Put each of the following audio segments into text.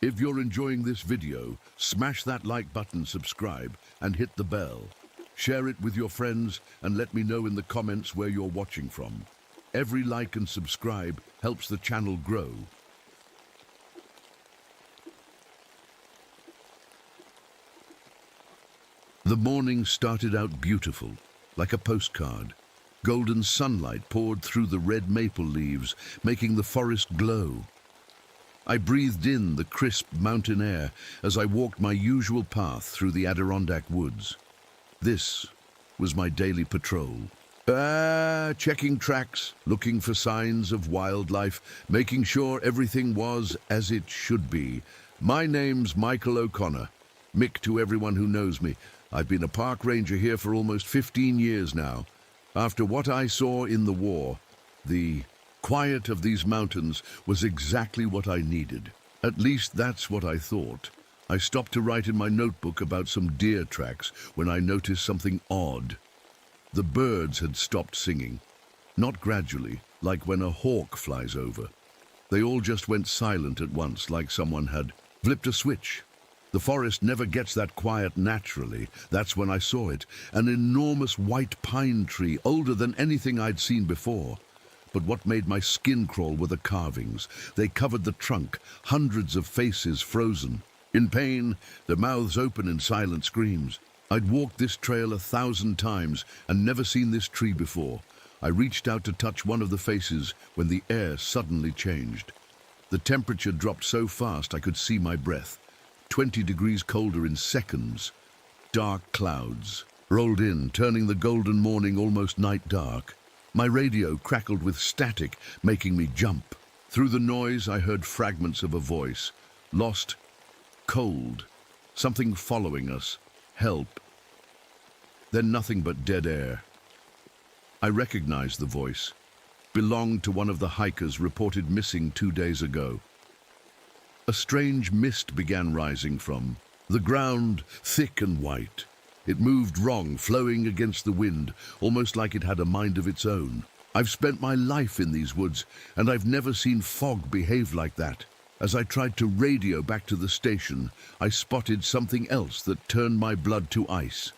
If you're enjoying this video, smash that like button, subscribe, and hit the bell. Share it with your friends and let me know in the comments where you're watching from. Every like and subscribe helps the channel grow. The morning started out beautiful, like a postcard. Golden sunlight poured through the red maple leaves, making the forest glow. I breathed in the crisp mountain air as I walked my usual path through the Adirondack woods. This was my daily patrol. Checking tracks, looking for signs of wildlife, making sure everything was as it should be. My name's Michael O'Connor. Mick to everyone who knows me. I've been a park ranger here for almost 15 years now. After what I saw in the war, the quiet of these mountains was exactly what I needed. At least that's what I thought. I stopped to write in my notebook about some deer tracks when I noticed something odd. The birds had stopped singing. Not gradually, like when a hawk flies over. They all just went silent at once, like someone had flipped a switch. The forest never gets that quiet naturally. That's when I saw it. An enormous white pine tree, older than anything I'd seen before. But what made my skin crawl were the carvings. They covered the trunk, hundreds of faces frozen. In pain, their mouths open in silent screams. I'd walked this trail 1,000 times and never seen this tree before. I reached out to touch one of the faces when the air suddenly changed. The temperature dropped so fast I could see my breath. 20 degrees colder in seconds. Dark clouds rolled in, turning the golden morning almost night dark. My radio crackled with static, making me jump. Through the noise, I heard fragments of a voice. Lost, cold, something following us. Help. Then nothing but dead air. I recognized the voice. Belonged to one of the hikers reported missing 2 days ago. A strange mist began rising from the ground, thick and white. It moved wrong, flowing against the wind, almost like it had a mind of its own. I've spent my life in these woods, and I've never seen fog behave like that. As I tried to radio back to the station, I spotted something else that turned my blood to ice.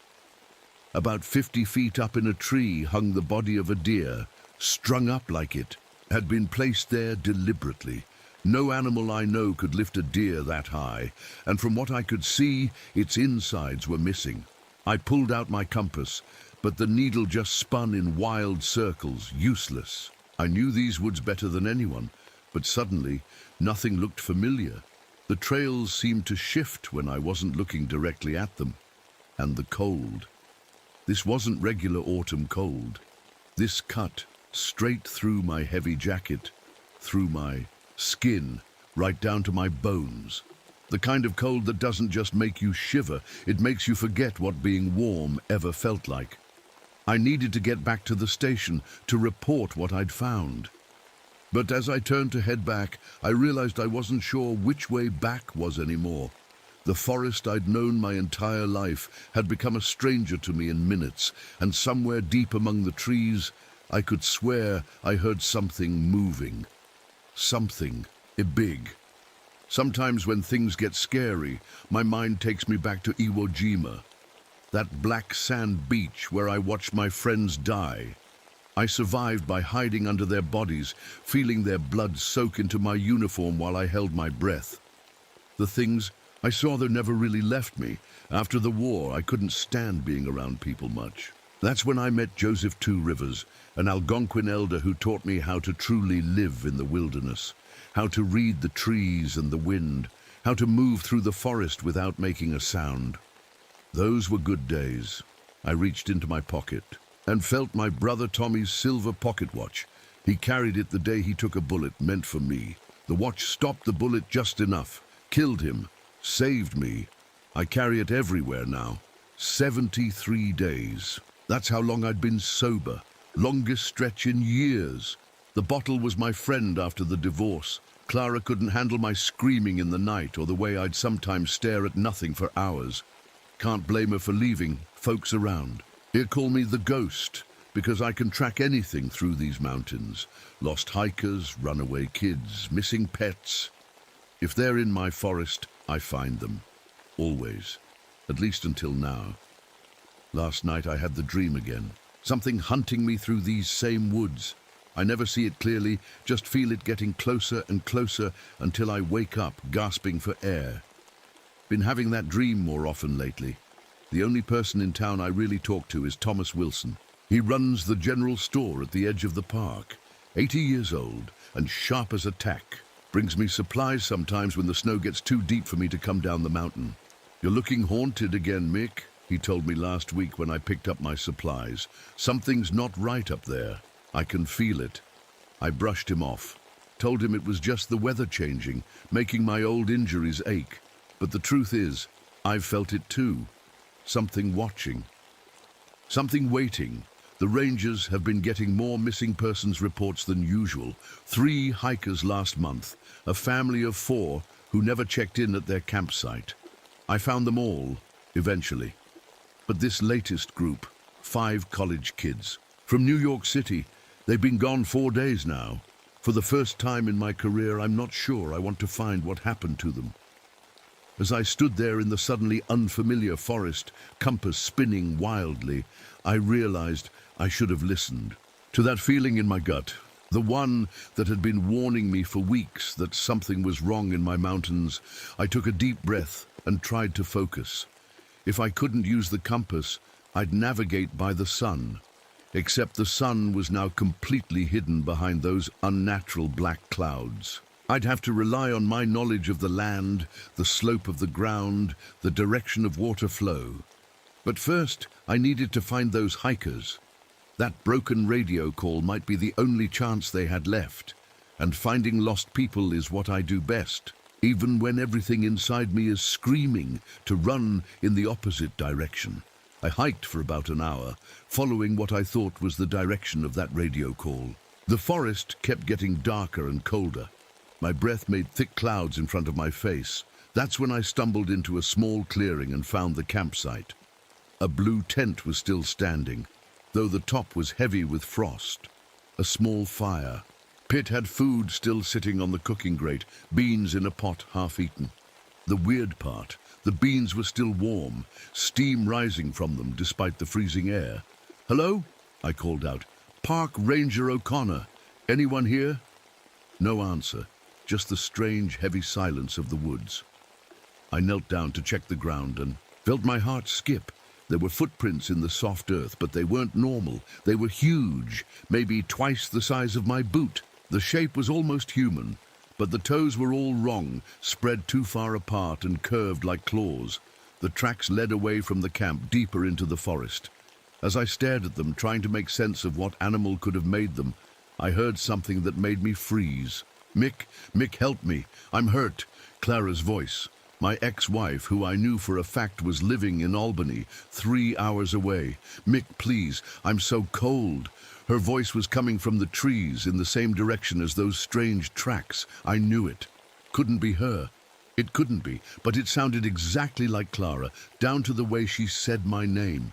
About 50 feet up in a tree hung the body of a deer, strung up like it had been placed there deliberately. No animal I know could lift a deer that high, and from what I could see, its insides were missing. I pulled out my compass, but the needle just spun in wild circles, useless. I knew these woods better than anyone, but suddenly, nothing looked familiar. The trails seemed to shift when I wasn't looking directly at them. And the cold. This wasn't regular autumn cold. This cut straight through my heavy jacket, through my skin, right down to my bones. The kind of cold that doesn't just make you shiver, it makes you forget what being warm ever felt like. I needed to get back to the station to report what I'd found. But as I turned to head back, I realized I wasn't sure which way back was anymore. The forest I'd known my entire life had become a stranger to me in minutes, and somewhere deep among the trees, I could swear I heard something moving. Something big. Sometimes when things get scary, my mind takes me back to Iwo Jima, that black sand beach where I watched my friends die. I survived by hiding under their bodies, feeling their blood soak into my uniform while I held my breath. The things I saw there never really left me. After the war, I couldn't stand being around people much. That's when I met Joseph Two Rivers, an Algonquin elder who taught me how to truly live in the wilderness, how to read the trees and the wind, how to move through the forest without making a sound. Those were good days. I reached into my pocket and felt my brother Tommy's silver pocket watch. He carried it the day he took a bullet meant for me. The watch stopped the bullet just enough, killed him, saved me. I carry it everywhere now. 73 days. That's how long I'd been sober. Longest stretch in years. The bottle was my friend after the divorce. Clara couldn't handle my screaming in the night or the way I'd sometimes stare at nothing for hours. Can't blame her for leaving folks around. Here call me the ghost, because I can track anything through these mountains. Lost hikers, runaway kids, missing pets. If they're in my forest, I find them. Always. At least until now. Last night I had the dream again. Something hunting me through these same woods. I never see it clearly, just feel it getting closer and closer until I wake up, gasping for air. Been having that dream more often lately. The only person in town I really talk to is Thomas Wilson. He runs the general store at the edge of the park. 80 years old and sharp as a tack. Brings me supplies sometimes when the snow gets too deep for me to come down the mountain. "You're looking haunted again, Mick," he told me last week when I picked up my supplies. "Something's not right up there. I can feel it." I brushed him off. Told him it was just the weather changing, making my old injuries ache. But the truth is, I've felt it too. Something watching. Something waiting. The rangers have been getting more missing persons reports than usual. 3 hikers last month, a family of 4 who never checked in at their campsite. I found them all, eventually. But this latest group, 5 college kids, from New York City, they've been gone 4 days now. For the first time in my career, I'm not sure I want to find what happened to them. As I stood there in the suddenly unfamiliar forest, compass spinning wildly, I realized I should have listened to that feeling in my gut, the one that had been warning me for weeks that something was wrong in my mountains. I took a deep breath and tried to focus. If I couldn't use the compass, I'd navigate by the sun. Except the sun was now completely hidden behind those unnatural black clouds. I'd have to rely on my knowledge of the land, the slope of the ground, the direction of water flow. But first, I needed to find those hikers. That broken radio call might be the only chance they had left, and finding lost people is what I do best, even when everything inside me is screaming to run in the opposite direction. I hiked for about an hour, following what I thought was the direction of that radio call. The forest kept getting darker and colder. My breath made thick clouds in front of my face. That's when I stumbled into a small clearing and found the campsite. A blue tent was still standing, though the top was heavy with frost. A small fire. Pit had food still sitting on the cooking grate, beans in a pot half eaten. The weird part, the beans were still warm, steam rising from them despite the freezing air. "Hello?" I called out. "Park Ranger O'Connor. Anyone here?" No answer, just the strange, heavy silence of the woods. I knelt down to check the ground and felt my heart skip. There were footprints in the soft earth, but they weren't normal. They were huge, maybe twice the size of my boot. The shape was almost human, but the toes were all wrong, spread too far apart and curved like claws. The tracks led away from the camp deeper into the forest. As I stared at them, trying to make sense of what animal could have made them, I heard something that made me freeze. Mick, help me. I'm hurt." Clara's voice. My ex-wife, who I knew for a fact was living in Albany, 3 hours away. "Mick, please, I'm so cold." Her voice was coming from the trees in the same direction as those strange tracks. I knew it. Couldn't be her. It couldn't be, but it sounded exactly like Clara, down to the way she said my name.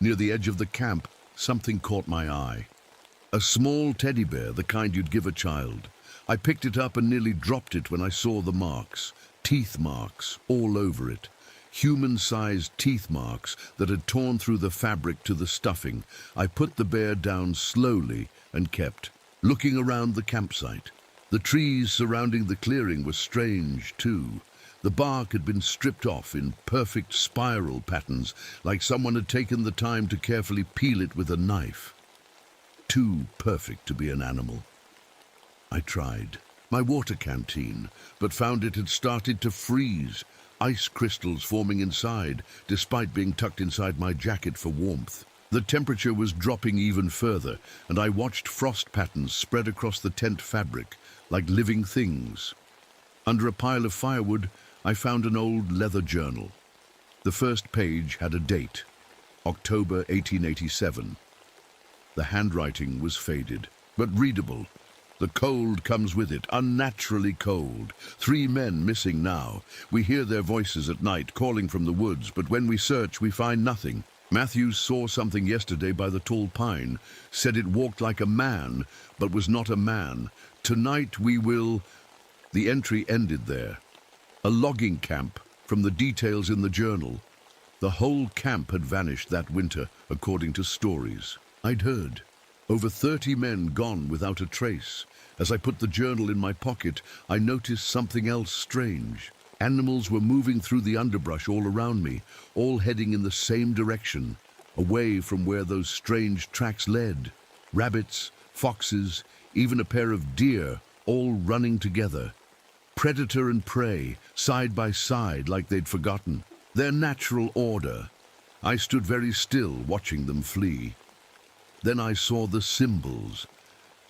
Near the edge of the camp, something caught my eye. A small teddy bear, the kind you'd give a child. I picked it up and nearly dropped it when I saw the marks. Teeth marks all over it. Human-sized teeth marks that had torn through the fabric to the stuffing. I put the bear down slowly and kept looking around the campsite. The trees surrounding the clearing were strange, too. The bark had been stripped off in perfect spiral patterns, like someone had taken the time to carefully peel it with a knife. Too perfect to be an animal. I tried my water canteen, but found it had started to freeze, ice crystals forming inside, despite being tucked inside my jacket for warmth. The temperature was dropping even further, and I watched frost patterns spread across the tent fabric, like living things. Under a pile of firewood, I found an old leather journal. The first page had a date, October 1887. The handwriting was faded, but readable. The cold comes with it, unnaturally cold. 3 men missing now. We hear their voices at night, calling from the woods, but when we search, we find nothing. Matthews saw something yesterday by the tall pine, said it walked like a man, but was not a man. Tonight we will... The entry ended there, A logging camp, from the details in the journal. The whole camp had vanished that winter, according to stories I'd heard. Over 30 men gone without a trace. As I put the journal in my pocket, I noticed something else strange. Animals were moving through the underbrush all around me, all heading in the same direction, away from where those strange tracks led. Rabbits, foxes, even a pair of deer, all running together. Predator and prey, side by side like they'd forgotten their natural order. I stood very still, watching them flee. Then I saw the symbols,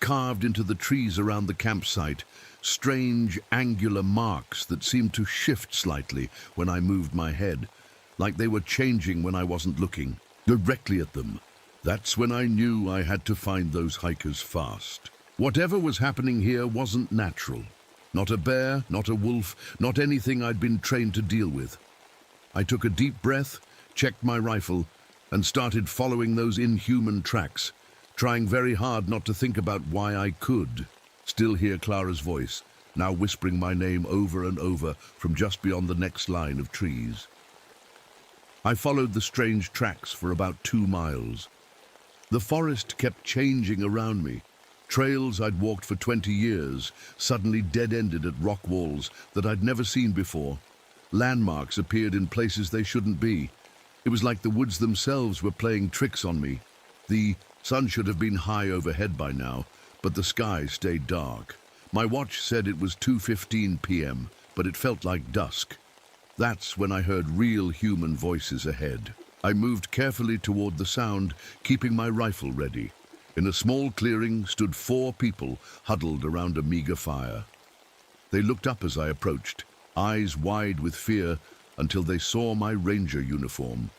carved into the trees around the campsite, strange angular marks that seemed to shift slightly when I moved my head, like they were changing when I wasn't looking, directly at them. That's when I knew I had to find those hikers fast. Whatever was happening here wasn't natural. Not a bear, not a wolf, not anything I'd been trained to deal with. I took a deep breath, checked my rifle, and started following those inhuman tracks, trying very hard not to think about why I could still hear Clara's voice, now whispering my name over and over from just beyond the next line of trees. I followed the strange tracks for about 2 miles. The forest kept changing around me. Trails I'd walked for 20 years suddenly dead-ended at rock walls that I'd never seen before. Landmarks appeared in places they shouldn't be. It was like the woods themselves were playing tricks on me. The sun should have been high overhead by now, but the sky stayed dark. My watch said it was 2:15 p.m., but it felt like dusk. That's when I heard real human voices ahead. I moved carefully toward the sound, keeping my rifle ready. In a small clearing stood 4 people huddled around a meager fire. They looked up as I approached, eyes wide with fear, until they saw my ranger uniform.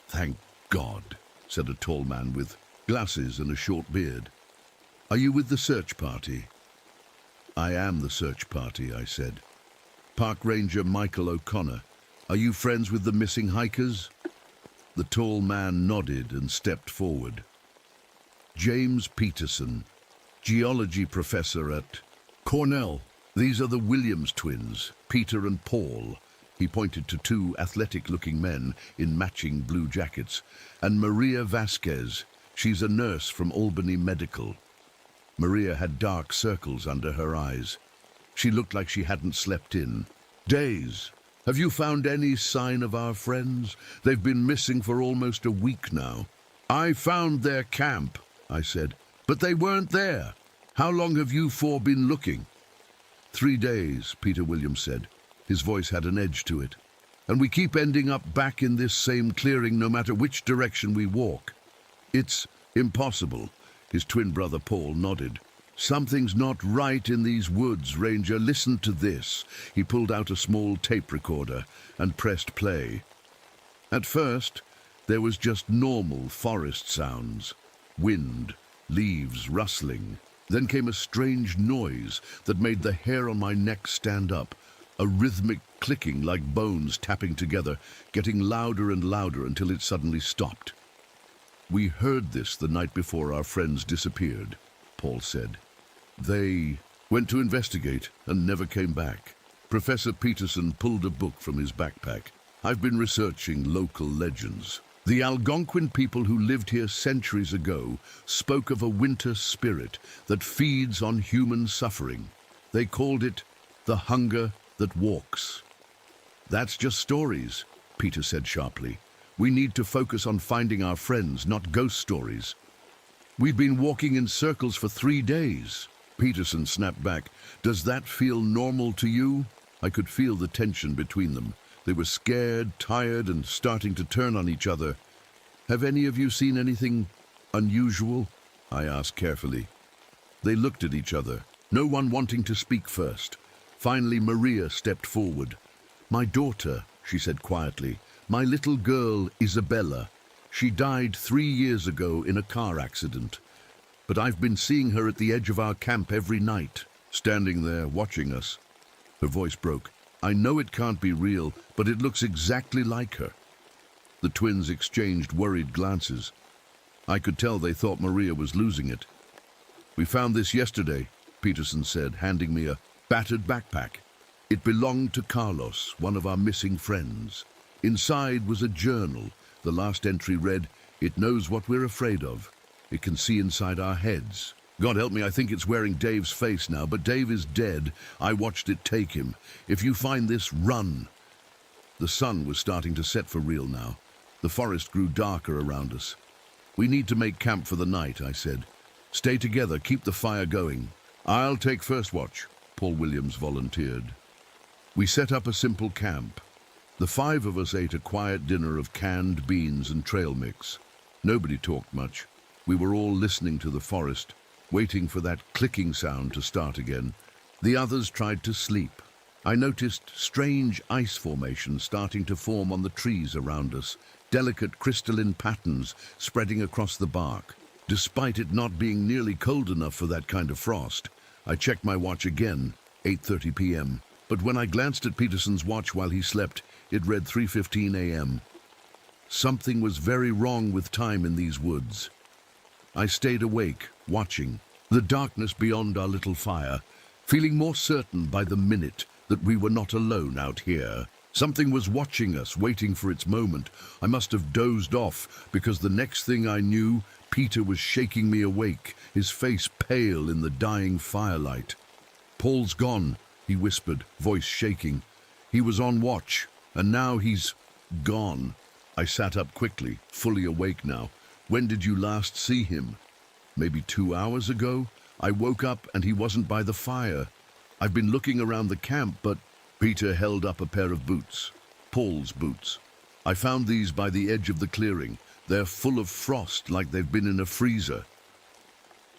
"Thank God," said a tall man with glasses and a short beard. "Are you with the search party?" "I am the search party," I said. "Park Ranger Michael O'Connor. Are you friends with the missing hikers?" The tall man nodded and stepped forward. "James Peterson, geology professor at Cornell. These are the Williams twins, Peter and Paul." He pointed to 2 athletic-looking men in matching blue jackets. "And Maria Vasquez. She's a nurse from Albany Medical." Maria had dark circles under her eyes. She looked like she hadn't slept in days. "Have you found any sign of our friends? They've been missing for almost a week now." "I found their camp," I said, "but they weren't there. How long have you 4 been looking?" 3 days, Peter Williams said. His voice had an edge to it. "And we keep ending up back in this same clearing no matter which direction we walk." "It's impossible." His twin brother Paul nodded. "Something's not right in these woods, Ranger. Listen to this." He pulled out a small tape recorder and pressed play. At first, there was just normal forest sounds. Wind, leaves rustling. Then came a strange noise that made the hair on my neck stand up. A rhythmic clicking like bones tapping together, getting louder and louder until it suddenly stopped. "We heard this the night before our friends disappeared," Paul said. "They went to investigate and never came back." Professor Peterson pulled a book from his backpack. "I've been researching local legends. The Algonquin people who lived here centuries ago spoke of a winter spirit that feeds on human suffering. They called it the hunger that walks." "That's just stories," Peter said sharply. "We need to focus on finding our friends, not ghost stories." "We've been walking in circles for 3 days." Peterson snapped back. "Does that feel normal to you?" I could feel the tension between them. They were scared, tired, and starting to turn on each other. "Have any of you seen anything unusual?" I asked carefully. They looked at each other, no one wanting to speak first. Finally, Maria stepped forward. "My daughter," she said quietly. "My little girl, Isabella. She died 3 years ago in a car accident. But I've been seeing her at the edge of our camp every night, standing there watching us." Her voice broke. "I know it can't be real, but it looks exactly like her." The twins exchanged worried glances. I could tell they thought Maria was losing it. "We found this yesterday," Peterson said, handing me a battered backpack. It belonged to Carlos, one of our missing friends. Inside was a journal. The last entry read, "It knows what we're afraid of. It can see inside our heads." God help me, I think it's wearing Dave's face now, but Dave is dead. I watched it take him. If you find this, run. The sun was starting to set for real now. The forest grew darker around us. "We need to make camp for the night," I said. "Stay together, keep the fire going." "I'll take first watch," Paul Williams volunteered. We set up a simple camp. The 5 of us ate a quiet dinner of canned beans and trail mix. Nobody talked much. We were all listening to the forest, waiting for that clicking sound to start again. The others tried to sleep. I noticed strange ice formations starting to form on the trees around us, delicate crystalline patterns spreading across the bark. Despite it not being nearly cold enough for that kind of frost, I checked my watch again, 8:30 p.m. But when I glanced at Peterson's watch while he slept, it read 3:15 a.m. Something was very wrong with time in these woods. I stayed awake, watching the darkness beyond our little fire, feeling more certain by the minute that we were not alone out here. Something was watching us, waiting for its moment. I must have dozed off, because the next thing I knew, Peter was shaking me awake, his face pale in the dying firelight. "Paul's gone," he whispered, voice shaking. "He was on watch, and now he's gone." I sat up quickly, fully awake now. "When did you last see him?" "Maybe 2 hours ago. I woke up and he wasn't by the fire. I've been looking around the camp, but..." Peter held up a pair of boots. Paul's boots. "I found these by the edge of the clearing. They're full of frost, like they've been in a freezer."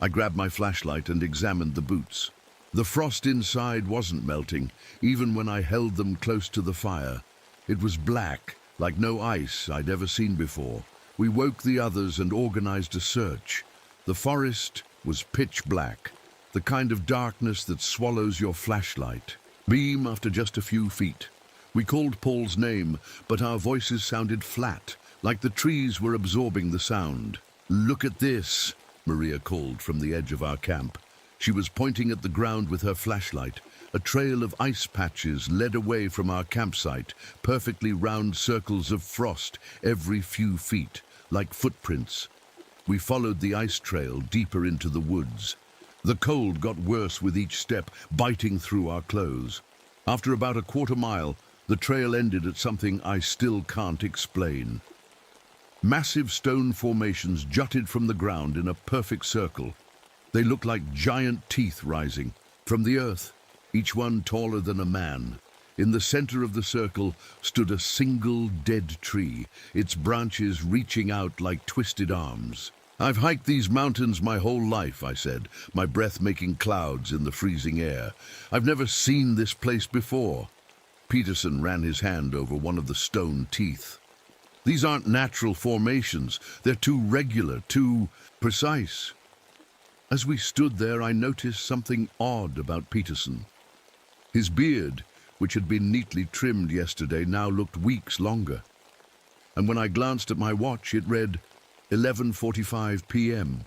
I grabbed my flashlight and examined the boots. The frost inside wasn't melting, even when I held them close to the fire. It was black, like no ice I'd ever seen before. We woke the others and organized a search. The forest was pitch black, the kind of darkness that swallows your flashlight beam after just a few feet. We called Paul's name, but our voices sounded flat, like the trees were absorbing the sound. "Look at this," Maria called from the edge of our camp. She was pointing at the ground with her flashlight. A trail of ice patches led away from our campsite, perfectly round circles of frost every few feet, like footprints. We followed the ice trail deeper into the woods. The cold got worse with each step, biting through our clothes. After about a quarter mile, the trail ended at something I still can't explain. Massive stone formations jutted from the ground in a perfect circle. They looked like giant teeth rising from the earth, each one taller than a man. In the center of the circle stood a single dead tree, its branches reaching out like twisted arms. "I've hiked these mountains my whole life," I said, my breath making clouds in the freezing air. "I've never seen this place before." Peterson ran his hand over one of the stone teeth. "These aren't natural formations. They're too regular, too precise." As we stood there, I noticed something odd about Peterson. His beard, which had been neatly trimmed yesterday, now looked weeks longer. And when I glanced at my watch, it read 11:45 p.m.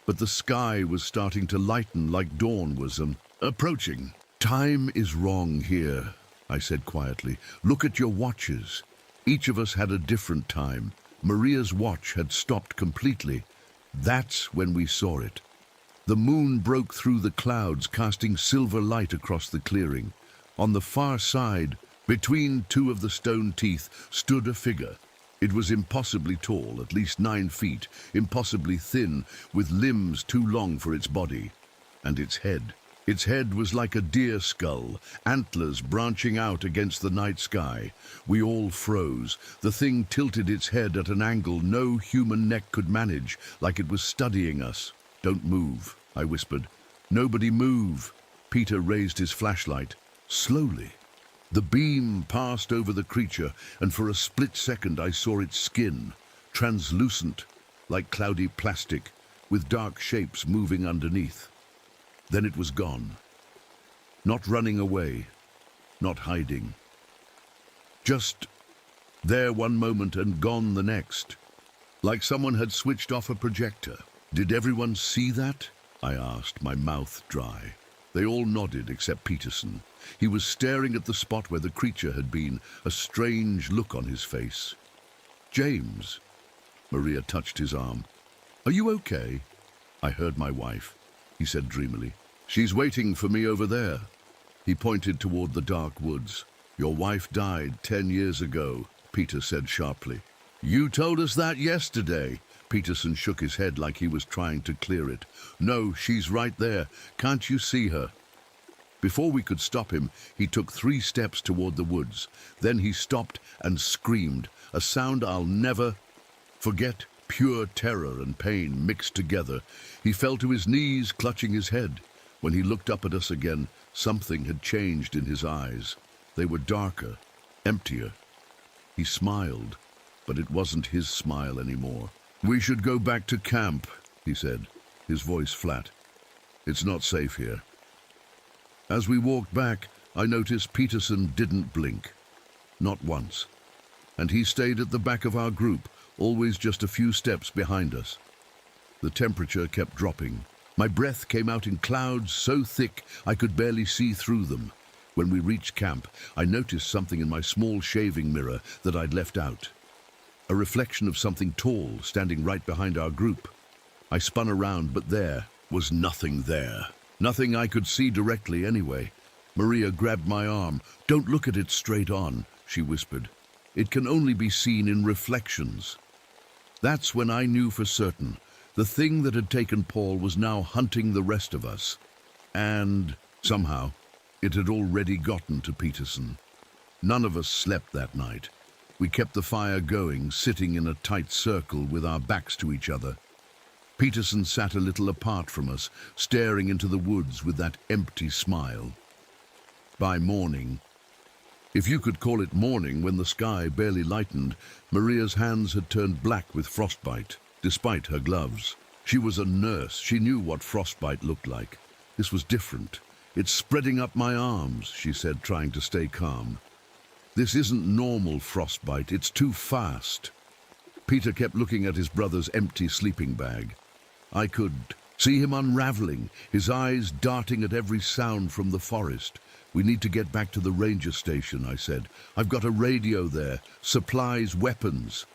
But the sky was starting to lighten like dawn was approaching. "Time is wrong here," I said quietly. "Look at your watches." Each of us had a different time. Maria's watch had stopped completely. That's when we saw it. The moon broke through the clouds, casting silver light across the clearing. On the far side, between 2 of the stone teeth, stood a figure. It was impossibly tall, at least 9 feet, impossibly thin, with limbs too long for its body. And its head. Its head was like a deer skull, antlers branching out against the night sky. We all froze. The thing tilted its head at an angle no human neck could manage, like it was studying us. "Don't move," I whispered. "Nobody move." Peter raised his flashlight. Slowly. The beam passed over the creature, and for a split second I saw its skin, translucent, like cloudy plastic, with dark shapes moving underneath. Then it was gone. Not running away, not hiding. Just there one moment and gone the next, like someone had switched off a projector. "Did everyone see that?" I asked, my mouth dry. They all nodded except Peterson. He was staring at the spot where the creature had been, a strange look on his face. "James," Maria touched his arm. "Are you okay?" "I heard my wife," he said dreamily. "She's waiting for me over there." He pointed toward the dark woods. "Your wife died 10 years ago," Peter said sharply. "You told us that yesterday." Peterson shook his head like he was trying to clear it. "No, she's right there. Can't you see her?" Before we could stop him, he took 3 steps toward the woods. Then he stopped and screamed, a sound I'll never forget. Pure terror and pain mixed together. He fell to his knees, clutching his head. When he looked up at us again, something had changed in his eyes. They were darker, emptier. He smiled, but it wasn't his smile anymore. "We should go back to camp," he said, his voice flat. "It's not safe here." As we walked back, I noticed Peterson didn't blink. Not once. And he stayed at the back of our group, always just a few steps behind us. The temperature kept dropping. My breath came out in clouds so thick I could barely see through them. When we reached camp, I noticed something in my small shaving mirror that I'd left out. A reflection of something tall standing right behind our group. I spun around, but there was nothing there. Nothing I could see directly anyway. Maria grabbed my arm. "Don't look at it straight on," she whispered. "It can only be seen in reflections." That's when I knew for certain. The thing that had taken Paul was now hunting the rest of us. And somehow, it had already gotten to Peterson. None of us slept that night. We kept the fire going, sitting in a tight circle with our backs to each other. Peterson sat a little apart from us, staring into the woods with that empty smile. By morning, if you could call it morning when the sky barely lightened, Maria's hands had turned black with frostbite, despite her gloves. She was a nurse. She knew what frostbite looked like. This was different. "It's spreading up my arms," she said, trying to stay calm. "This isn't normal frostbite. It's too fast." Peter kept looking at his brother's empty sleeping bag. I could see him unraveling, his eyes darting at every sound from the forest. "We need to get back to the ranger station," I said. "I've got a radio there, supplies, weapons."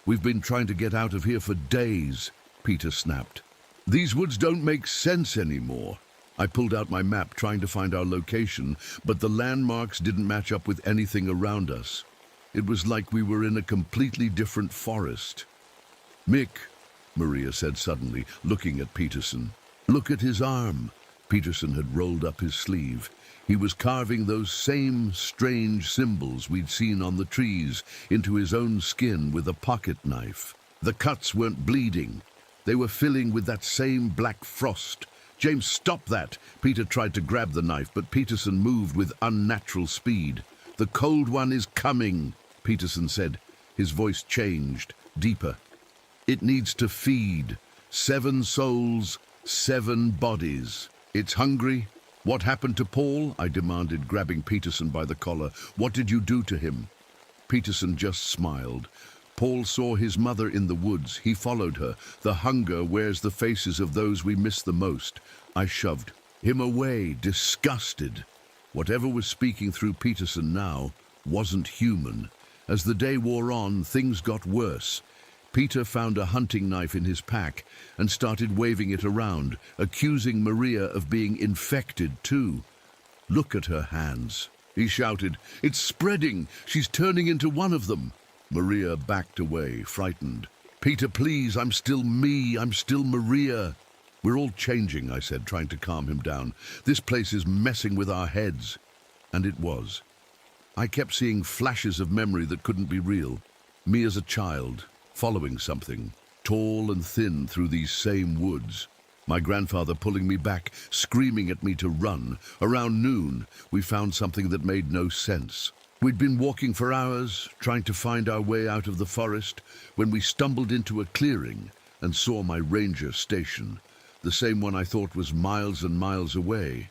"We've been trying to get out of here for days," Peter snapped. "These woods don't make sense anymore." I pulled out my map, trying to find our location, but the landmarks didn't match up with anything around us. It was like we were in a completely different forest. "Mick," Maria said suddenly, looking at Peterson. "Look at his arm." Peterson had rolled up his sleeve. He was carving those same strange symbols we'd seen on the trees into his own skin with a pocket knife. The cuts weren't bleeding. They were filling with that same black frost. "James, stop that!" Peter tried to grab the knife, but Peterson moved with unnatural speed. "The cold one is coming," Peterson said. His voice changed, deeper. "It needs to feed. 7 souls, 7 bodies. It's hungry." "What happened to Paul?" I demanded, grabbing Peterson by the collar. "What did you do to him?" Peterson just smiled. "Paul saw his mother in the woods. He followed her. The hunger wears the faces of those we miss the most." I shoved him away, disgusted. Whatever was speaking through Peterson now wasn't human. As the day wore on, things got worse. Peter found a hunting knife in his pack and started waving it around, accusing Maria of being infected too. "Look at her hands," he shouted. "It's spreading. She's turning into one of them." Maria backed away, frightened. "Peter, please, I'm still me. I'm still Maria." "We're all changing," I said, trying to calm him down. "This place is messing with our heads." And it was. I kept seeing flashes of memory that couldn't be real. Me as a child, following something, tall and thin through these same woods. My grandfather pulling me back, screaming at me to run. Around noon, we found something that made no sense. We'd been walking for hours, trying to find our way out of the forest, when we stumbled into a clearing and saw my ranger station, the same one I thought was miles and miles away.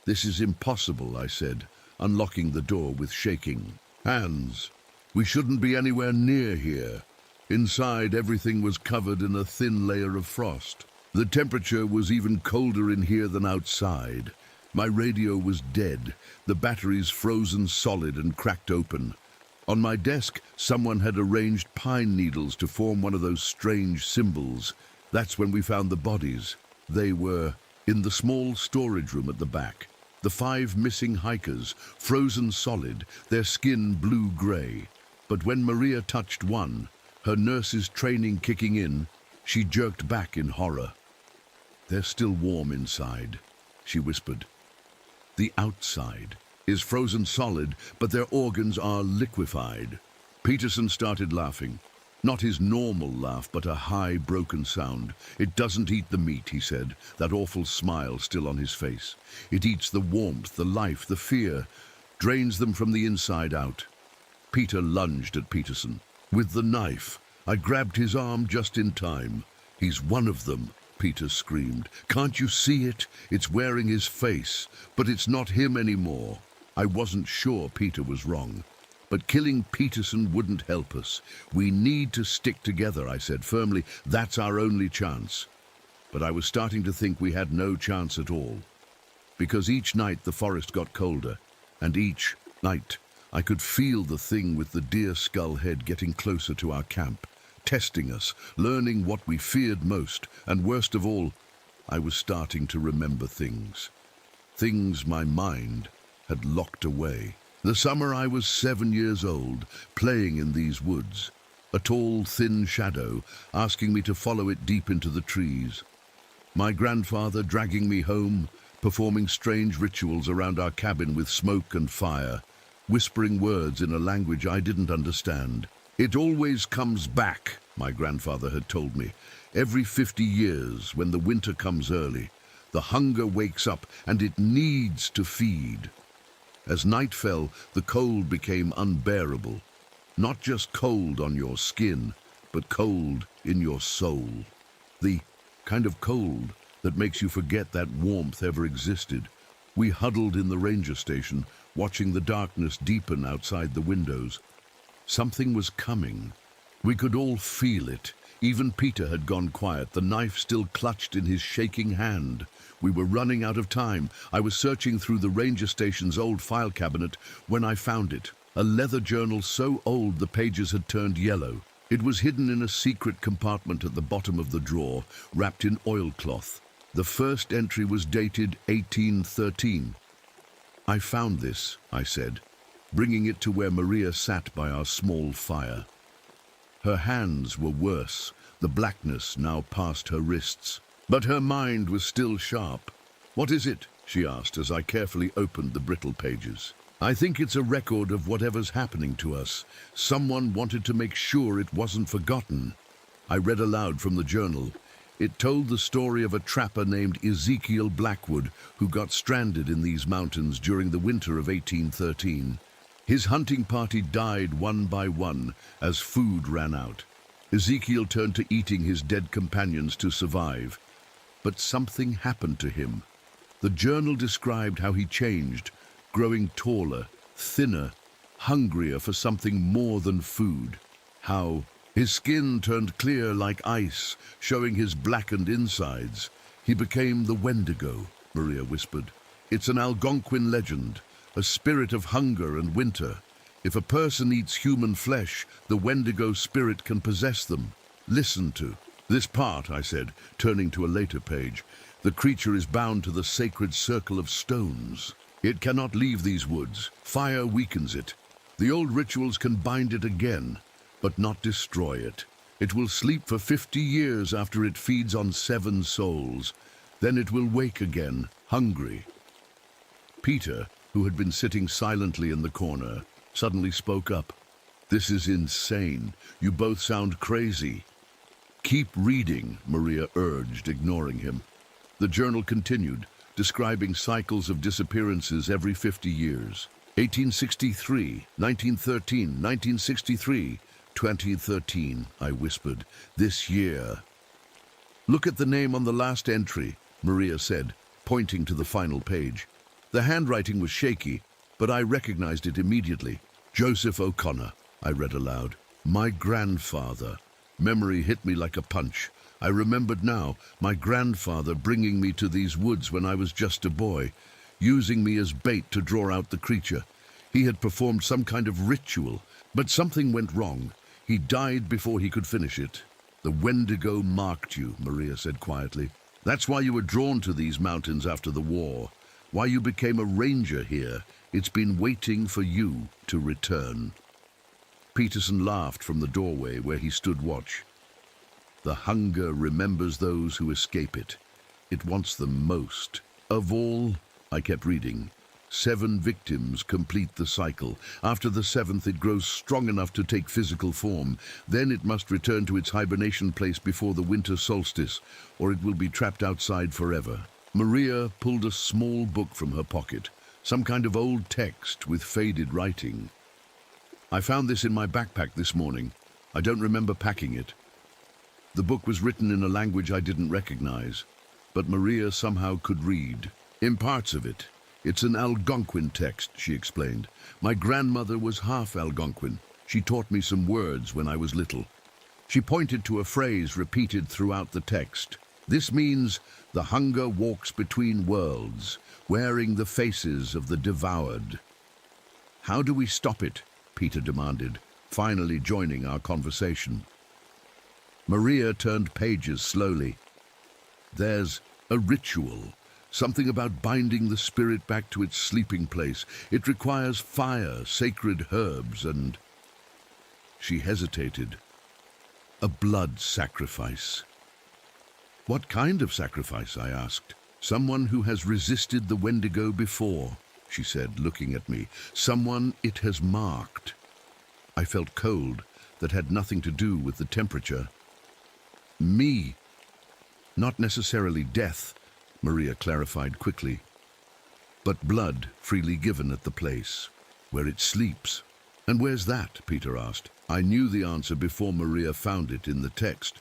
"This is impossible," I said, unlocking the door with shaking hands. "We shouldn't be anywhere near here." Inside, everything was covered in a thin layer of frost. The temperature was even colder in here than outside. My radio was dead, the batteries frozen solid and cracked open. On my desk, someone had arranged pine needles to form one of those strange symbols. That's when we found the bodies. They were in the small storage room at the back. The 5 missing hikers, frozen solid, their skin blue-gray. But when Maria touched one, her nurse's training kicking in, she jerked back in horror. "They're still warm inside," she whispered. "The outside is frozen solid, but their organs are liquefied." Peterson started laughing. Not his normal laugh, but a high, broken sound. "It doesn't eat the meat," he said, that awful smile still on his face. "It eats the warmth, the life, the fear, drains them from the inside out." Peter lunged at Peterson. With the knife, I grabbed his arm just in time. "He's one of them," Peter screamed. "Can't you see it? It's wearing his face, but it's not him anymore." I wasn't sure Peter was wrong. But killing Peterson wouldn't help us. "We need to stick together," I said firmly. "That's our only chance." But I was starting to think we had no chance at all. Because each night the forest got colder, and each night I could feel the thing with the deer skull head getting closer to our camp, testing us, learning what we feared most, and worst of all, I was starting to remember things. Things my mind had locked away. The summer I was 7 years old, playing in these woods, a tall, thin shadow asking me to follow it deep into the trees. My grandfather dragging me home, performing strange rituals around our cabin with smoke and fire, whispering words in a language I didn't understand. "It always comes back," my grandfather had told me. "Every 50 years, when the winter comes early, the hunger wakes up and it needs to feed." As night fell, the cold became unbearable. Not just cold on your skin, but cold in your soul. The kind of cold that makes you forget that warmth ever existed. We huddled in the ranger station, watching the darkness deepen outside the windows. Something was coming. We could all feel it. Even Peter had gone quiet, the knife still clutched in his shaking hand. We were running out of time. I was searching through the ranger station's old file cabinet when I found it. A leather journal so old the pages had turned yellow. It was hidden in a secret compartment at the bottom of the drawer, wrapped in oilcloth. The first entry was dated 1813. "I found this," I said, bringing it to where Maria sat by our small fire. Her hands were worse, the blackness now past her wrists. But her mind was still sharp. "What is it?" she asked as I carefully opened the brittle pages. "I think it's a record of whatever's happening to us. Someone wanted to make sure it wasn't forgotten." I read aloud from the journal. It told the story of a trapper named Ezekiel Blackwood who got stranded in these mountains during the winter of 1813. His hunting party died one by one as food ran out. Ezekiel turned to eating his dead companions to survive. But something happened to him. The journal described how he changed, growing taller, thinner, hungrier for something more than food. How his skin turned clear like ice, showing his blackened insides. "He became the Wendigo," Maria whispered. "It's an Algonquin legend, a spirit of hunger and winter. If a person eats human flesh, the Wendigo spirit can possess them. Listen to this part," I said, turning to a later page. "The creature is bound to the sacred circle of stones. It cannot leave these woods. Fire weakens it. The old rituals can bind it again, but not destroy it. It will sleep for 50 years after it feeds on 7 souls. Then it will wake again, hungry." Peter, who had been sitting silently in the corner, suddenly spoke up. "This is insane. You both sound crazy." "Keep reading," Maria urged, ignoring him. The journal continued, describing cycles of disappearances every 50 years. 1863, 1913, 1963, 2013, I whispered. "This year." "Look at the name on the last entry," Maria said, pointing to the final page. The handwriting was shaky, but I recognized it immediately. "Joseph O'Connor," I read aloud. "My grandfather." Memory hit me like a punch. I remembered now, my grandfather bringing me to these woods when I was just a boy. using me as bait to draw out the creature. He had performed some kind of ritual, but something went wrong. He died before he could finish it. The Wendigo marked you, Maria said quietly. That's why you were drawn to these mountains after the war, why you became a ranger here. It's been waiting for you to return. Peterson laughed from the doorway where he stood watch. The hunger remembers those who escape it. It wants them most. Of all, I kept reading, 7 victims complete the cycle. After the 7th, it grows strong enough to take physical form. Then it must return to its hibernation place before the winter solstice, or it will be trapped outside forever. Maria pulled a small book from her pocket, some kind of old text with faded writing. I found this in my backpack this morning. I don't remember packing it. The book was written in a language I didn't recognize, but Maria somehow could read. In parts of it, it's an Algonquin text, she explained. My grandmother was half Algonquin. She taught me some words when I was little. She pointed to a phrase repeated throughout the text. This means the hunger walks between worlds, wearing the faces of the devoured. How do we stop it? Peter demanded, finally joining our conversation. Maria turned pages slowly. There's a ritual, something about binding the spirit back to its sleeping place. It requires fire, sacred herbs, and... She hesitated. A blood sacrifice. What kind of sacrifice? I asked. Someone who has resisted the Wendigo before, she said, looking at me. Someone it has marked. I felt cold that had nothing to do with the temperature. Me. Not necessarily death, Maria clarified quickly, but blood freely given at the place where it sleeps. And where's that? Peter asked. I knew the answer before Maria found it in the text.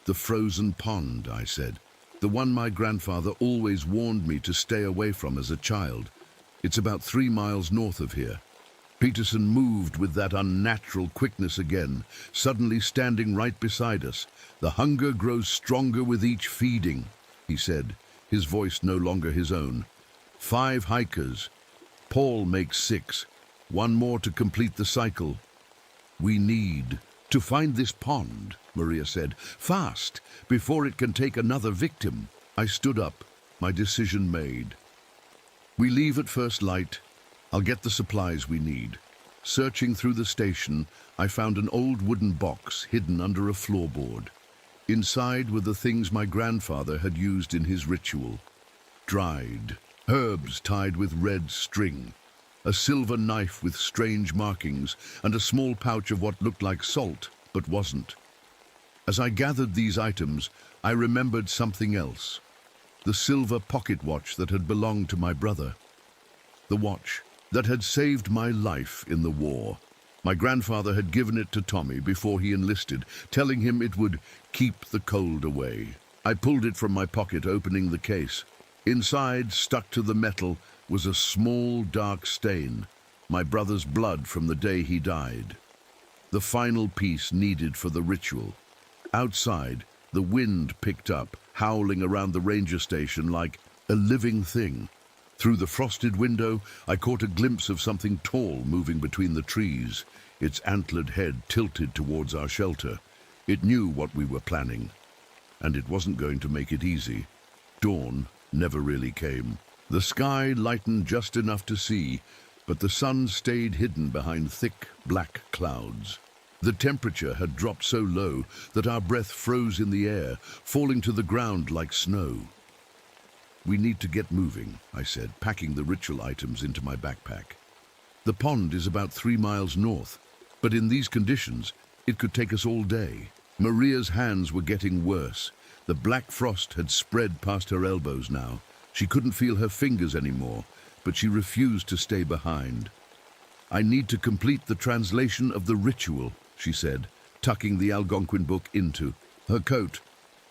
The frozen pond, I said. The one my grandfather always warned me to stay away from as a child. It's about 3 miles north of here. Peterson moved with that unnatural quickness again, suddenly standing right beside us. The hunger grows stronger with each feeding, he said, his voice no longer his own. 5 hikers. Paul makes 6. 1 more to complete the cycle. We need to find this pond, Maria said, fast, before it can take another victim. I stood up, my decision made. We leave at first light. I'll get the supplies we need. Searching through the station, I found an old wooden box hidden under a floorboard. Inside were the things my grandfather had used in his ritual. Dried herbs tied with red string, a silver knife with strange markings, and a small pouch of what looked like salt, but wasn't. As I gathered these items, I remembered something else. The silver pocket watch that had belonged to my brother. The watch that had saved my life in the war. My grandfather had given it to Tommy before he enlisted, telling him it would keep the cold away. I pulled it from my pocket, opening the case. Inside, stuck to the metal, was a small dark stain, my brother's blood from the day he died. The final piece needed for the ritual. Outside, the wind picked up, howling around the ranger station like a living thing. Through the frosted window, I caught a glimpse of something tall moving between the trees, its antlered head tilted towards our shelter. It knew what we were planning, and it wasn't going to make it easy. Dawn never really came. The sky lightened just enough to see, but the sun stayed hidden behind thick, black clouds. The temperature had dropped so low that our breath froze in the air, falling to the ground like snow. We need to get moving, I said, packing the ritual items into my backpack. The pond is about 3 miles north, but in these conditions, it could take us all day. Maria's hands were getting worse. The black frost had spread past her elbows now. She couldn't feel her fingers anymore, but she refused to stay behind. I need to complete the translation of the ritual, she said, tucking the Algonquin book into her coat.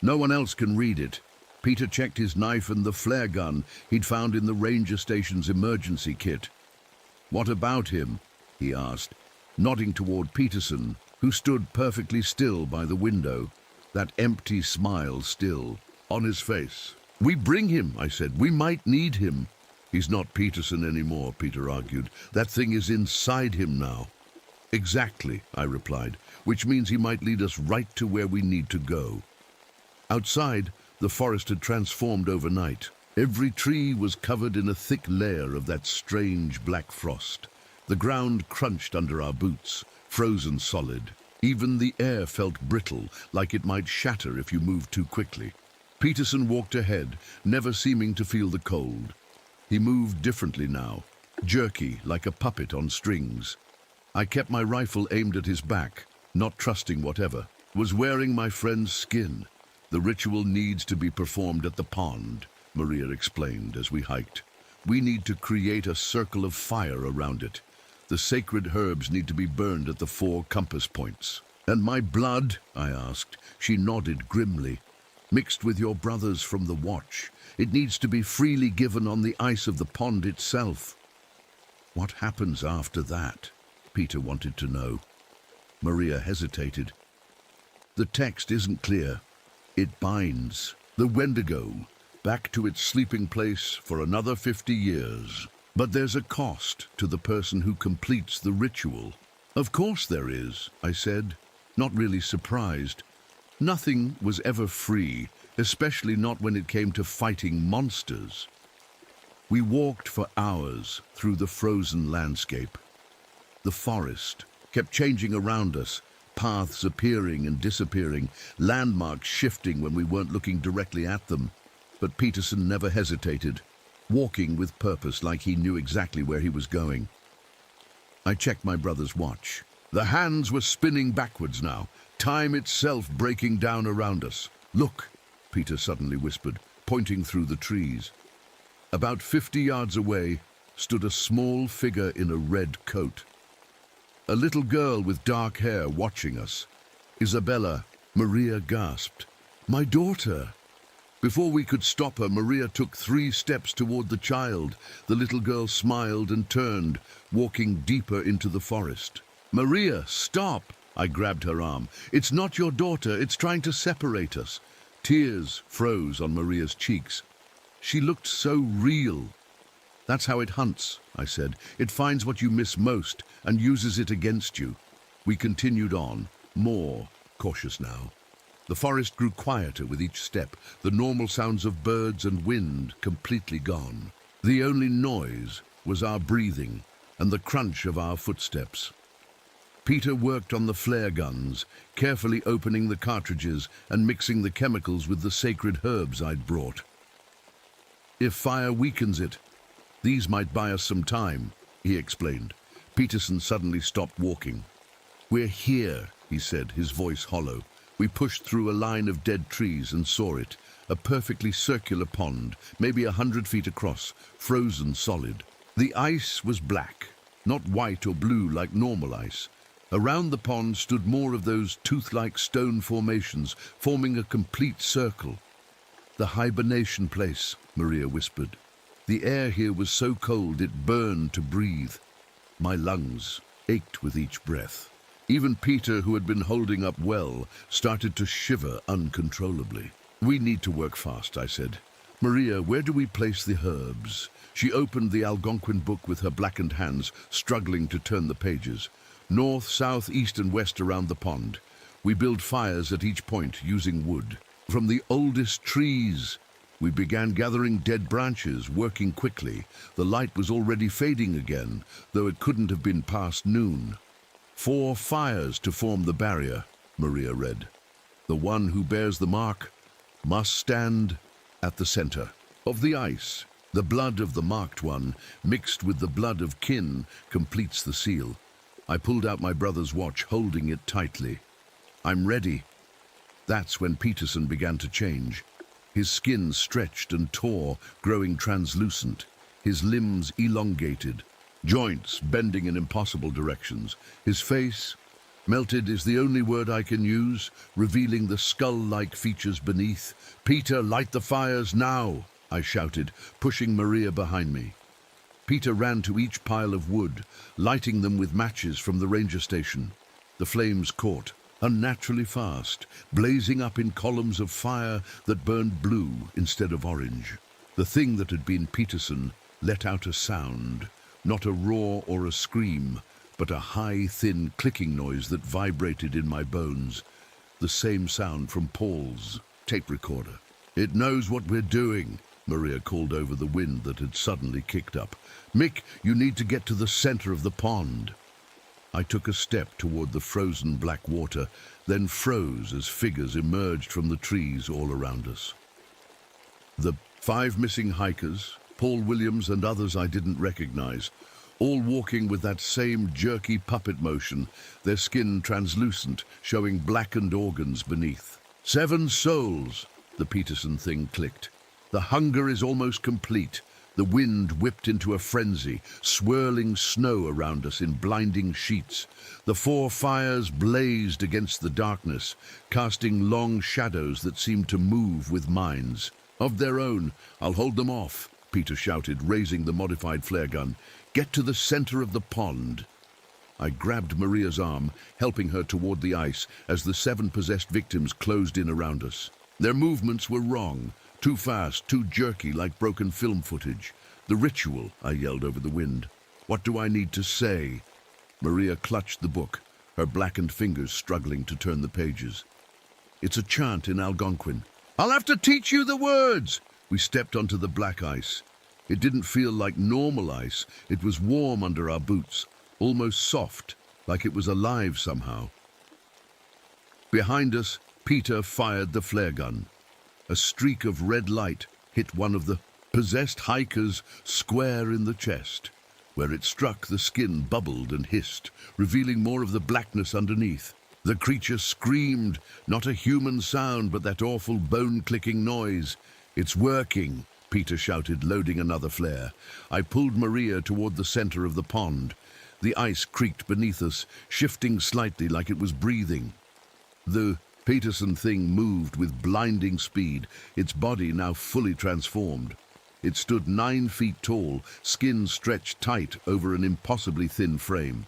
No one else can read it. Peter checked his knife and the flare gun he'd found in the ranger station's emergency kit. What about him? He asked, nodding toward Peterson, who stood perfectly still by the window, that empty smile still on his face. We bring him, I said. We might need him. He's not Peterson anymore, Peter argued. That thing is inside him now. Exactly, I replied, which means he might lead us right to where we need to go. Outside, the forest had transformed overnight. Every tree was covered in a thick layer of that strange black frost. The ground crunched under our boots, frozen solid. Even the air felt brittle, like it might shatter if you moved too quickly. Peterson walked ahead, never seeming to feel the cold. He moved differently now, jerky, like a puppet on strings. I kept my rifle aimed at his back, not trusting whatever. Was wearing my friend's skin. The ritual needs to be performed at the pond, Maria explained as we hiked. We need to create a circle of fire around it. The sacred herbs need to be burned at the 4 compass points. And my blood, I asked. She nodded grimly. Mixed with your brother's from the watch. It needs to be freely given on the ice of the pond itself. What happens after that? Peter wanted to know. Maria hesitated. The text isn't clear. It binds the Wendigo back to its sleeping place for another 50 years. But there's a cost to the person who completes the ritual. Of course there is, I said, not really surprised. Nothing was ever free, especially not when it came to fighting monsters. We walked for hours through the frozen landscape. The forest kept changing around us, paths appearing and disappearing, landmarks shifting when we weren't looking directly at them. But Peterson never hesitated, walking with purpose like he knew exactly where he was going. I checked my brother's watch. The hands were spinning backwards now, time itself breaking down around us. Look, Peter suddenly whispered, pointing through the trees. About 50 yards away stood a small figure in a red coat. A little girl with dark hair watching us. Isabella, Maria gasped. My daughter! Before we could stop her, Maria took 3 steps toward the child. The little girl smiled and turned, walking deeper into the forest. Maria, stop! I grabbed her arm. It's not your daughter, it's trying to separate us. Tears froze on Maria's cheeks. She looked so real. That's how it hunts, I said. It finds what you miss most and uses it against you. We continued on, more cautious now. The forest grew quieter with each step, the normal sounds of birds and wind completely gone. The only noise was our breathing and the crunch of our footsteps. Peter worked on the flare guns, carefully opening the cartridges and mixing the chemicals with the sacred herbs I'd brought. If fire weakens it, these might buy us some time, he explained. Peterson suddenly stopped walking. We're here, he said, his voice hollow. We pushed through a line of dead trees and saw it, a perfectly circular pond, maybe 100 feet across, frozen solid. The ice was black, not white or blue like normal ice. Around the pond stood more of those tooth-like stone formations, forming a complete circle. The hibernation place, Maria whispered. The air here was so cold it burned to breathe. My lungs ached with each breath. Even Peter, who had been holding up well, started to shiver uncontrollably. We need to work fast, I said. Maria, where do we place the herbs? She opened the Algonquin book with her blackened hands, struggling to turn the pages. North, south, east and west around the pond. We build fires at each point using wood. From the oldest trees, we began gathering dead branches, working quickly. The light was already fading again, though it couldn't have been past noon. 4 fires to form the barrier, Maria read. The one who bears the mark must stand at the center of the ice. The blood of the marked one, mixed with the blood of kin, completes the seal. I pulled out my brother's watch, holding it tightly. I'm ready. That's when Peterson began to change. His skin stretched and tore, growing translucent. His limbs elongated, joints bending in impossible directions. His face, melted is the only word I can use, revealing the skull-like features beneath. Peter, light the fires now, I shouted, pushing Maria behind me. Peter ran to each pile of wood, lighting them with matches from the ranger station. The flames caught, unnaturally fast, blazing up in columns of fire that burned blue instead of orange. The thing that had been Peterson let out a sound, not a roar or a scream, but a high, thin clicking noise that vibrated in my bones. The same sound from Paul's tape recorder. "It knows what we're doing," Maria called over the wind that had suddenly kicked up. "Mick, you need to get to the center of the pond." I took a step toward the frozen black water, then froze as figures emerged from the trees all around us. The 5 missing hikers, Paul Williams and others I didn't recognize, all walking with that same jerky puppet motion, their skin translucent, showing blackened organs beneath. 7 souls, the Peterson thing clicked. The hunger is almost complete. The wind whipped into a frenzy, swirling snow around us in blinding sheets. The 4 fires blazed against the darkness, casting long shadows that seemed to move with minds. "Of their own, I'll hold them off," Peter shouted, raising the modified flare gun. "Get to the center of the pond." I grabbed Maria's arm, helping her toward the ice as the 7 possessed victims closed in around us. Their movements were wrong. Too fast, too jerky, like broken film footage. "The ritual," I yelled over the wind. "What do I need to say?" Maria clutched the book, her blackened fingers struggling to turn the pages. "It's a chant in Algonquin." "I'll have to teach you the words!" We stepped onto the black ice. It didn't feel like normal ice. It was warm under our boots, almost soft, like it was alive somehow. Behind us, Peter fired the flare gun. A streak of red light hit one of the possessed hikers square in the chest. Where it struck, the skin bubbled and hissed, revealing more of the blackness underneath. The creature screamed, not a human sound, but that awful bone-clicking noise. "It's working," Peter shouted, loading another flare. I pulled Maria toward the center of the pond. The ice creaked beneath us, shifting slightly like it was breathing. The Peterson thing moved with blinding speed, its body now fully transformed. It stood 9 feet tall, skin stretched tight over an impossibly thin frame.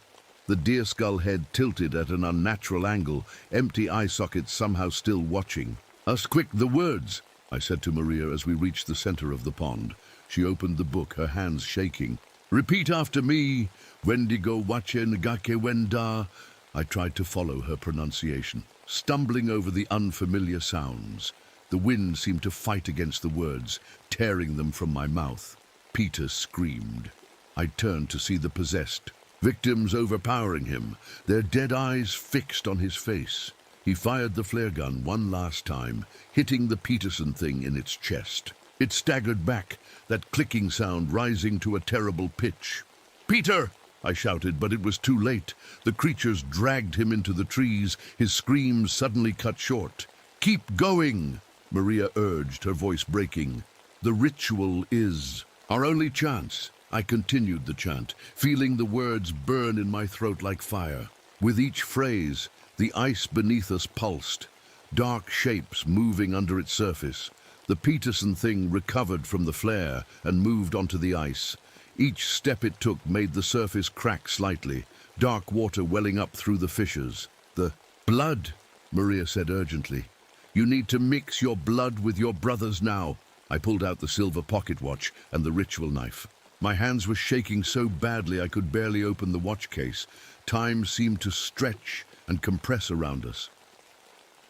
The deer skull head tilted at an unnatural angle, empty eye sockets somehow still watching. "Us quick, the words," I said to Maria as we reached the center of the pond. She opened the book, her hands shaking. "Repeat after me, Wendigo wache ngake wenda." I tried to follow her pronunciation, stumbling over the unfamiliar sounds. The wind seemed to fight against the words, tearing them from my mouth. Peter screamed. I turned to see the possessed victims overpowering him, their dead eyes fixed on his face. He fired the flare gun one last time, hitting the Peterson thing in its chest. It staggered back, that clicking sound rising to a terrible pitch. "Peter!" I shouted, but it was too late. The creatures dragged him into the trees, his screams suddenly cut short. "Keep going," Maria urged, her voice breaking. "The ritual is our only chance." I continued the chant, feeling the words burn in my throat like fire. With each phrase, the ice beneath us pulsed, dark shapes moving under its surface. The Peterson thing recovered from the flare and moved onto the ice. Each step it took made the surface crack slightly, dark water welling up through the fissures. "The blood," Maria said urgently. "You need to mix your blood with your brother's now." I pulled out the silver pocket watch and the ritual knife. My hands were shaking so badly I could barely open the watch case. Time seemed to stretch and compress around us.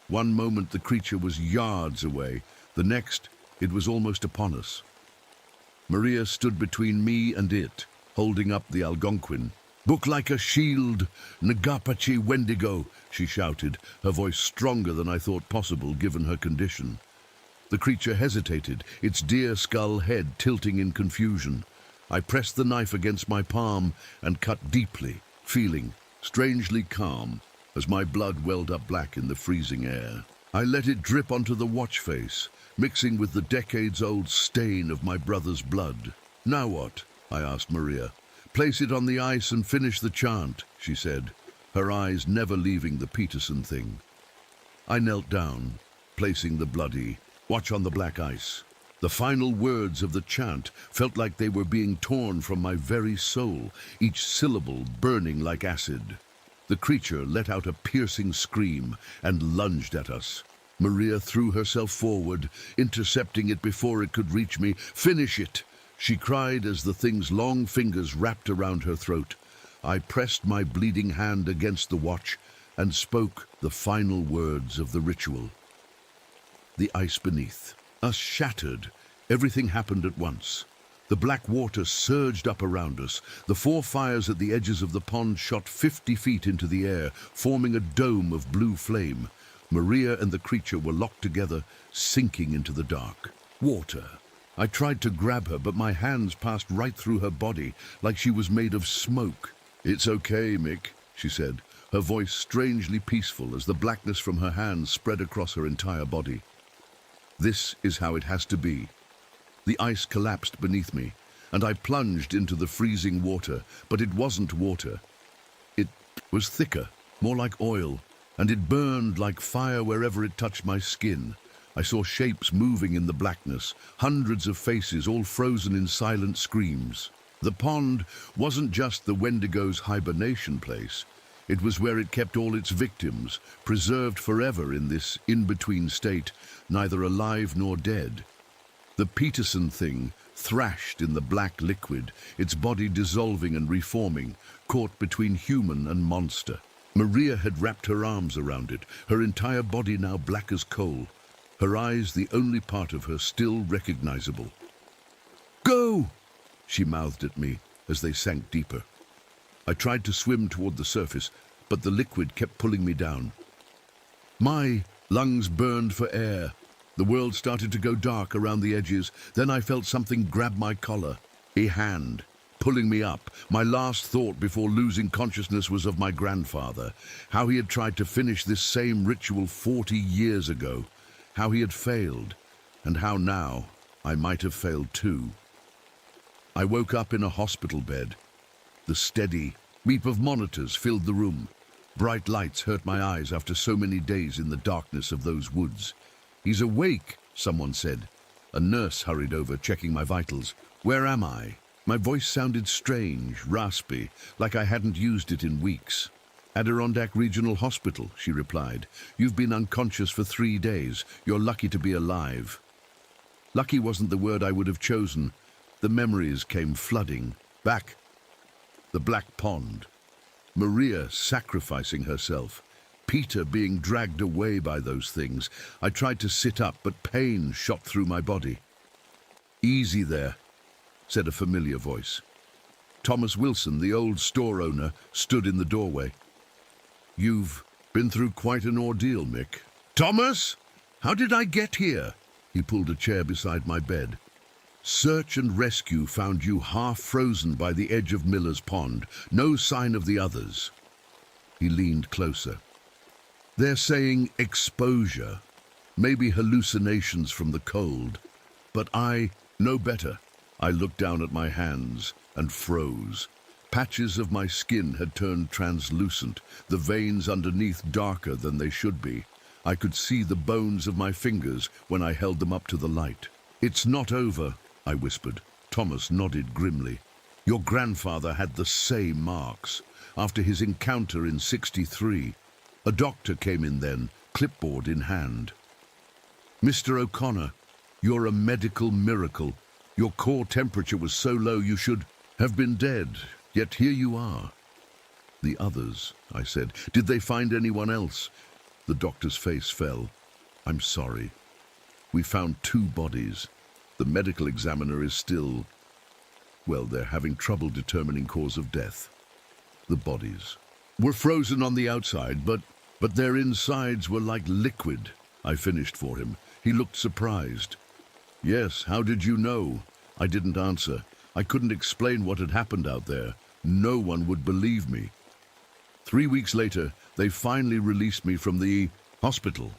One moment the creature was yards away, the next it was almost upon us. Maria stood between me and it, holding up the Algonquin. "Book like a shield, Ngapachi Wendigo," she shouted, her voice stronger than I thought possible given her condition. The creature hesitated, its deer skull head tilting in confusion. I pressed the knife against my palm and cut deeply, feeling strangely calm as my blood welled up black in the freezing air. I let it drip onto the watch face, mixing with the decades-old stain of my brother's blood. "Now what?" I asked Maria. "Place it on the ice and finish the chant," she said, her eyes never leaving the Peterson thing. I knelt down, placing the bloody watch on the black ice. The final words of the chant felt like they were being torn from my very soul, each syllable burning like acid. The creature let out a piercing scream and lunged at us. Maria threw herself forward, intercepting it before it could reach me. "Finish it," she cried as the thing's long fingers wrapped around her throat. I pressed my bleeding hand against the watch and spoke the final words of the ritual. The ice beneath us shattered. Everything happened at once. The black water surged up around us. The 4 fires at the edges of the pond shot 50 feet into the air, forming a dome of blue flame. Maria and the creature were locked together, sinking into the dark. Water. I tried to grab her, but my hands passed right through her body, like she was made of smoke. "It's okay, Mick," she said, her voice strangely peaceful as the blackness from her hands spread across her entire body. This is how it has to be. The ice collapsed beneath me, and I plunged into the freezing water, but it wasn't water. It was thicker, more like oil, and it burned like fire wherever it touched my skin. I saw shapes moving in the blackness, hundreds of faces all frozen in silent screams. The pond wasn't just the Wendigo's hibernation place. It was where it kept all its victims, preserved forever in this in-between state, neither alive nor dead. The Peterson thing thrashed in the black liquid, its body dissolving and reforming, caught between human and monster. Maria had wrapped her arms around it, her entire body now black as coal, her eyes the only part of her still recognizable. "Go!" she mouthed at me as they sank deeper. I tried to swim toward the surface, but the liquid kept pulling me down. My lungs burned for air. The world started to go dark around the edges. Then I felt something grab my collar, a hand, pulling me up. My last thought before losing consciousness was of my grandfather, how he had tried to finish this same ritual 40 years ago, how he had failed, and how now I might have failed too. I woke up in a hospital bed. The steady beep of monitors filled the room. Bright lights hurt my eyes after so many days in the darkness of those woods. "He's awake," someone said. A nurse hurried over, checking my vitals. "Where am I?" My voice sounded strange, raspy, like I hadn't used it in weeks. "Adirondack Regional Hospital," she replied. "You've been unconscious for 3 days. You're lucky to be alive." Lucky wasn't the word I would have chosen. The memories came flooding back. The black pond. Maria sacrificing herself. Peter being dragged away by those things. I tried to sit up, but pain shot through my body. "Easy there," said a familiar voice. Thomas Wilson, the old store owner, stood in the doorway. "You've been through quite an ordeal, Mick." "Thomas! How did I get here?" He pulled a chair beside my bed. "Search and rescue found you half frozen by the edge of Miller's Pond. No sign of the others." He leaned closer. "They're saying exposure, maybe hallucinations from the cold. But I know better." I looked down at my hands and froze. Patches of my skin had turned translucent, the veins underneath darker than they should be. I could see the bones of my fingers when I held them up to the light. "It's not over," I whispered. Thomas nodded grimly. "Your grandfather had the same marks. After his encounter in '63, a doctor came in then, clipboard in hand. Mr. O'Connor, you're a medical miracle. Your core temperature was so low you should have been dead, yet here you are." "The others," I said. "Did they find anyone else?" The doctor's face fell. "I'm sorry. We found 2 bodies. The medical examiner is still, well, they're having trouble determining cause of death. The bodies were frozen on the outside, but their insides were like liquid," I finished for him. He looked surprised. "Yes, how did you know?" I didn't answer. I couldn't explain what had happened out there. No one would believe me. 3 weeks later, they finally released me from the hospital.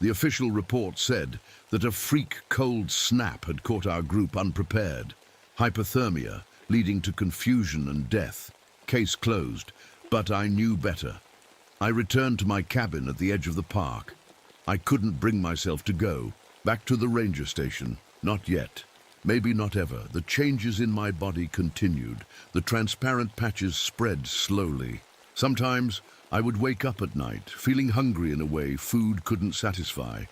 The official report said that a freak cold snap had caught our group unprepared. Hypothermia, leading to confusion and death. Case closed, but I knew better. I returned to my cabin at the edge of the park. I couldn't bring myself to go. Back to the ranger station. Not yet. Maybe not ever. The changes in my body continued. The transparent patches spread slowly. Sometimes I would wake up at night, feeling hungry in a way food couldn't satisfy.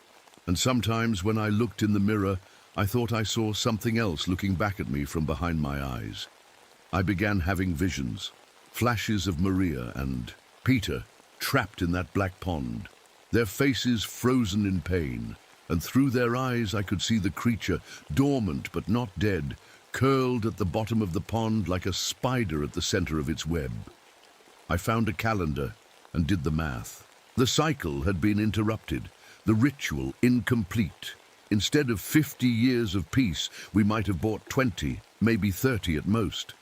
And sometimes when I looked in the mirror, I thought I saw something else looking back at me from behind my eyes. I began having visions, flashes of Maria and Peter trapped in that black pond, their faces frozen in pain, and through their eyes I could see the creature, dormant but not dead, curled at the bottom of the pond like a spider at the center of its web. I found a calendar and did the math. The cycle had been interrupted, the ritual incomplete. Instead of 50 years of peace, we might have bought 20, maybe 30 at most.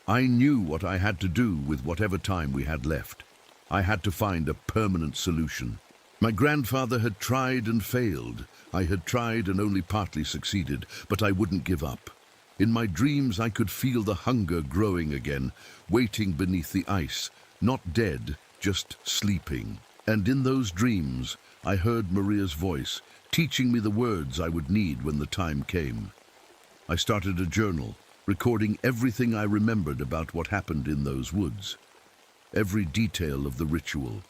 I knew what I had to do with whatever time we had left. I had to find a permanent solution. My grandfather had tried and failed. I had tried and only partly succeeded, but I wouldn't give up. In my dreams, I could feel the hunger growing again, waiting beneath the ice, not dead, just sleeping. And in those dreams, I heard Maria's voice, teaching me the words I would need when the time came. I started a journal, recording everything I remembered about what happened in those woods. Every detail of the ritual,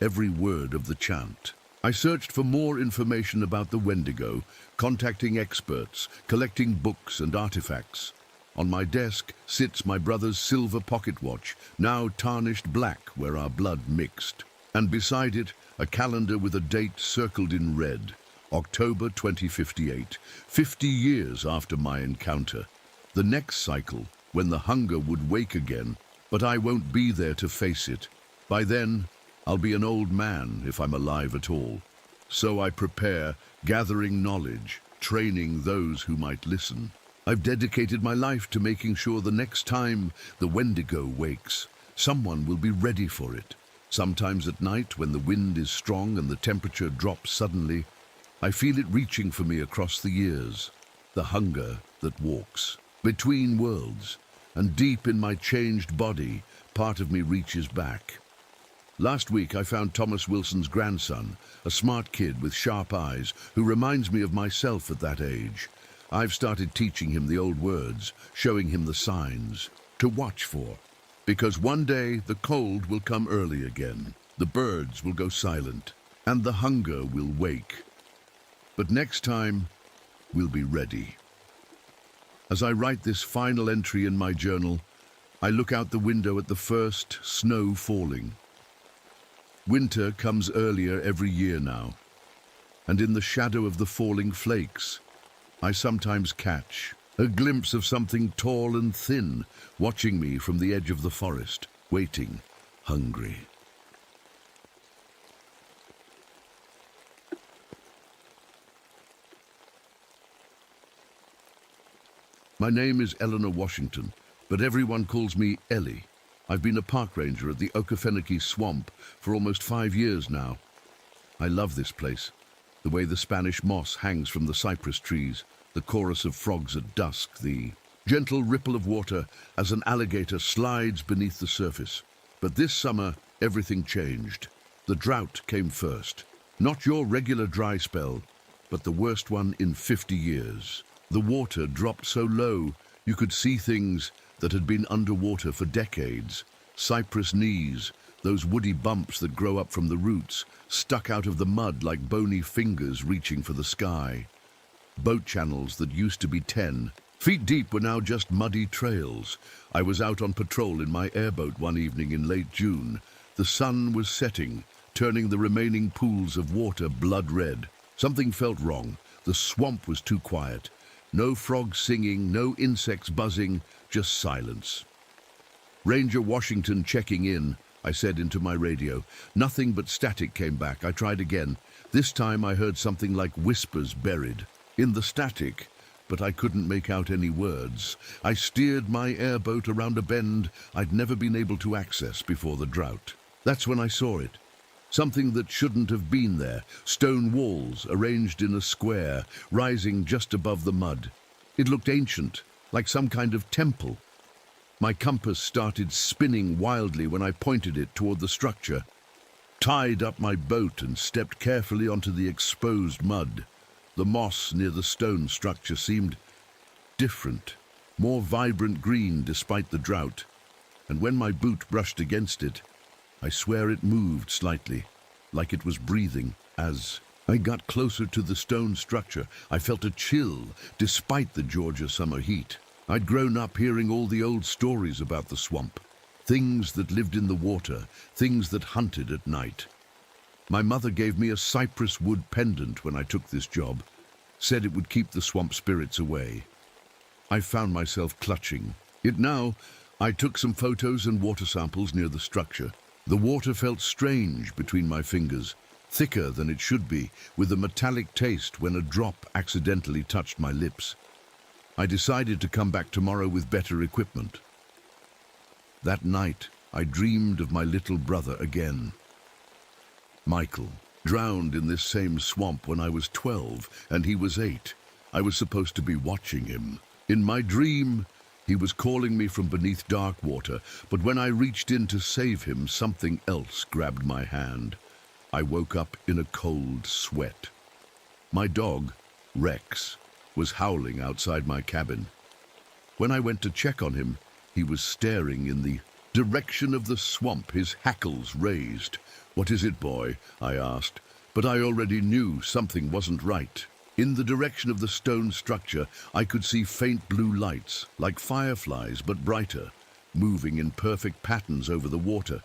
every word of the chant. I searched for more information about the Wendigo, contacting experts, collecting books and artifacts. On my desk sits my brother's silver pocket watch, now tarnished black where our blood mixed. And beside it, a calendar with a date circled in red, October 2058, 50 years after my encounter. The next cycle, when the hunger would wake again, but I won't be there to face it. By then, I'll be an old man if I'm alive at all. So I prepare, gathering knowledge, training those who might listen. I've dedicated my life to making sure the next time the Wendigo wakes, someone will be ready for it. Sometimes at night, when the wind is strong and the temperature drops suddenly, I feel it reaching for me across the years. The hunger that walks between worlds, and deep in my changed body, part of me reaches back. Last week I found Thomas Wilson's grandson, a smart kid with sharp eyes who reminds me of myself at that age. I've started teaching him the old words, showing him the signs to watch for. Because one day the cold will come early again, the birds will go silent, and the hunger will wake. But next time, we'll be ready. As I write this final entry in my journal, I look out the window at the first snow falling. Winter comes earlier every year now, and in the shadow of the falling flakes, I sometimes catch a glimpse of something tall and thin, watching me from the edge of the forest, waiting, hungry. My name is Eleanor Washington, but everyone calls me Ellie. I've been a park ranger at the Okefenokee Swamp for almost 5 years now. I love this place, the way the Spanish moss hangs from the cypress trees, the chorus of frogs at dusk, the gentle ripple of water as an alligator slides beneath the surface. But this summer, everything changed. The drought came first. Not your regular dry spell, but the worst one in 50 years. The water dropped so low, you could see things that had been underwater for decades. Cypress knees, those woody bumps that grow up from the roots, stuck out of the mud like bony fingers reaching for the sky. Boat channels that used to be 10 feet deep were now just muddy trails. I was out on patrol in my airboat one evening in late June. The sun was setting, turning the remaining pools of water blood red. Something felt wrong. The swamp was too quiet. No frogs singing, no insects buzzing, just silence. Ranger Washington checking in, I said into my radio. Nothing but static came back. I tried again. This time I heard something like whispers buried in the static, but I couldn't make out any words. I steered my airboat around a bend I'd never been able to access before the drought. That's when I saw it. Something that shouldn't have been there. Stone walls arranged in a square, rising just above the mud. It looked ancient, like some kind of temple. My compass started spinning wildly when I pointed it toward the structure, tied up my boat and stepped carefully onto the exposed mud. The moss near the stone structure seemed different, more vibrant green despite the drought, and when my boot brushed against it, I swear it moved slightly, like it was breathing, as I got closer to the stone structure. I felt a chill, despite the Georgia summer heat. I'd grown up hearing all the old stories about the swamp. Things that lived in the water, things that hunted at night. My mother gave me a cypress wood pendant when I took this job, said it would keep the swamp spirits away. I found myself clutching it now. I took some photos and water samples near the structure. The water felt strange between my fingers, thicker than it should be, with a metallic taste when a drop accidentally touched my lips. I decided to come back tomorrow with better equipment. That night, I dreamed of my little brother again. Michael, drowned in this same swamp when I was 12 and he was 8. I was supposed to be watching him. In my dream, he was calling me from beneath dark water, but when I reached in to save him, something else grabbed my hand. I woke up in a cold sweat. My dog, Rex, was howling outside my cabin. When I went to check on him, he was staring in the direction of the swamp, his hackles raised. "What is it, boy?" I asked, but I already knew something wasn't right. In the direction of the stone structure, I could see faint blue lights, like fireflies but brighter, moving in perfect patterns over the water.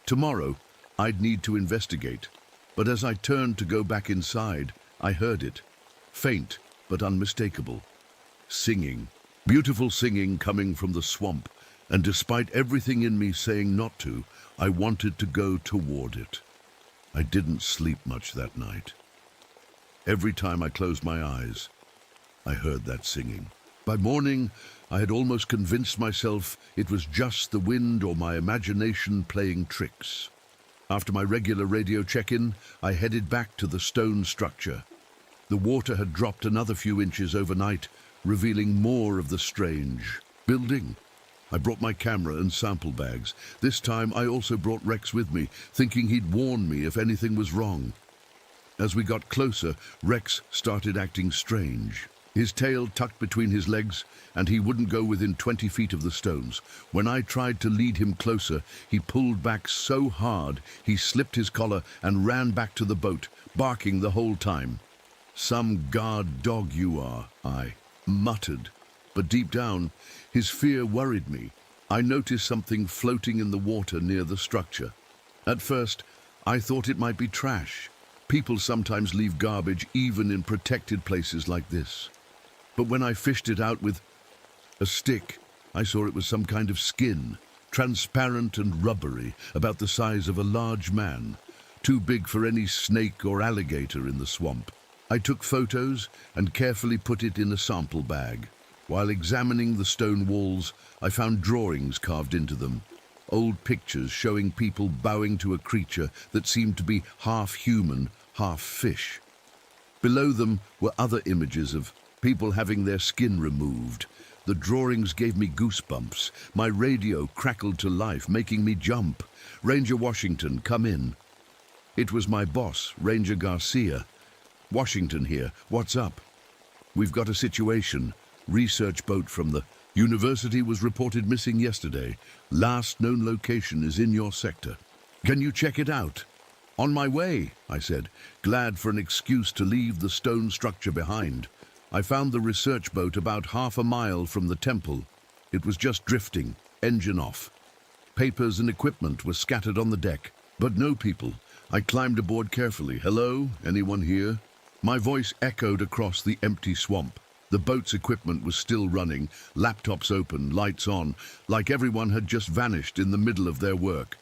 Tomorrow, I'd need to investigate, but as I turned to go back inside, I heard it, faint but unmistakable. Singing, beautiful singing coming from the swamp, and despite everything in me saying not to, I wanted to go toward it. I didn't sleep much that night. Every time I closed my eyes, I heard that singing. By morning, I had almost convinced myself it was just the wind or my imagination playing tricks. After my regular radio check-in, I headed back to the stone structure. The water had dropped another few inches overnight, revealing more of the strange building. I brought my camera and sample bags. This time I also brought Rex with me, thinking he'd warn me if anything was wrong. As we got closer, Rex started acting strange. His tail tucked between his legs, and he wouldn't go within 20 feet of the stones. When I tried to lead him closer, he pulled back so hard he slipped his collar and ran back to the boat, barking the whole time. "Some guard dog you are," I muttered. But deep down, his fear worried me. I noticed something floating in the water near the structure. At first, I thought it might be trash. People sometimes leave garbage even in protected places like this. But when I fished it out with a stick, I saw it was some kind of skin, transparent and rubbery, about the size of a large man, too big for any snake or alligator in the swamp. I took photos and carefully put it in a sample bag. While examining the stone walls, I found drawings carved into them, old pictures showing people bowing to a creature that seemed to be half human, half fish. Below them were other images of people having their skin removed. The drawings gave me goosebumps. My radio crackled to life, making me jump. "Ranger Washington, come in." It was my boss, Ranger Garcia. "Washington here, what's up?" "We've got a situation. Research boat from the university was reported missing yesterday. Last known location is in your sector. Can you check it out?" "On my way," I said, glad for an excuse to leave the stone structure behind. I found the research boat about half a mile from the temple. It was just drifting, engine off. Papers and equipment were scattered on the deck, but no people. I climbed aboard carefully. "Hello? Anyone here?" My voice echoed across the empty swamp. The boat's equipment was still running, laptops open, lights on, like everyone had just vanished in the middle of their work.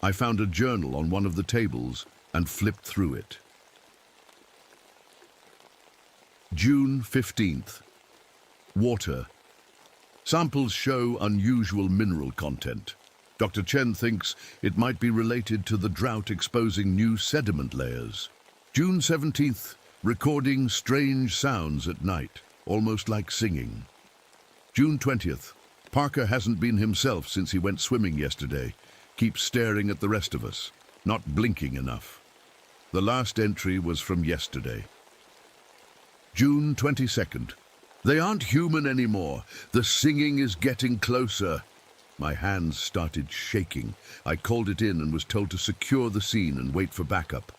I found a journal on one of the tables and flipped through it. June 15th. Water. Samples show unusual mineral content. Dr. Chen thinks it might be related to the drought exposing new sediment layers. June 17th. Recording strange sounds at night, almost like singing. June 20th. Parker hasn't been himself since he went swimming yesterday. Keeps staring at the rest of us, not blinking enough. The last entry was from yesterday. June 22nd. They aren't human anymore. The singing is getting closer. My hands started shaking. I called it in and was told to secure the scene and wait for backup.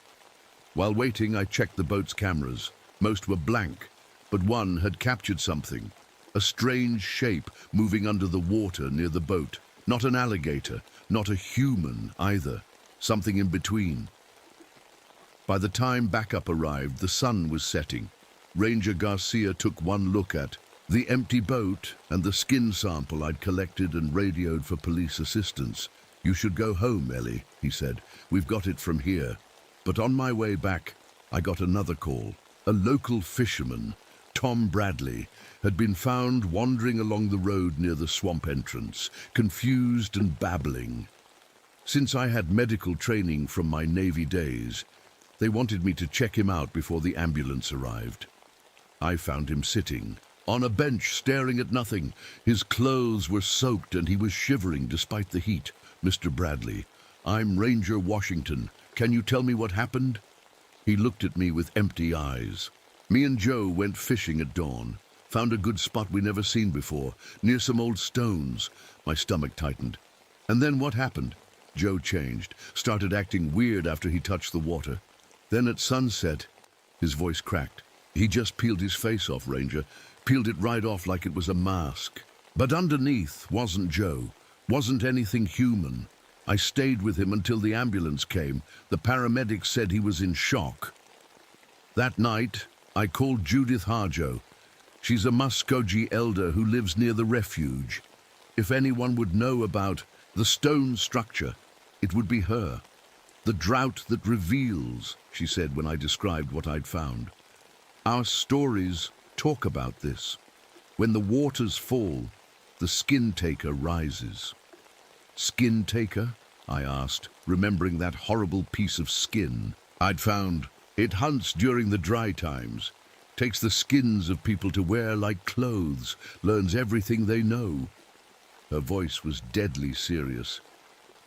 While waiting, I checked the boat's cameras. Most were blank, but one had captured something. A strange shape moving under the water near the boat. Not an alligator, not a human either. Something in between. By the time backup arrived, the sun was setting. Ranger Garcia took one look at the empty boat and the skin sample I'd collected and radioed for police assistance. "You should go home, Ellie," he said. "We've got it from here." But on my way back, I got another call. A local fisherman, Tom Bradley, had been found wandering along the road near the swamp entrance, confused and babbling. Since I had medical training from my Navy days, they wanted me to check him out before the ambulance arrived. I found him sitting on a bench, staring at nothing. His clothes were soaked and he was shivering despite the heat. "Mr. Bradley, I'm Ranger Washington. Can you tell me what happened?" He looked at me with empty eyes. "Me and Joe went fishing at dawn. Found a good spot we never seen before, near some old stones." My stomach tightened. "And then what happened?" Joe changed, started acting weird after he touched the water. "Then at sunset," his voice cracked. "He just peeled his face off, Ranger. Peeled it right off like it was a mask. But underneath wasn't Joe, wasn't anything human. I stayed with him until the ambulance came. The paramedics said he was in shock. That night, I called Judith Harjo. She's a Muskogee elder who lives near the refuge. If anyone would know about the stone structure, it would be her. The drought that reveals," she said when I described what I'd found. "Our stories talk about this. When the waters fall, the skin taker rises." "Skin taker?" I asked, remembering that horrible piece of skin I'd found. "It hunts during the dry times, takes the skins of people to wear like clothes, learns everything they know." Her voice was deadly serious.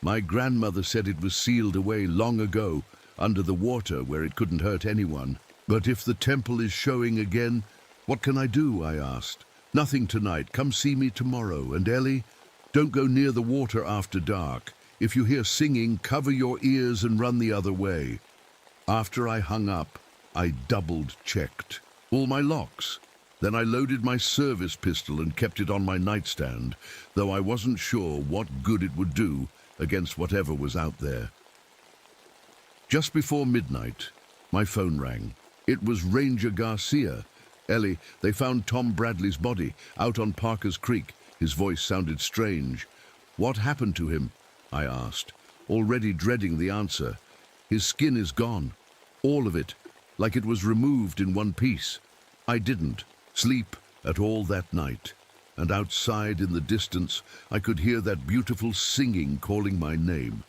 "My grandmother said it was sealed away long ago, under the water where it couldn't hurt anyone. But if the temple is showing again, what can I do?" I asked. "Nothing tonight. Come see me tomorrow. And Ellie, don't go near the water after dark. If you hear singing, cover your ears and run the other way." After I hung up, I double-checked all my locks. Then I loaded my service pistol and kept it on my nightstand, though I wasn't sure what good it would do against whatever was out there. Just before midnight, my phone rang. It was Ranger Garcia. "Ellie, they found Tom Bradley's body out on Parker's Creek." His voice sounded strange. "What happened to him?" I asked, already dreading the answer. "His skin is gone. All of it, like it was removed in one piece." I didn't sleep at all that night, and outside in the distance I could hear that beautiful singing calling my name.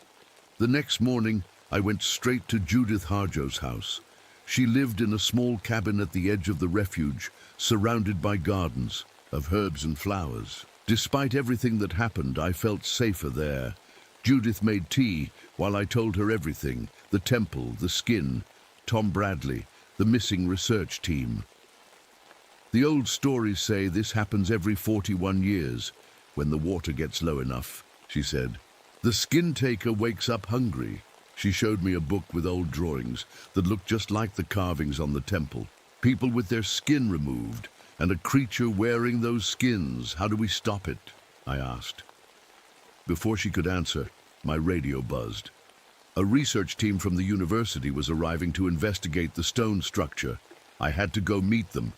The next morning I went straight to Judith Harjo's house. She lived in a small cabin at the edge of the refuge, surrounded by gardens of herbs and flowers. Despite everything that happened, I felt safer there. Judith made tea while I told her everything: the temple, the skin, Tom Bradley, the missing research team. "The old stories say this happens every 41 years, when the water gets low enough," she said. "The skin taker wakes up hungry." She showed me a book with old drawings that looked just like the carvings on the temple. People with their skin removed, and a creature wearing those skins. "How do we stop it?" I asked. Before she could answer, my radio buzzed. A research team from the university was arriving to investigate the stone structure. I had to go meet them.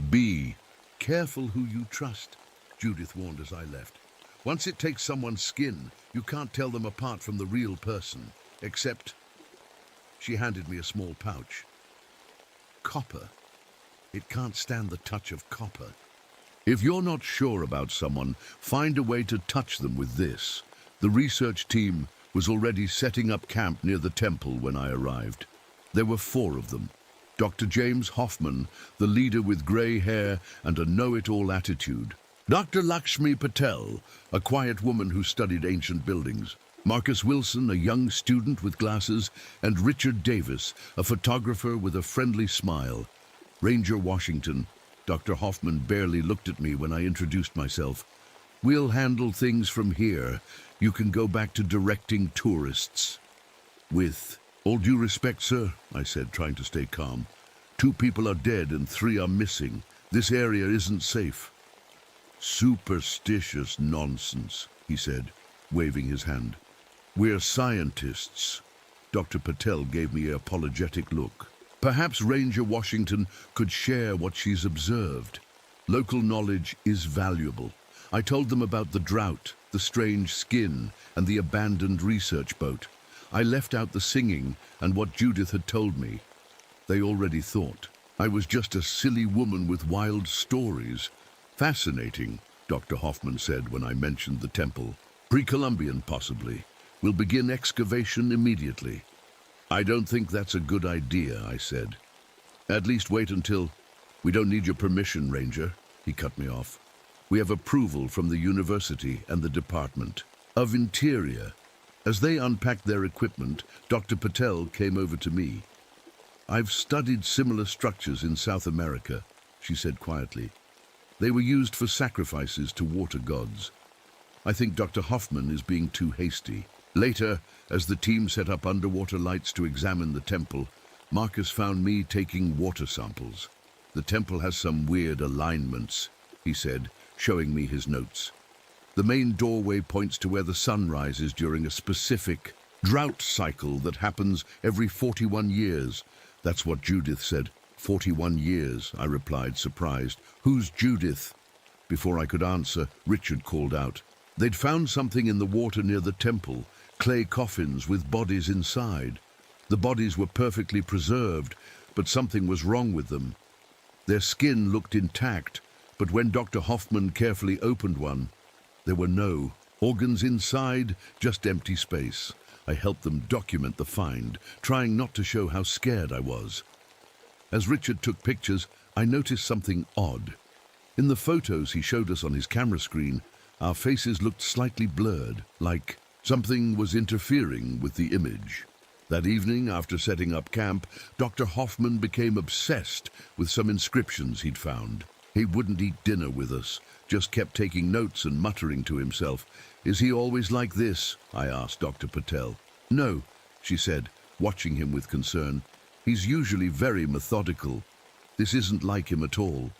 "Be careful who you trust," Judith warned as I left. "Once it takes someone's skin, you can't tell them apart from the real person. Except..." She handed me a small pouch. "Copper. It can't stand the touch of copper. If you're not sure about someone, find a way to touch them with this." The research team was already setting up camp near the temple when I arrived. There were 4 of them. Dr. James Hoffman, the leader with gray hair and a know-it-all attitude. Dr. Lakshmi Patel, a quiet woman who studied ancient buildings. Marcus Wilson, a young student with glasses, and Richard Davis, a photographer with a friendly smile. Ranger Washington. Dr. Hoffman barely looked at me when I introduced myself. "We'll handle things from here. You can go back to directing tourists." With All due respect, sir, I said, trying to stay calm. 2 people are dead and 3 are missing. This area isn't safe. Superstitious nonsense, he said, waving his hand. We're scientists. Dr. Patel gave me an apologetic look. Perhaps Ranger Washington could share what she's observed. Local knowledge is valuable. I told them about the drought, the strange skin, and the abandoned research boat. I left out the singing and what Judith had told me. They already thought I was just a silly woman with wild stories. Fascinating, Dr. Hoffman said when I mentioned the temple. Pre-Columbian, possibly. We'll begin excavation immediately. I don't think that's a good idea, I said. At least wait until... We don't need your permission, Ranger, he cut me off. We have approval from the university and the Department of Interior. As they unpacked their equipment, Dr. Patel came over to me. I've studied similar structures in South America, she said quietly. They were used for sacrifices to water gods. I think Dr. Hoffman is being too hasty. Later, as the team set up underwater lights to examine the temple, Marcus found me taking water samples. The temple has some weird alignments, he said, showing me his notes. The main doorway points to where the sun rises during a specific drought cycle that happens every 41 years. That's what Judith said. 41 years, I replied, surprised. Who's Judith? Before I could answer, Richard called out. They'd found something in the water near the temple, clay coffins with bodies inside. The bodies were perfectly preserved, but something was wrong with them. Their skin looked intact, but when Dr. Hoffman carefully opened one, there were no organs inside, just empty space. I helped them document the find, trying not to show how scared I was. As Richard took pictures, I noticed something odd. In the photos he showed us on his camera screen, our faces looked slightly blurred, like something was interfering with the image. That evening, after setting up camp, Dr. Hoffman became obsessed with some inscriptions he'd found. He wouldn't eat dinner with us, just kept taking notes and muttering to himself. Is he always like this? I asked Dr. Patel. No, she said, watching him with concern. He's usually very methodical. This isn't like him at all.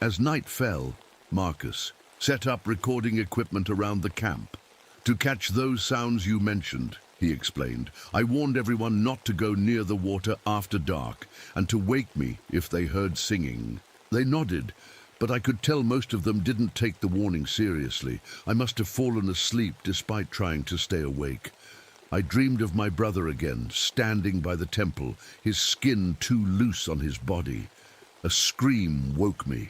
As night fell, Marcus set up recording equipment around the camp. To catch those sounds you mentioned, he explained. I warned everyone not to go near the water after dark and to wake me if they heard singing. They nodded, but I could tell most of them didn't take the warning seriously. I must have fallen asleep despite trying to stay awake. I dreamed of my brother again, standing by the temple, his skin too loose on his body. A scream woke me.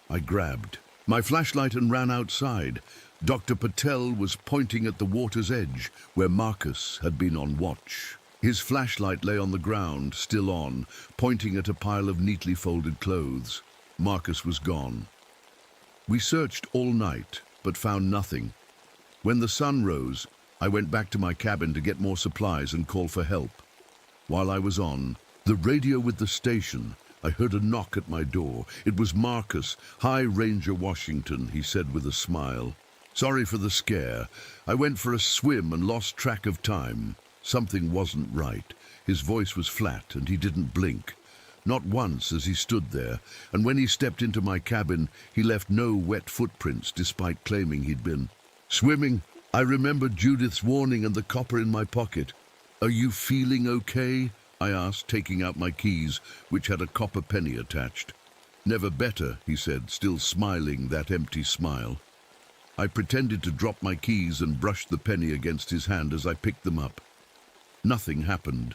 I grabbed my flashlight and ran outside. Dr. Patel was pointing at the water's edge, where Marcus had been on watch. His flashlight lay on the ground, still on, pointing at a pile of neatly folded clothes. Marcus was gone. We searched all night, but found nothing. When the sun rose, I went back to my cabin to get more supplies and call for help. While I was on the radio with the station, I heard a knock at my door. It was Marcus. "Hi, Ranger Washington," he said with a smile. "Sorry for the scare. I went for a swim and lost track of time." Something wasn't right. His voice was flat and he didn't blink. Not once as he stood there, and when he stepped into my cabin, he left no wet footprints despite claiming he'd been swimming. I remembered Judith's warning and the copper in my pocket. "Are you feeling okay?" I asked, taking out my keys, which had a copper penny attached. "Never better," he said, still smiling that empty smile. I pretended to drop my keys and brushed the penny against his hand as I picked them up. Nothing happened.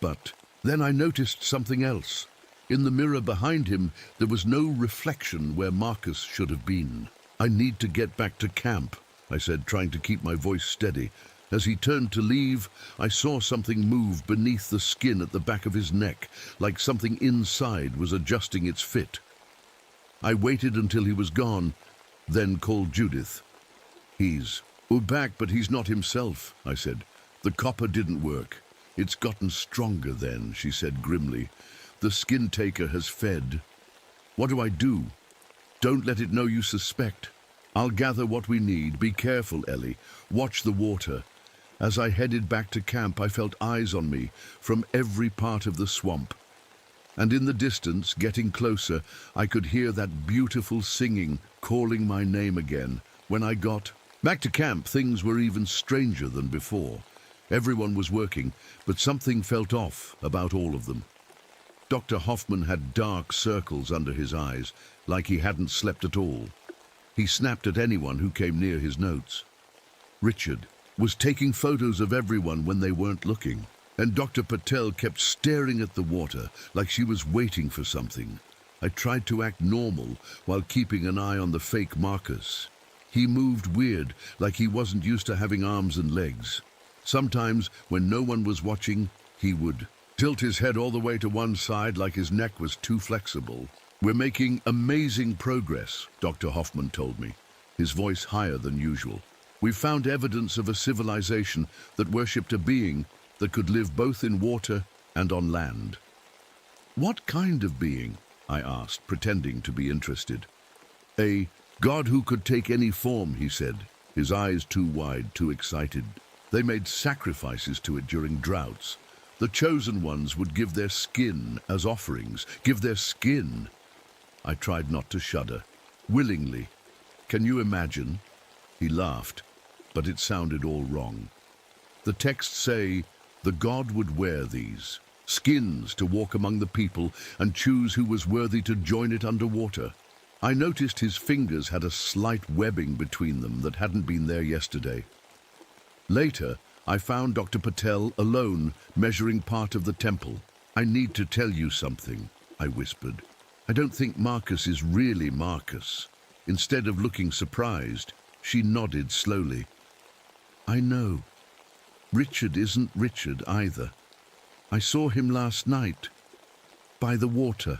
But then I noticed something else. In the mirror behind him, there was no reflection where Marcus should have been. "I need to get back to camp," I said, trying to keep my voice steady. As he turned to leave, I saw something move beneath the skin at the back of his neck, like something inside was adjusting its fit. I waited until he was gone, then called Judith. We're back, but he's not himself," I said. "The copper didn't work." "It's gotten stronger then," she said grimly. "The skin taker has fed." "What do I do?" "Don't let it know you suspect. I'll gather what we need. Be careful, Ellie. Watch the water." As I headed back to camp, I felt eyes on me from every part of the swamp. And in the distance, getting closer, I could hear that beautiful singing calling my name again. When I got back to camp, things were even stranger than before. Everyone was working, but something felt off about all of them. Dr. Hoffman had dark circles under his eyes, like he hadn't slept at all. He snapped at anyone who came near his notes. Richard was taking photos of everyone when they weren't looking, and Dr. Patel kept staring at the water like she was waiting for something. I tried to act normal while keeping an eye on the fake Marcus. He moved weird, like he wasn't used to having arms and legs. Sometimes, when no one was watching, he would tilt his head all the way to one side like his neck was too flexible. "We're making amazing progress," Dr. Hoffman told me, his voice higher than usual. "We've found evidence of a civilization that worshipped a being that could live both in water and on land." "What kind of being?" I asked, pretending to be interested. "A god who could take any form," he said, his eyes too wide, too excited. "They made sacrifices to it during droughts. The chosen ones would give their skin as offerings, give their skin." I tried not to shudder. "Willingly. Can you imagine?" He laughed, but it sounded all wrong. "The texts say the god would wear these skins to walk among the people and choose who was worthy to join it underwater." I noticed his fingers had a slight webbing between them that hadn't been there yesterday. Later, I found Dr. Patel alone, measuring part of the temple. "I need to tell you something," I whispered. "I don't think Marcus is really Marcus." Instead of looking surprised, she nodded slowly. "I know. Richard isn't Richard either. I saw him last night, by the water."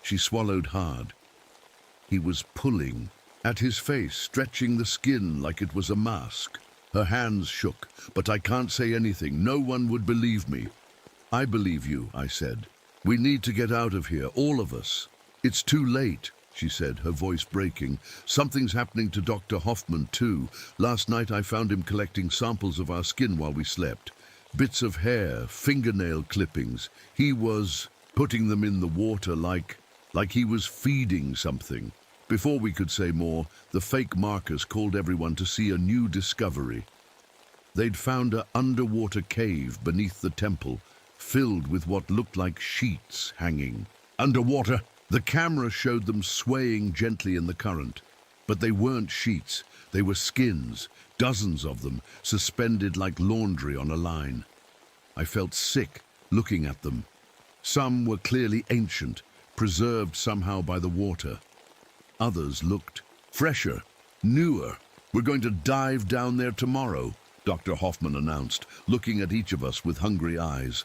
She swallowed hard. He was pulling at his face, stretching the skin like it was a mask. Her hands shook, "But I can't say anything. No one would believe me." "I believe you," I said. "We need to get out of here, all of us." "It's too late," she said, her voice breaking. "Something's happening to Dr. Hoffman, too. Last night I found him collecting samples of our skin while we slept. Bits of hair, fingernail clippings. He was putting them in the water like he was feeding something." Before we could say more, the fake Marcus called everyone to see a new discovery. They'd found an underwater cave beneath the temple, filled with what looked like sheets hanging. Underwater! The camera showed them swaying gently in the current. But they weren't sheets. They were skins, dozens of them, suspended like laundry on a line. I felt sick looking at them. Some were clearly ancient, preserved somehow by the water. Others looked fresher, newer. "We're going to dive down there tomorrow," Dr. Hoffman announced, looking at each of us with hungry eyes.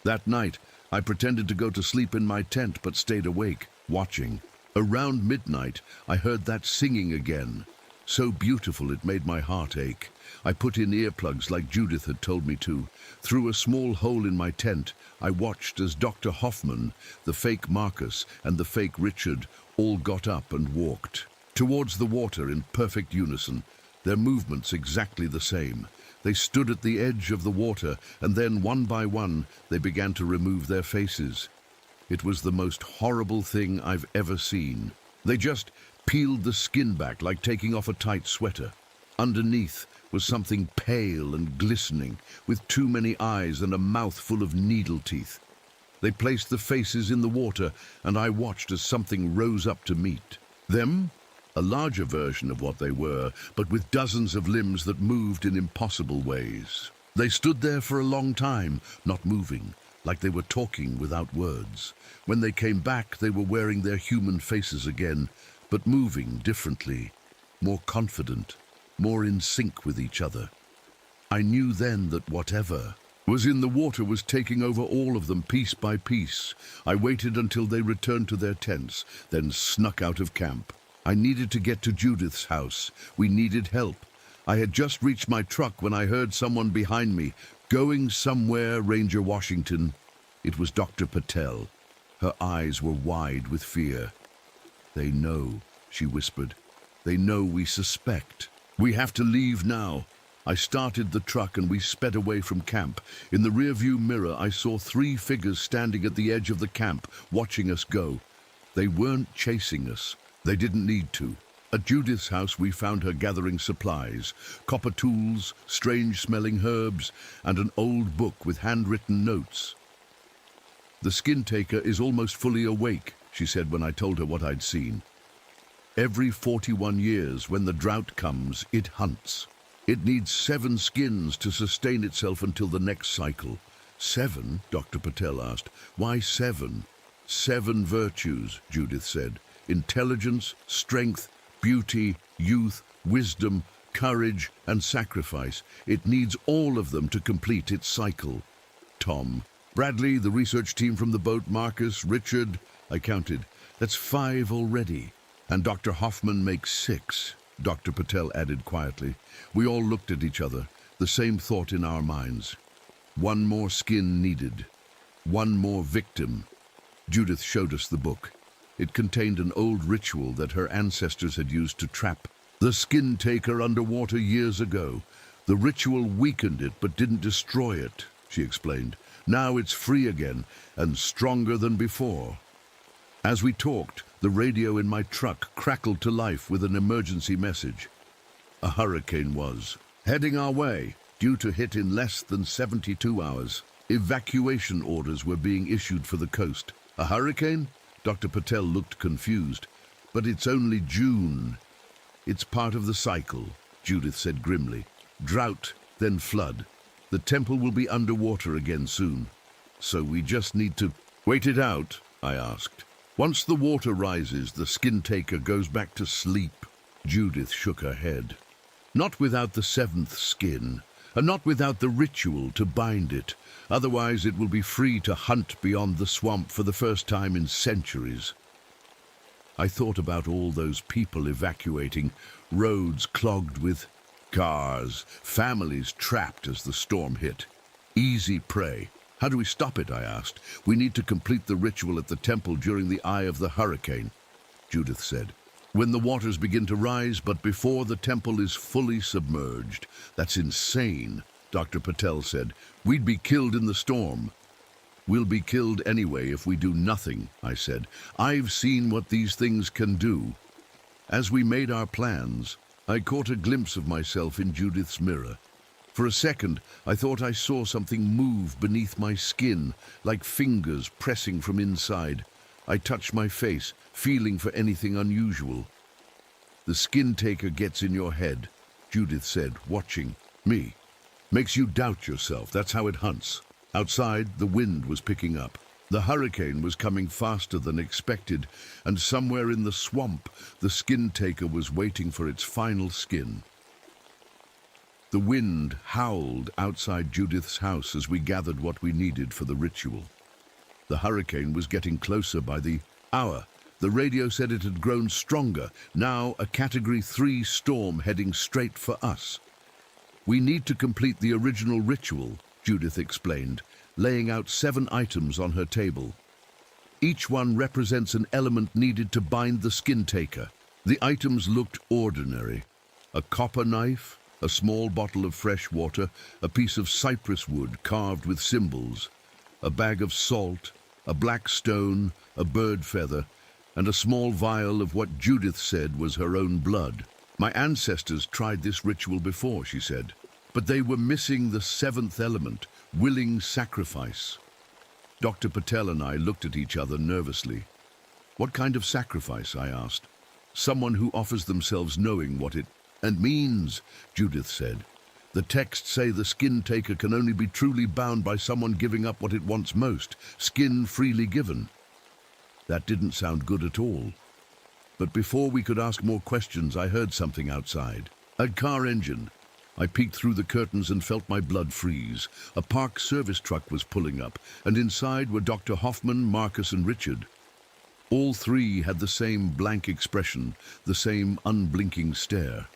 That night, I pretended to go to sleep in my tent but stayed awake, watching. Around midnight, I heard that singing again. So beautiful it made my heart ache. I put in earplugs like Judith had told me to. Through a small hole in my tent, I watched as Dr. Hoffman, the fake Marcus, and the fake Richard all got up and walked towards the water in perfect unison, their movements exactly the same. They stood at the edge of the water, and then, one by one, they began to remove their faces. It was the most horrible thing I've ever seen. They just peeled the skin back like taking off a tight sweater. Underneath was something pale and glistening, with too many eyes and a mouth full of needle teeth. They placed the faces in the water, and I watched as something rose up to meet them. A larger version of what they were, but with dozens of limbs that moved in impossible ways. They stood there for a long time, not moving, like they were talking without words. When they came back, they were wearing their human faces again, but moving differently, more confident, more in sync with each other. I knew then that whatever was in the water was taking over all of them piece by piece. I waited until they returned to their tents, then snuck out of camp. I needed to get to Judith's house. We needed help. I had just reached my truck when I heard someone behind me, "Going somewhere, Ranger Washington." It was Dr. Patel. Her eyes were wide with fear. "They know," she whispered. "They know we suspect. We have to leave now." I started the truck and we sped away from camp. In the rearview mirror, I saw 3 figures standing at the edge of the camp, watching us go. They weren't chasing us. They didn't need to. At Judith's house, we found her gathering supplies, copper tools, strange-smelling herbs, and an old book with handwritten notes. "The skin taker is almost fully awake," she said when I told her what I'd seen. "Every 41 years, when the drought comes, it hunts. It needs 7 skins to sustain itself until the next cycle." "7?" Dr. Patel asked. "Why 7? 7 virtues," Judith said. "Intelligence, strength, beauty, youth, wisdom, courage, and sacrifice. It needs all of them to complete its cycle." "Tom, Bradley, the research team from the boat, Marcus, Richard," I counted. "That's 5 already. And Dr. Hoffman makes 6. Dr. Patel added quietly. We all looked at each other, the same thought in our minds. 1 more skin needed. 1 more victim. Judith showed us the book. It contained an old ritual that her ancestors had used to trap the skin taker underwater years ago. The ritual weakened it but didn't destroy it, she explained. Now it's free again and stronger than before. As we talked, the radio in my truck crackled to life with an emergency message. A hurricane was heading our way, due to hit in less than 72 hours. Evacuation orders were being issued for the coast. "A hurricane?" Dr. Patel looked confused. "But it's only June." "It's part of the cycle," Judith said grimly. "Drought, then flood. The temple will be underwater again soon. So we just need to wait it out," I asked. "Once the water rises, the skin taker goes back to sleep." Judith shook her head. "Not without the 7th skin, and not without the ritual to bind it. Otherwise it will be free to hunt beyond the swamp for the first time in centuries." I thought about all those people evacuating, roads clogged with cars, families trapped as the storm hit. Easy prey. "How do we stop it?" I asked. "We need to complete the ritual at the temple during the eye of the hurricane," Judith said. "When the waters begin to rise, but before the temple is fully submerged." "That's insane," Dr. Patel said. "We'd be killed in the storm." "We'll be killed anyway if we do nothing," I said. "I've seen what these things can do." As we made our plans, I caught a glimpse of myself in Judith's mirror. For a second, I thought I saw something move beneath my skin, like fingers pressing from inside. I touched my face, feeling for anything unusual. "The skin taker gets in your head," Judith said, watching me. "Makes you doubt yourself. That's how it hunts." Outside, the wind was picking up. The hurricane was coming faster than expected, and somewhere in the swamp, the skin taker was waiting for its final skin. The wind howled outside Judith's house as we gathered what we needed for the ritual. The hurricane was getting closer by the hour. The radio said it had grown stronger, now a Category 3 storm heading straight for us. "We need to complete the original ritual," Judith explained, laying out 7 items on her table. Each one represents an element needed to bind the skin taker. The items looked ordinary. A copper knife, a small bottle of fresh water, a piece of cypress wood carved with symbols, a bag of salt, a black stone, a bird feather, and a small vial of what Judith said was her own blood. "My ancestors tried this ritual before," she said, "but they were missing the 7th element, willing sacrifice." Dr. Patel and I looked at each other nervously. "What kind of sacrifice?" I asked. "Someone who offers themselves knowing what it and means," Judith said. "The texts say the skin taker can only be truly bound by someone giving up what it wants most, skin freely given." That didn't sound good at all. But before we could ask more questions, I heard something outside. A car engine. I peeked through the curtains and felt my blood freeze. A park service truck was pulling up, and inside were Dr. Hoffman, Marcus, and Richard. All 3 had the same blank expression, the same unblinking stare.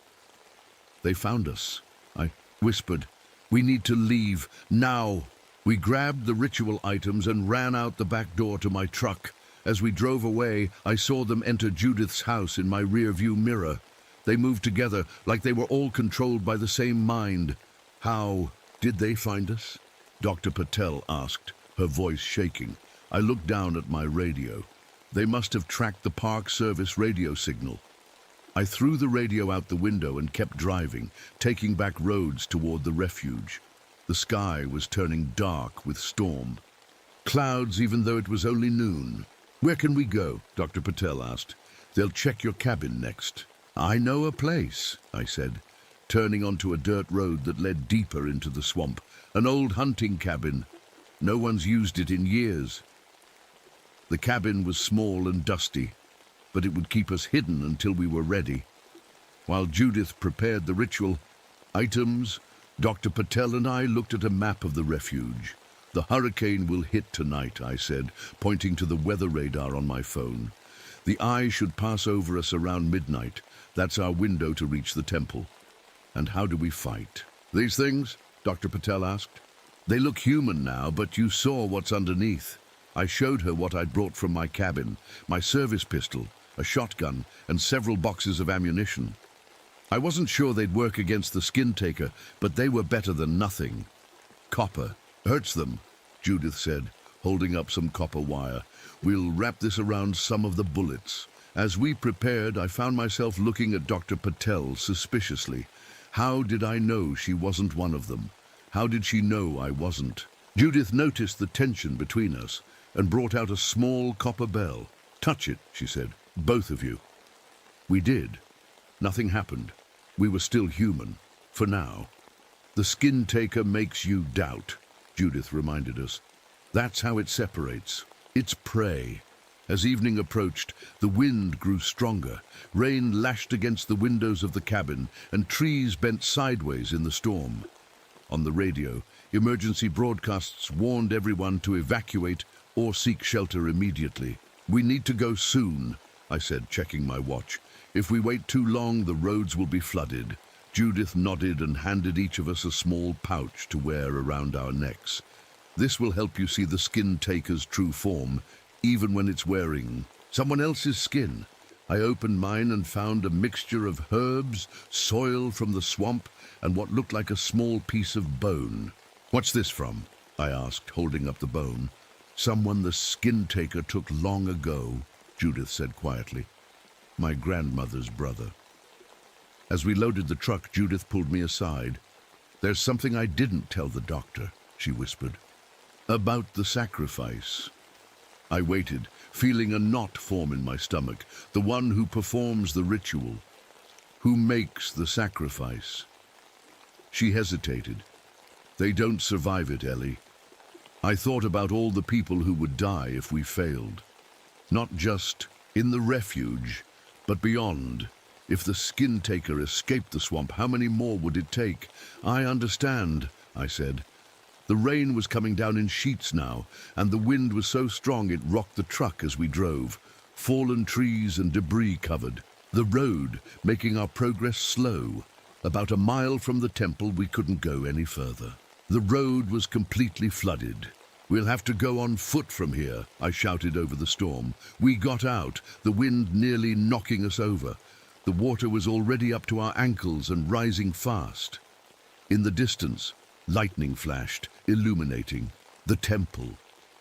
"They found us," I whispered. "We need to leave, now." We grabbed the ritual items and ran out the back door to my truck. As we drove away, I saw them enter Judith's house in my rear-view mirror. They moved together like they were all controlled by the same mind. How did they find us? Dr. Patel asked, her voice shaking. I looked down at my radio. They must have tracked the Park Service radio signal. I threw the radio out the window and kept driving, taking back roads toward the refuge. The sky was turning dark with storm. Clouds, even though it was only noon. Where can we go? Dr. Patel asked. They'll check your cabin next. I know a place, I said, turning onto a dirt road that led deeper into the swamp. An old hunting cabin. No one's used it in years. The cabin was small and dusty, but it would keep us hidden until we were ready. While Judith prepared the ritual items, Dr. Patel and I looked at a map of the refuge. The hurricane will hit tonight, I said, pointing to the weather radar on my phone. The eye should pass over us around midnight. That's our window to reach the temple. And how do we fight? These things? Dr. Patel asked. They look human now, but you saw what's underneath. I showed her what I'd brought from my cabin, my service pistol, a shotgun, and several boxes of ammunition. I wasn't sure they'd work against the skin taker, but they were better than nothing. Copper hurts them, Judith said, holding up some copper wire. We'll wrap this around some of the bullets. As we prepared, I found myself looking at Dr. Patel suspiciously. How did I know she wasn't one of them? How did she know I wasn't? Judith noticed the tension between us and brought out a small copper bell. Touch it, she said. Both of you. We did. Nothing happened. We were still human. For now. The skin taker makes you doubt, Judith reminded us. That's how it separates. It's prey. As evening approached, the wind grew stronger. Rain lashed against the windows of the cabin, and trees bent sideways in the storm. On the radio, emergency broadcasts warned everyone to evacuate or seek shelter immediately. We need to go soon, I said, checking my watch. If we wait too long, the roads will be flooded. Judith nodded and handed each of us a small pouch to wear around our necks. This will help you see the skin taker's true form, even when it's wearing someone else's skin. I opened mine and found a mixture of herbs, soil from the swamp, and what looked like a small piece of bone. What's this from? I asked, holding up the bone. Someone the skin taker took long ago, Judith said quietly. My grandmother's brother. As we loaded the truck, Judith pulled me aside. There's something I didn't tell the doctor, she whispered. About the sacrifice. I waited, feeling a knot form in my stomach. The one who performs the ritual. Who makes the sacrifice. She hesitated. They don't survive it, Ellie. I thought about all the people who would die if we failed. Not just in the refuge, but beyond. If the skin taker escaped the swamp, how many more would it take? I understand, I said. The rain was coming down in sheets now, and the wind was so strong it rocked the truck as we drove. Fallen trees and debris covered the road, making our progress slow. About a mile from the temple, we couldn't go any further. The road was completely flooded. We'll have to go on foot from here, I shouted over the storm. We got out, the wind nearly knocking us over. The water was already up to our ankles and rising fast. In the distance, lightning flashed, illuminating the temple.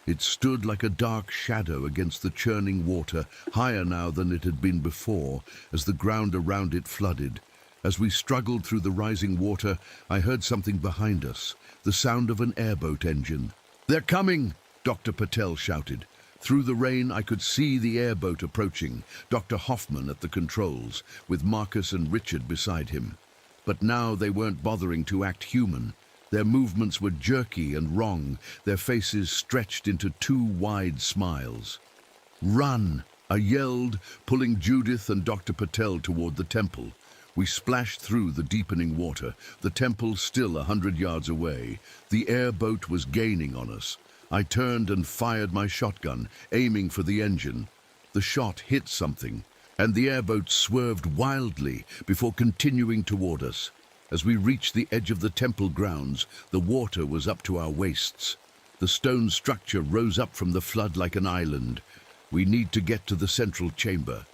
It stood like a dark shadow against the churning water, higher now than it had been before, as the ground around it flooded. As we struggled through the rising water, I heard something behind us, the sound of an airboat engine. They're coming, Dr. Patel shouted. Through the rain, I could see the airboat approaching, Dr. Hoffman at the controls, with Marcus and Richard beside him. But now they weren't bothering to act human. Their movements were jerky and wrong, their faces stretched into two wide smiles. Run, I yelled, pulling Judith and Dr. Patel toward the temple. We splashed through the deepening water, the temple still 100 yards away. The airboat was gaining on us. I turned and fired my shotgun, aiming for the engine. The shot hit something, and the airboat swerved wildly before continuing toward us. As we reached the edge of the temple grounds, the water was up to our waists. The stone structure rose up from the flood like an island. We need to get to the central chamber,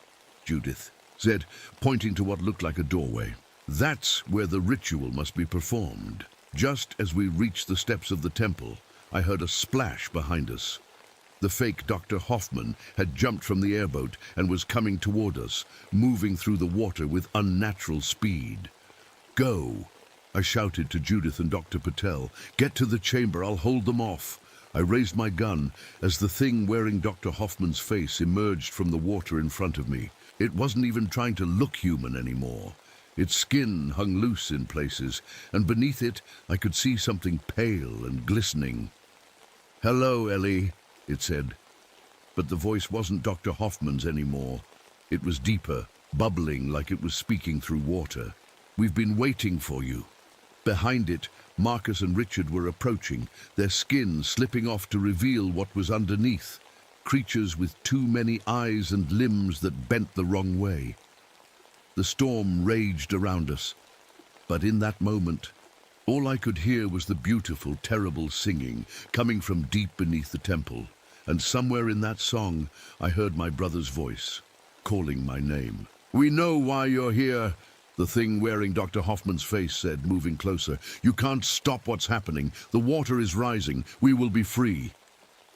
Judith said, pointing to what looked like a doorway. That's where the ritual must be performed. Just as we reached the steps of the temple, I heard a splash behind us. The fake Dr. Hoffman had jumped from the airboat and was coming toward us, moving through the water with unnatural speed. "Go!" I shouted to Judith and Dr. Patel. "Get to the chamber, I'll hold them off." I raised my gun as the thing wearing Dr. Hoffman's face emerged from the water in front of me. It wasn't even trying to look human anymore. Its skin hung loose in places, and beneath it I could see something pale and glistening. "Hello, Ellie," it said. But the voice wasn't Dr. Hoffman's anymore. It was deeper, bubbling like it was speaking through water. "We've been waiting for you." Behind it, Marcus and Richard were approaching, their skin slipping off to reveal what was underneath. Creatures with too many eyes and limbs that bent the wrong way. The storm raged around us, but in that moment, all I could hear was the beautiful, terrible singing coming from deep beneath the temple. And somewhere in that song, I heard my brother's voice, calling my name. "We know why you're here," the thing wearing Dr. Hoffman's face said, moving closer. "You can't stop what's happening. The water is rising. We will be free."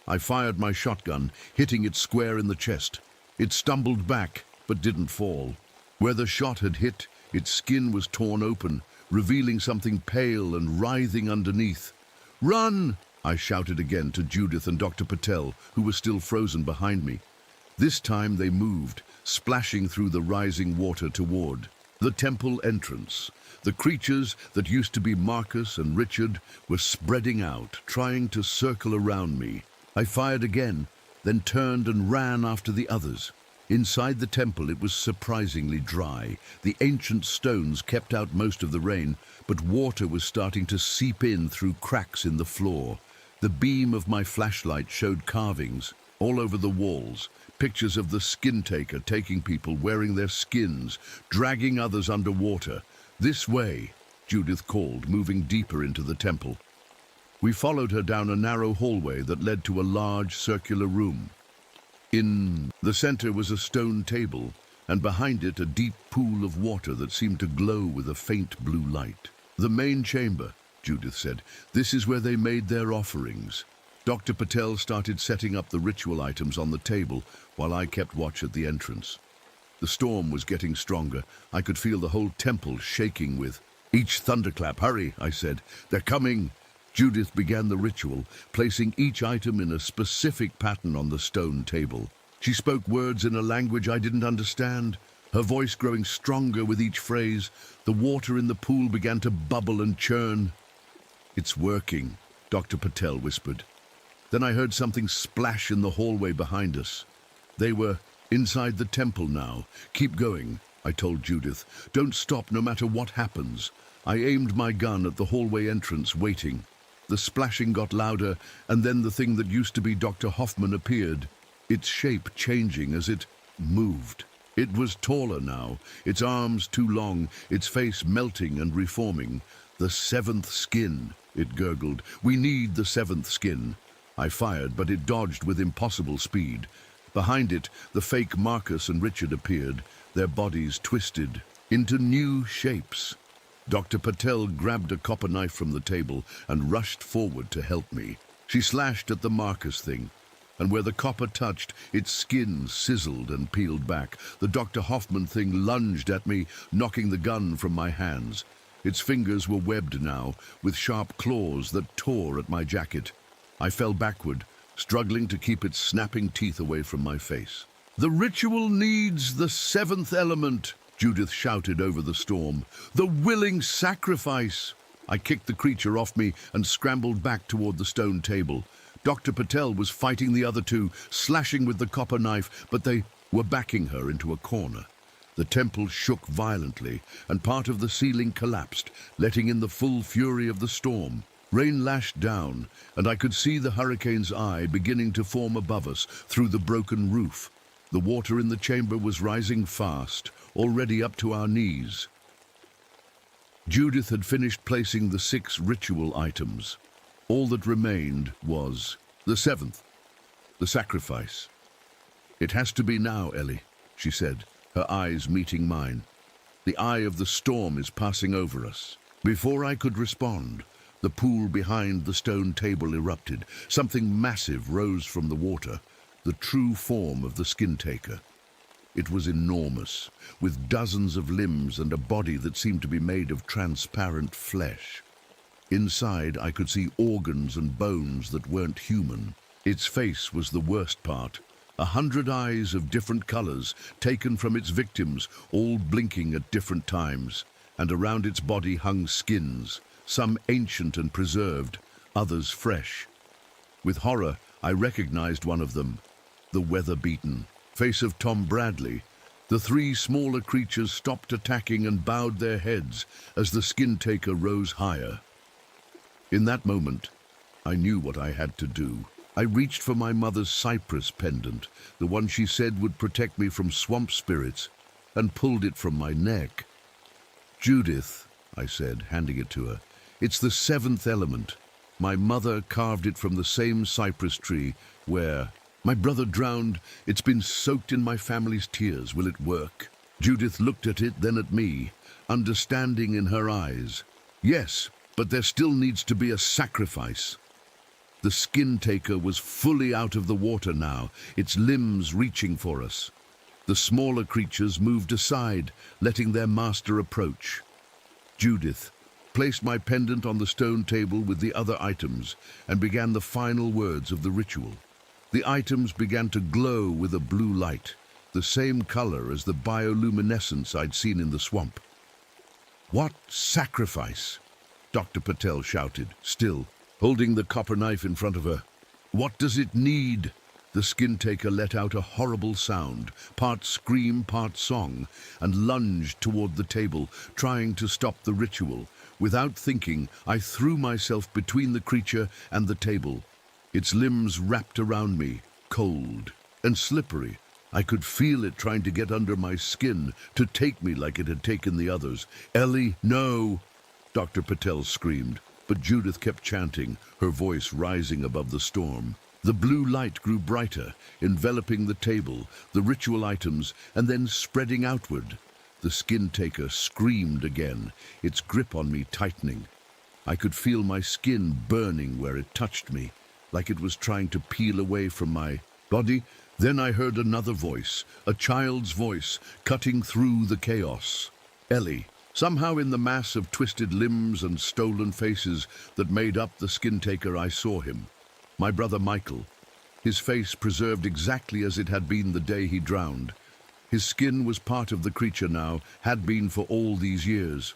I fired my shotgun, hitting it square in the chest. It stumbled back, but didn't fall. Where the shot had hit, its skin was torn open, revealing something pale and writhing underneath. "Run!" I shouted again to Judith and Dr. Patel, who were still frozen behind me. This time they moved, splashing through the rising water toward the temple entrance. The creatures that used to be Marcus and Richard were spreading out, trying to circle around me. I fired again, then turned and ran after the others. Inside the temple it was surprisingly dry. The ancient stones kept out most of the rain, but water was starting to seep in through cracks in the floor. The beam of my flashlight showed carvings all over the walls, pictures of the skin taker taking people wearing their skins, dragging others underwater. "This way," Judith called, moving deeper into the temple. We followed her down a narrow hallway that led to a large circular room. In the center was a stone table, and behind it a deep pool of water that seemed to glow with a faint blue light. "The main chamber," Judith said. "This is where they made their offerings." Dr. Patel started setting up the ritual items on the table while I kept watch at the entrance. The storm was getting stronger. I could feel the whole temple shaking with each thunderclap. "Hurry," I said. "They're coming." Judith began the ritual, placing each item in a specific pattern on the stone table. She spoke words in a language I didn't understand, her voice growing stronger with each phrase. The water in the pool began to bubble and churn. "It's working," Dr. Patel whispered. Then I heard something splash in the hallway behind us. They were inside the temple now. "Keep going," I told Judith. "Don't stop no matter what happens." I aimed my gun at the hallway entrance, waiting. The splashing got louder, and then the thing that used to be Dr. Hoffman appeared, its shape changing as it moved. It was taller now, its arms too long, its face melting and reforming. "The seventh skin," it gurgled. "We need the seventh skin." I fired, but it dodged with impossible speed. Behind it, the fake Marcus and Richard appeared, their bodies twisted into new shapes. Dr. Patel grabbed a copper knife from the table and rushed forward to help me. She slashed at the Marcus thing, and where the copper touched, its skin sizzled and peeled back. The Dr. Hoffman thing lunged at me, knocking the gun from my hands. Its fingers were webbed now, with sharp claws that tore at my jacket. I fell backward, struggling to keep its snapping teeth away from my face. "The ritual needs the seventh element," Judith shouted over the storm. "The willing sacrifice." I kicked the creature off me and scrambled back toward the stone table. Dr. Patel was fighting the other two, slashing with the copper knife, but they were backing her into a corner. The temple shook violently, and part of the ceiling collapsed, letting in the full fury of the storm. Rain lashed down, and I could see the hurricane's eye beginning to form above us through the broken roof. The water in the chamber was rising fast, already up to our knees. Judith had finished placing the 6 ritual items. All that remained was the 7th, the sacrifice. "It has to be now, Ellie," she said. her eyes meeting mine. The eye of the storm is passing over us. Before I could respond, the pool behind the stone table erupted. Something massive rose from the water, the true form of the skin taker. It was enormous, with dozens of limbs and a body that seemed to be made of transparent flesh. Inside, I could see organs and bones that weren't human. Its face was the worst part. 100 eyes of different colors, taken from its victims, all blinking at different times, and around its body hung skins, some ancient and preserved, others fresh. With horror, I recognized one of them, the weather-beaten face of Tom Bradley. The 3 smaller creatures stopped attacking and bowed their heads as the skin taker rose higher. In that moment, I knew what I had to do. I reached for my mother's cypress pendant, the one she said would protect me from swamp spirits, and pulled it from my neck. "Judith," I said, handing it to her, "it's the 7th element. My mother carved it from the same cypress tree where my brother drowned. It's been soaked in my family's tears. Will it work?" Judith looked at it, then at me, understanding in her eyes. "Yes, but there still needs to be a sacrifice." The skin taker was fully out of the water now, its limbs reaching for us. The smaller creatures moved aside, letting their master approach. Judith placed my pendant on the stone table with the other items and began the final words of the ritual. The items began to glow with a blue light, the same color as the bioluminescence I'd seen in the swamp. "What sacrifice?" Dr. Patel shouted, still holding the copper knife in front of her. "What does it need?" The skin taker let out a horrible sound, part scream, part song, and lunged toward the table, trying to stop the ritual. Without thinking, I threw myself between the creature and the table. Its limbs wrapped around me, cold and slippery. I could feel it trying to get under my skin, to take me like it had taken the others. "Ellie, no!" Dr. Patel screamed, but Judith kept chanting, her voice rising above the storm. The blue light grew brighter, enveloping the table, the ritual items, and then spreading outward. The skin taker screamed again, its grip on me tightening. I could feel my skin burning where it touched me, like it was trying to peel away from my body. Then I heard another voice, a child's voice, cutting through the chaos. "Ellie." Somehow in the mass of twisted limbs and stolen faces that made up the skin taker, I saw him. My brother Michael, his face preserved exactly as it had been the day he drowned. His skin was part of the creature now, had been for all these years.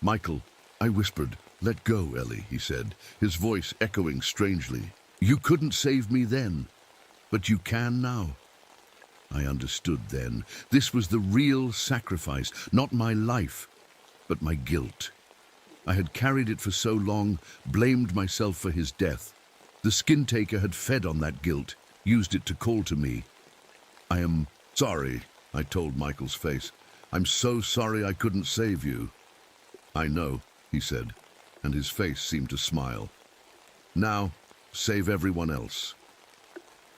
"Michael," I whispered. "Let go, Ellie," he said, his voice echoing strangely. "You couldn't save me then, but you can now." I understood then. This was the real sacrifice, not my life, but my guilt. I had carried it for so long, blamed myself for his death. The skin taker had fed on that guilt, used it to call to me. "I am sorry," I told Michael's face. "I'm so sorry I couldn't save you." "I know," he said, and his face seemed to smile. "Now, save everyone else."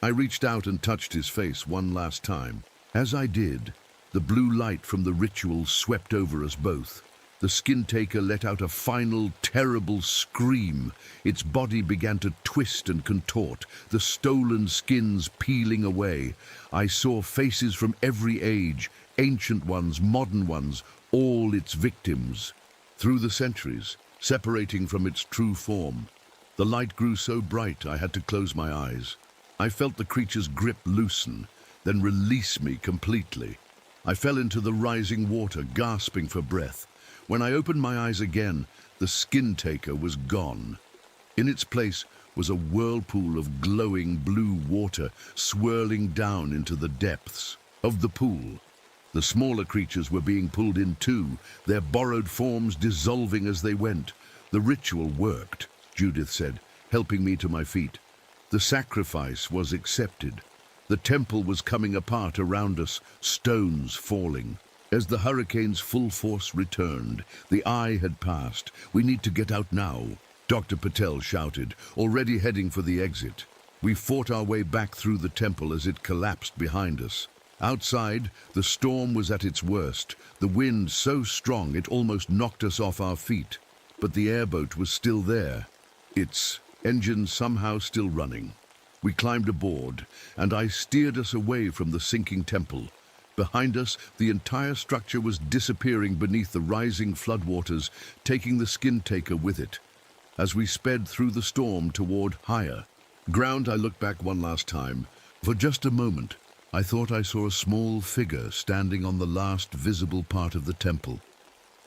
I reached out and touched his face one last time. As I did, the blue light from the ritual swept over us both. The skin taker let out a final, terrible scream. Its body began to twist and contort, the stolen skins peeling away. I saw faces from every age, ancient ones, modern ones, all its victims. Through the centuries, separating from its true form. The light grew so bright I had to close my eyes. I felt the creature's grip loosen, then release me completely. I fell into the rising water, gasping for breath. When I opened my eyes again, the skin taker was gone. In its place was a whirlpool of glowing blue water swirling down into the depths of the pool. The smaller creatures were being pulled in too, their borrowed forms dissolving as they went. "The ritual worked," Judith said, helping me to my feet. "The sacrifice was accepted. The temple was coming apart around us, stones falling. As the hurricane's full force returned, the eye had passed. We need to get out now," Dr. Patel shouted, already heading for the exit. We fought our way back through the temple as it collapsed behind us. Outside, the storm was at its worst, the wind so strong it almost knocked us off our feet. But the airboat was still there, its engine somehow still running. We climbed aboard, and I steered us away from the sinking temple. Behind us, the entire structure was disappearing beneath the rising floodwaters, taking the skin taker with it. As we sped through the storm toward higher ground, I looked back one last time. For just a moment, I thought I saw a small figure standing on the last visible part of the temple.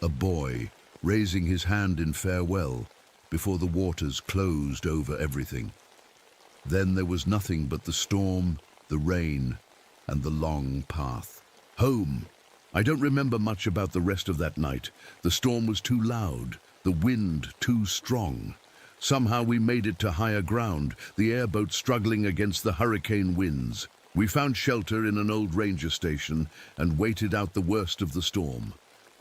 A boy, raising his hand in farewell before the waters closed over everything. Then there was nothing but the storm, the rain, and the long path. Home. I don't remember much about the rest of that night. The storm was too loud, the wind too strong. Somehow we made it to higher ground, the airboat struggling against the hurricane winds. We found shelter in an old ranger station and waited out the worst of the storm.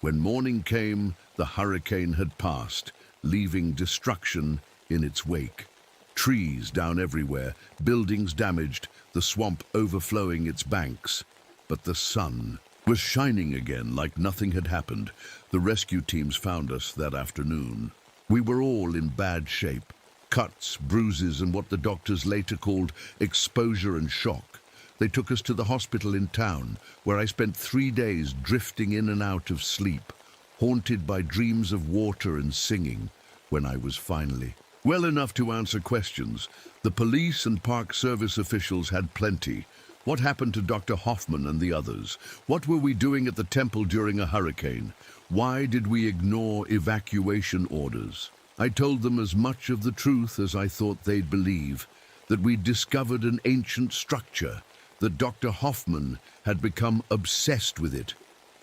When morning came, the hurricane had passed, leaving destruction in its wake. Trees down everywhere, buildings damaged, the swamp overflowing its banks. But the sun was shining again like nothing had happened. The rescue teams found us that afternoon. We were all in bad shape. Cuts, bruises, and what the doctors later called exposure and shock. They took us to the hospital in town, where I spent 3 days drifting in and out of sleep, haunted by dreams of water and singing, when I was finally well enough to answer questions. The police and Park Service officials had plenty. What happened to Dr. Hoffman and the others? What were we doing at the temple during a hurricane? Why did we ignore evacuation orders? I told them as much of the truth as I thought they'd believe, that we'd discovered an ancient structure, that Dr. Hoffman had become obsessed with it,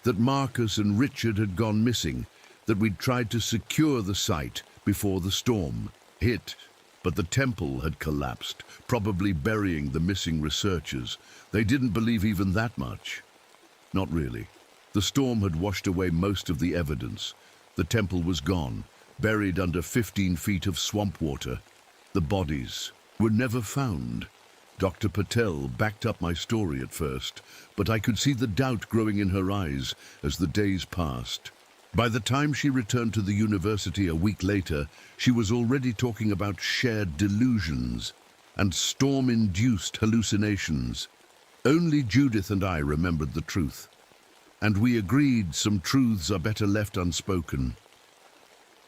that Marcus and Richard had gone missing, that we'd tried to secure the site before the storm hit, but the temple had collapsed, probably burying the missing researchers. They didn't believe even that much. Not really. The storm had washed away most of the evidence. The temple was gone, buried under 15 feet of swamp water. The bodies were never found. Dr. Patel backed up my story at first, but I could see the doubt growing in her eyes as the days passed. By the time she returned to the university a week later, she was already talking about shared delusions and storm-induced hallucinations. Only Judith and I remembered the truth, and we agreed some truths are better left unspoken.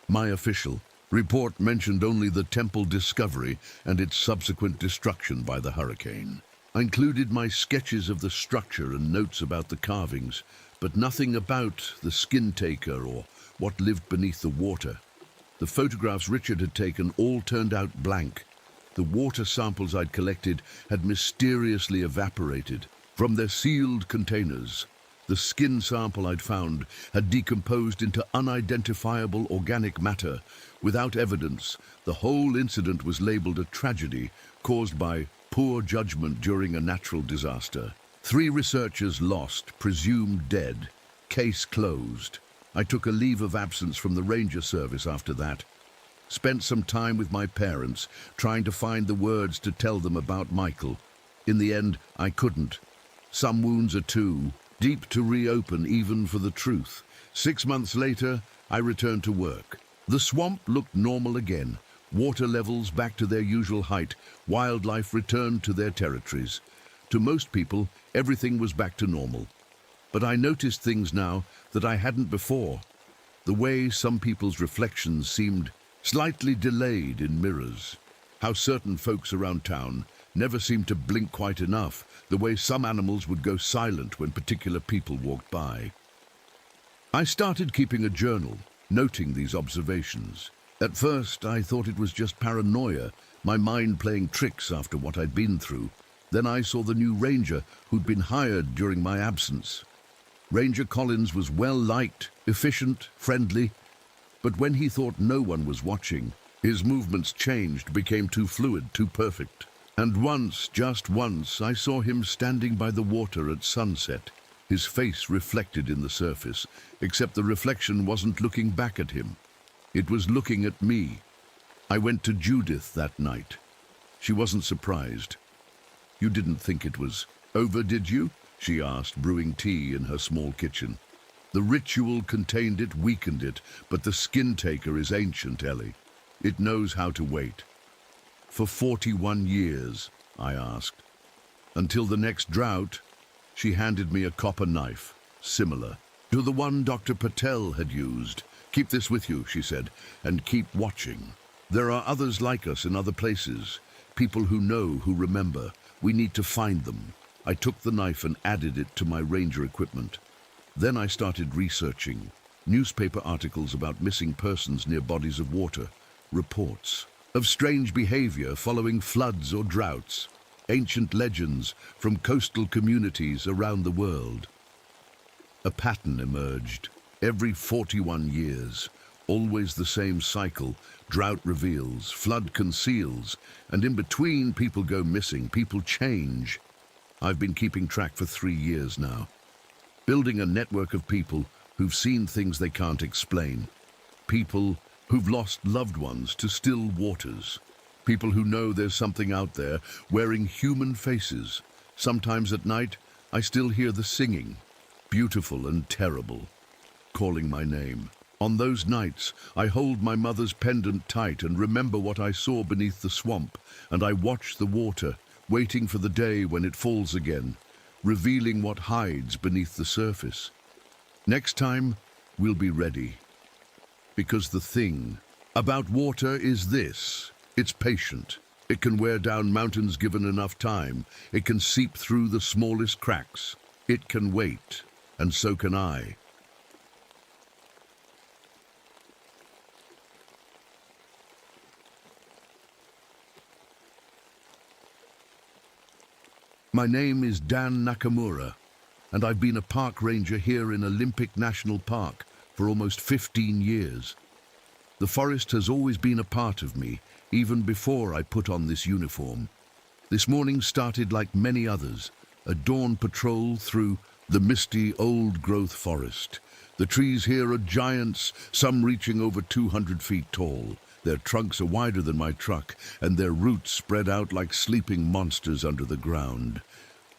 My official report mentioned only the temple discovery and its subsequent destruction by the hurricane. I included my sketches of the structure and notes about the carvings, but nothing about the skin taker or what lived beneath the water. The photographs Richard had taken all turned out blank. The water samples I'd collected had mysteriously evaporated from their sealed containers. The skin sample I'd found had decomposed into unidentifiable organic matter. Without evidence, the whole incident was labeled a tragedy caused by poor judgment during a natural disaster. 3 researchers lost, presumed dead. Case closed. I took a leave of absence from the Ranger Service after that. Spent some time with my parents, trying to find the words to tell them about Michael. In the end, I couldn't. Some wounds are too deep to reopen even for the truth. 6 months later, I returned to work. The swamp looked normal again. Water levels back to their usual height. Wildlife returned to their territories. To most people, everything was back to normal. But I noticed things now that I hadn't before. The way some people's reflections seemed slightly delayed in mirrors. How certain folks around town never seemed to blink quite enough. The way some animals would go silent when particular people walked by. I started keeping a journal, noting these observations. At first, I thought it was just paranoia, my mind playing tricks after what I'd been through. Then I saw the new ranger who'd been hired during my absence. Ranger Collins was well-liked, efficient, friendly, but when he thought no one was watching, his movements changed, became too fluid, too perfect. And once, just once, I saw him standing by the water at sunset, his face reflected in the surface, except the reflection wasn't looking back at him. It was looking at me. I went to Judith that night. She wasn't surprised. You didn't think it was over, did you? she asked, brewing tea in her small kitchen. The ritual contained it, weakened it, but the skin taker is ancient, Ellie. It knows how to wait. For 41 years, I asked. Until the next drought, she handed me a copper knife, similar to the one Dr. Patel had used. Keep this with you, she said, and keep watching. There are others like us in other places, people who know, who remember. We need to find them. I took the knife and added it to my ranger equipment. Then I started researching. Newspaper articles about missing persons near bodies of water. Reports of strange behavior following floods or droughts. Ancient legends from coastal communities around the world. A pattern emerged. Every 41 years, always the same cycle. Drought reveals, flood conceals, and in between people go missing, people change. I've been keeping track for 3 years now. Building a network of people who've seen things they can't explain. People who've lost loved ones to still waters. People who know there's something out there wearing human faces. Sometimes at night, I still hear the singing, beautiful and terrible, calling my name. On those nights, I hold my mother's pendant tight and remember what I saw beneath the swamp, and I watch the water, waiting for the day when it falls again, revealing what hides beneath the surface. Next time, we'll be ready. Because the thing about water is this: it's patient. It can wear down mountains given enough time. It can seep through the smallest cracks. It can wait, and so can I. My name is Dan Nakamura, and I've been a park ranger here in Olympic National Park for almost 15 years. The forest has always been a part of me, even before I put on this uniform. This morning started like many others, a dawn patrol through the misty old-growth forest. The trees here are giants, some reaching over 200 feet tall. Their trunks are wider than my truck, and their roots spread out like sleeping monsters under the ground.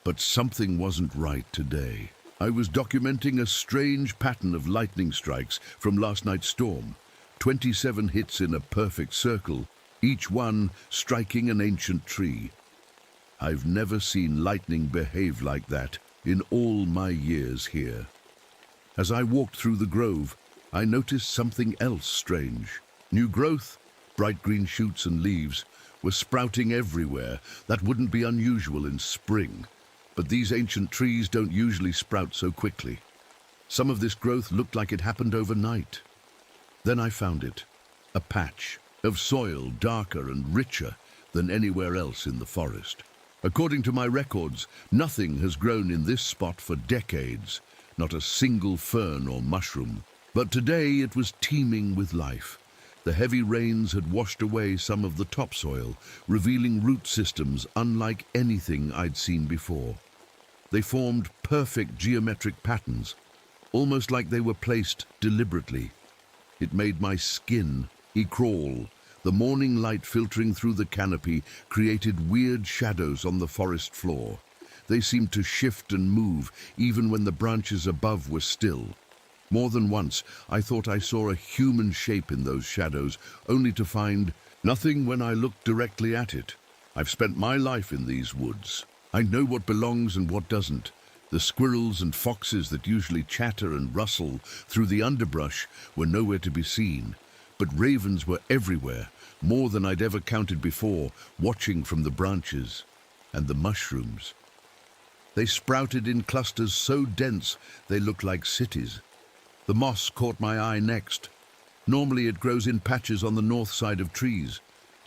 But something wasn't right today. I was documenting a strange pattern of lightning strikes from last night's storm. 27 hits in a perfect circle, each one striking an ancient tree. I've never seen lightning behave like that in all my years here. As I walked through the grove, I noticed something else strange. New growth, bright green shoots and leaves, were sprouting everywhere. That wouldn't be unusual in spring, but these ancient trees don't usually sprout so quickly. Some of this growth looked like it happened overnight. Then I found it, a patch of soil darker and richer than anywhere else in the forest. According to my records, nothing has grown in this spot for decades, not a single fern or mushroom. But today it was teeming with life. The heavy rains had washed away some of the topsoil, revealing root systems unlike anything I'd seen before. They formed perfect geometric patterns, almost like they were placed deliberately. It made my skin crawl. The morning light filtering through the canopy created weird shadows on the forest floor. They seemed to shift and move even when the branches above were still. More than once, I thought I saw a human shape in those shadows, only to find nothing when I looked directly at it. I've spent my life in these woods. I know what belongs and what doesn't. The squirrels and foxes that usually chatter and rustle through the underbrush were nowhere to be seen. But ravens were everywhere, more than I'd ever counted before, watching from the branches. And the mushrooms. They sprouted in clusters so dense they looked like cities. The moss caught my eye next. Normally it grows in patches on the north side of trees,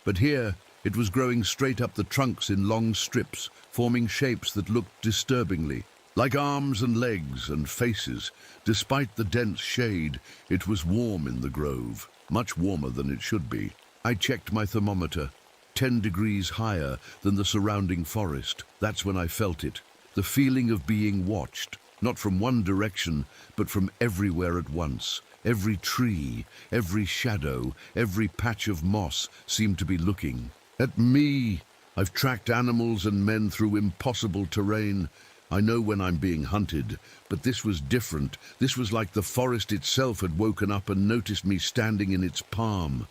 but here it was growing straight up the trunks in long strips, forming shapes that looked disturbingly like arms and legs and faces. Despite the dense shade, it was warm in the grove, much warmer than it should be. I checked my thermometer, 10 degrees higher than the surrounding forest. That's when I felt it, the feeling of being watched. Not from one direction, but from everywhere at once. Every tree, every shadow, every patch of moss seemed to be looking at me. I've tracked animals and men through impossible terrain. I know when I'm being hunted, but this was different. This was like the forest itself had woken up and noticed me standing in its palm.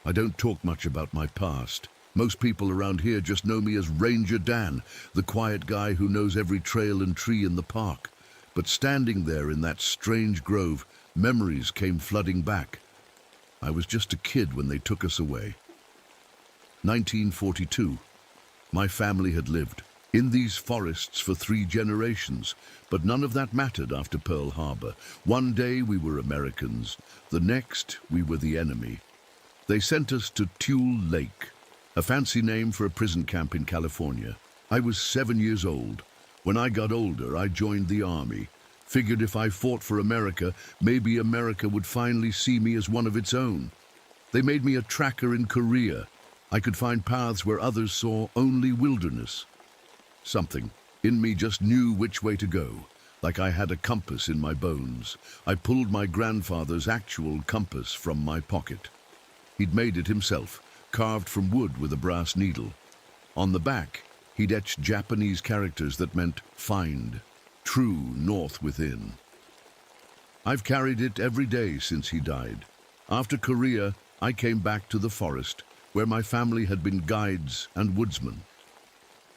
I don't talk much about my past. Most people around here just know me as Ranger Dan, the quiet guy who knows every trail and tree in the park. But standing there in that strange grove, memories came flooding back. I was just a kid when they took us away. 1942. My family had lived in these forests for 3 generations, but none of that mattered after Pearl Harbor. One day we were Americans, the next we were the enemy. They sent us to Tule Lake, a fancy name for a prison camp in California. I was 7 years old. When I got older, I joined the army. Figured if I fought for America, maybe America would finally see me as one of its own. They made me a tracker in Korea. I could find paths where others saw only wilderness. Something in me just knew which way to go, like I had a compass in my bones. I pulled my grandfather's actual compass from my pocket. He'd made it himself, carved from wood with a brass needle. On the back, he'd etched Japanese characters that meant find, true north within. I've carried it every day since he died. After Korea, I came back to the forest, where my family had been guides and woodsmen.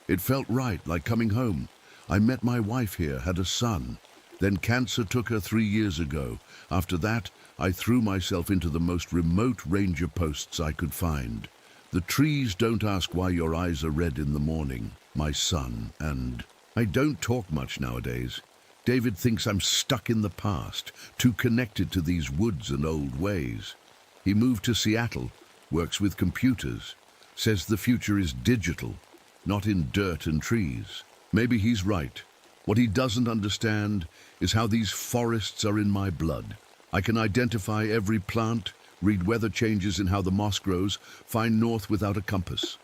It felt right, like coming home. I met my wife here, had a son. Then cancer took her 3 years ago. After that, I threw myself into the most remote ranger posts I could find. The trees don't ask why your eyes are red in the morning, my son, and I don't talk much nowadays. David thinks I'm stuck in the past, too connected to these woods and old ways. He moved to Seattle, works with computers, says the future is digital, not in dirt and trees. Maybe he's right. What he doesn't understand is how these forests are in my blood. I can identify every plant, read weather changes in how the moss grows, find north without a compass.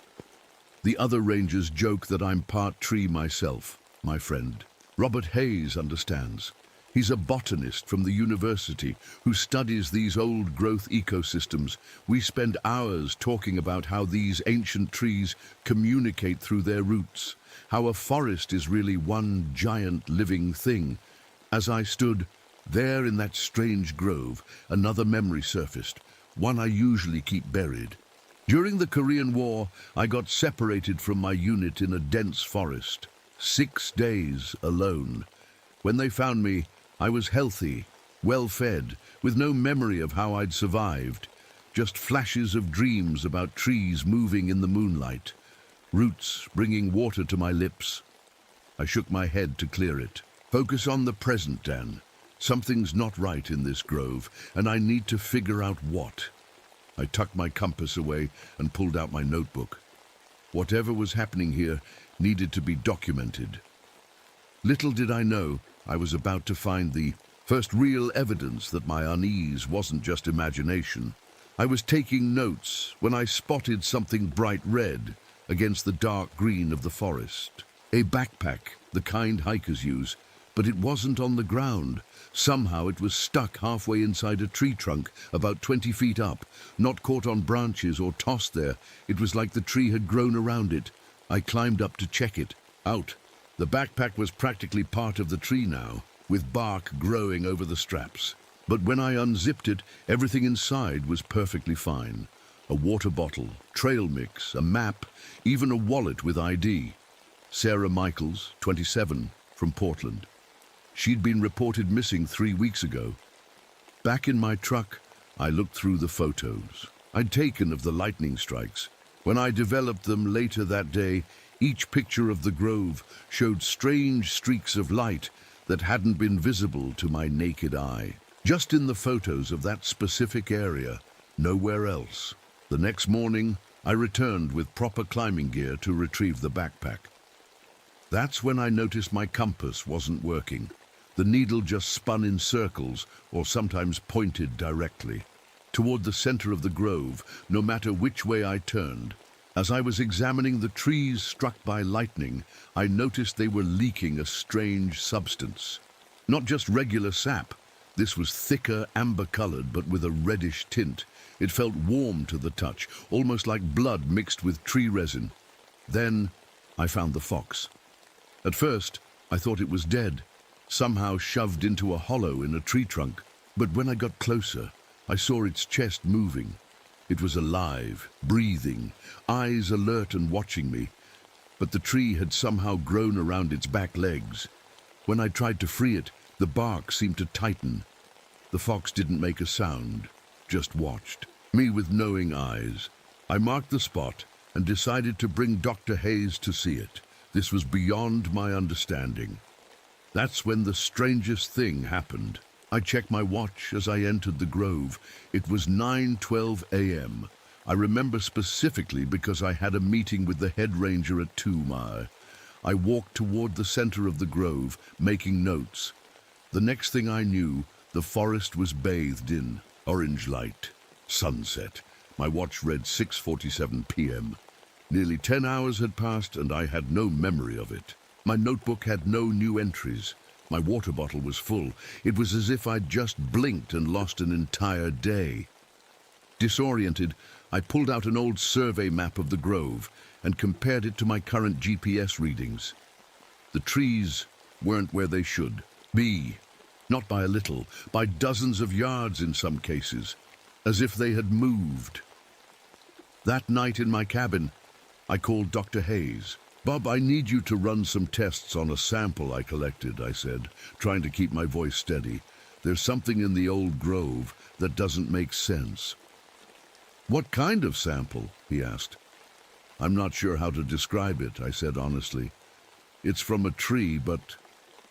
The other rangers joke that I'm part tree myself, my friend. Robert Hayes understands. He's a botanist from the university who studies these old growth ecosystems. We spend hours talking about how these ancient trees communicate through their roots, how a forest is really one giant living thing. As I stood there in that strange grove, another memory surfaced, one I usually keep buried. During the Korean War, I got separated from my unit in a dense forest. 6 days alone. When they found me, I was healthy, well-fed, with no memory of how I'd survived. Just flashes of dreams about trees moving in the moonlight, roots bringing water to my lips. I shook my head to clear it. Focus on the present, Dan. Something's not right in this grove, and I need to figure out what. I tucked my compass away and pulled out my notebook. Whatever was happening here needed to be documented. Little did I know I was about to find the first real evidence that my unease wasn't just imagination. I was taking notes when I spotted something bright red against the dark green of the forest. A backpack, the kind hikers use, but it wasn't on the ground. Somehow it was stuck halfway inside a tree trunk, about 20 feet up, not caught on branches or tossed there. It was like the tree had grown around it. I climbed up to check it. Out. The backpack was practically part of the tree now, with bark growing over the straps. But when I unzipped it, everything inside was perfectly fine. A water bottle, trail mix, a map, even a wallet with ID. Sarah Michaels, 27, from Portland. She'd been reported missing 3 weeks ago. Back in my truck, I looked through the photos I'd taken of the lightning strikes. When I developed them later that day, each picture of the grove showed strange streaks of light that hadn't been visible to my naked eye. Just in the photos of that specific area, nowhere else. The next morning, I returned with proper climbing gear to retrieve the backpack. That's when I noticed my compass wasn't working. The needle just spun in circles or sometimes pointed directly toward the center of the grove, no matter which way I turned. As I was examining the trees struck by lightning, I noticed they were leaking a strange substance. Not just regular sap. This was thicker, amber-colored, but with a reddish tint. It felt warm to the touch, almost like blood mixed with tree resin. Then I found the fox. At first, I thought it was dead, somehow shoved into a hollow in a tree trunk. But when I got closer, I saw its chest moving. It was alive, breathing, eyes alert and watching me. But the tree had somehow grown around its back legs. When I tried to free it, the bark seemed to tighten. The fox didn't make a sound, just watched me with knowing eyes. I marked the spot and decided to bring Dr. Hayes to see it. This was beyond my understanding. That's when the strangest thing happened. I checked my watch as I entered the grove. It was 9:12 a.m. I remember specifically because I had a meeting with the head ranger at 2 Mile. I walked toward the center of the grove, making notes. The next thing I knew, the forest was bathed in orange light. Sunset. My watch read 6:47 p.m. Nearly 10 hours had passed and I had no memory of it. My notebook had no new entries. My water bottle was full. It was as if I'd just blinked and lost an entire day. Disoriented, I pulled out an old survey map of the grove and compared it to my current GPS readings. The trees weren't where they should be. Not by a little, by dozens of yards in some cases, as if they had moved. That night in my cabin, I called Dr. Hayes. "Bob, I need you to run some tests on a sample I collected," I said, trying to keep my voice steady. "There's something in the old grove that doesn't make sense." "What kind of sample?" he asked. "I'm not sure how to describe it," I said honestly. "It's from a tree, but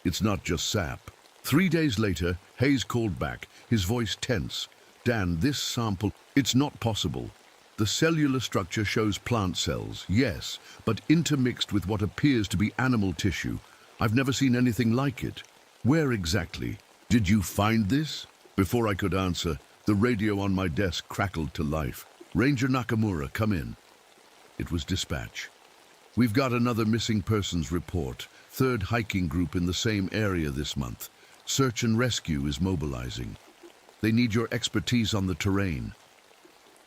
it's not just sap." 3 days later, Hayes called back, his voice tense. "Dan, this sample, it's not possible. The cellular structure shows plant cells, yes, but intermixed with what appears to be animal tissue. I've never seen anything like it. Where exactly? Did you find this?" Before I could answer, the radio on my desk crackled to life. "Ranger Nakamura, come in." It was dispatch. "We've got another missing persons report. 3rd hiking group in the same area this month. Search and rescue is mobilizing. They need your expertise on the terrain."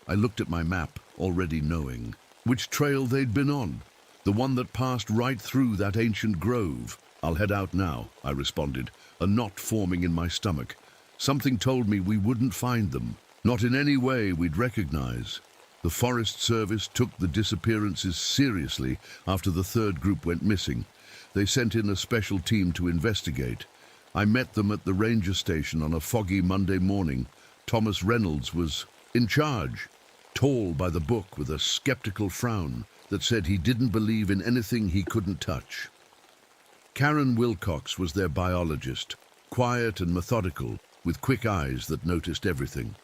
I looked at my map, already knowing which trail they'd been on, the one that passed right through that ancient grove. "I'll head out now," I responded, a knot forming in my stomach. Something told me we wouldn't find them, not in any way we'd recognize. The Forest Service took the disappearances seriously after the 3rd group went missing. They sent in a special team to investigate. I met them at the ranger station on a foggy Monday morning. Thomas Reynolds was in charge, tall by the book with a skeptical frown that said he didn't believe in anything he couldn't touch. Karen Wilcox was their biologist, quiet and methodical, with quick eyes that noticed everything.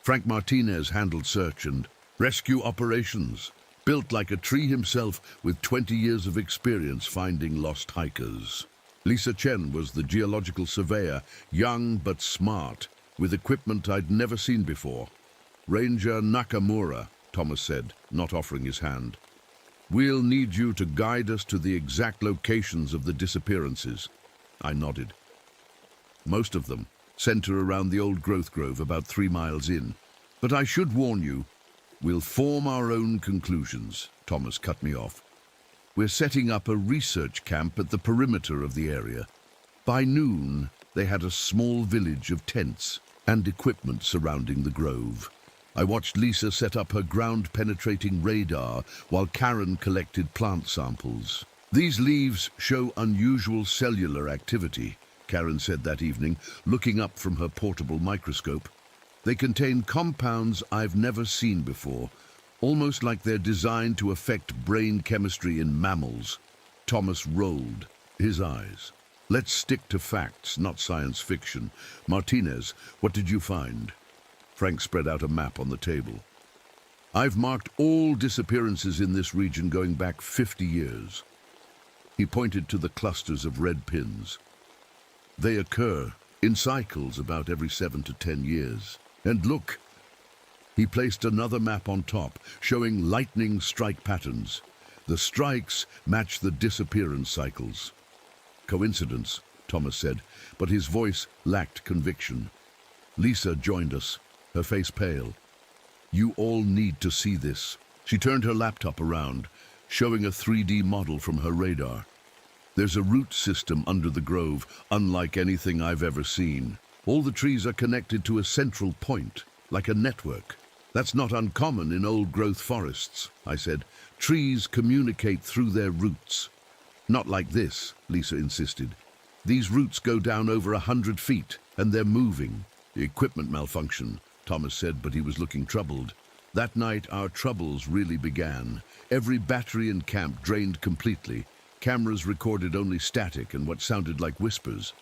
Frank Martinez handled search and rescue operations, built like a tree himself with 20 years of experience finding lost hikers. Lisa Chen was the geological surveyor, young but smart, with equipment I'd never seen before. "Ranger Nakamura," Thomas said, not offering his hand. "We'll need you to guide us to the exact locations of the disappearances." I nodded. "Most of them center around the old growth grove about 3 miles in. But I should warn you, we'll form our own conclusions," Thomas cut me off. "We're setting up a research camp at the perimeter of the area." By noon, they had a small village of tents and equipment surrounding the grove. I watched Lisa set up her ground-penetrating radar while Karen collected plant samples. "These leaves show unusual cellular activity," Karen said that evening, looking up from her portable microscope. "They contain compounds I've never seen before, almost like they're designed to affect brain chemistry in mammals." Thomas rolled his eyes. "Let's stick to facts, not science fiction. Martinez, what did you find?" Frank spread out a map on the table. "I've marked all disappearances in this region going back 50 years. He pointed to the clusters of red pins. "They occur in cycles about every 7 to 10 years. And look!" He placed another map on top, showing lightning strike patterns. The strikes match the disappearance cycles. "Coincidence," Thomas said, but his voice lacked conviction. Lisa joined us, her face pale. "You all need to see this." She turned her laptop around, showing a 3D model from her radar. There's a root system under the grove, unlike anything I've ever seen. All the trees are connected to a central point, like a network. That's not uncommon in old-growth forests, I said. Trees communicate through their roots. Not like this, Lisa insisted. These roots go down over 100 feet, and they're moving. The equipment malfunction, Thomas said, but he was looking troubled. That night, our troubles really began. Every battery in camp drained completely. Cameras recorded only static and what sounded like whispers.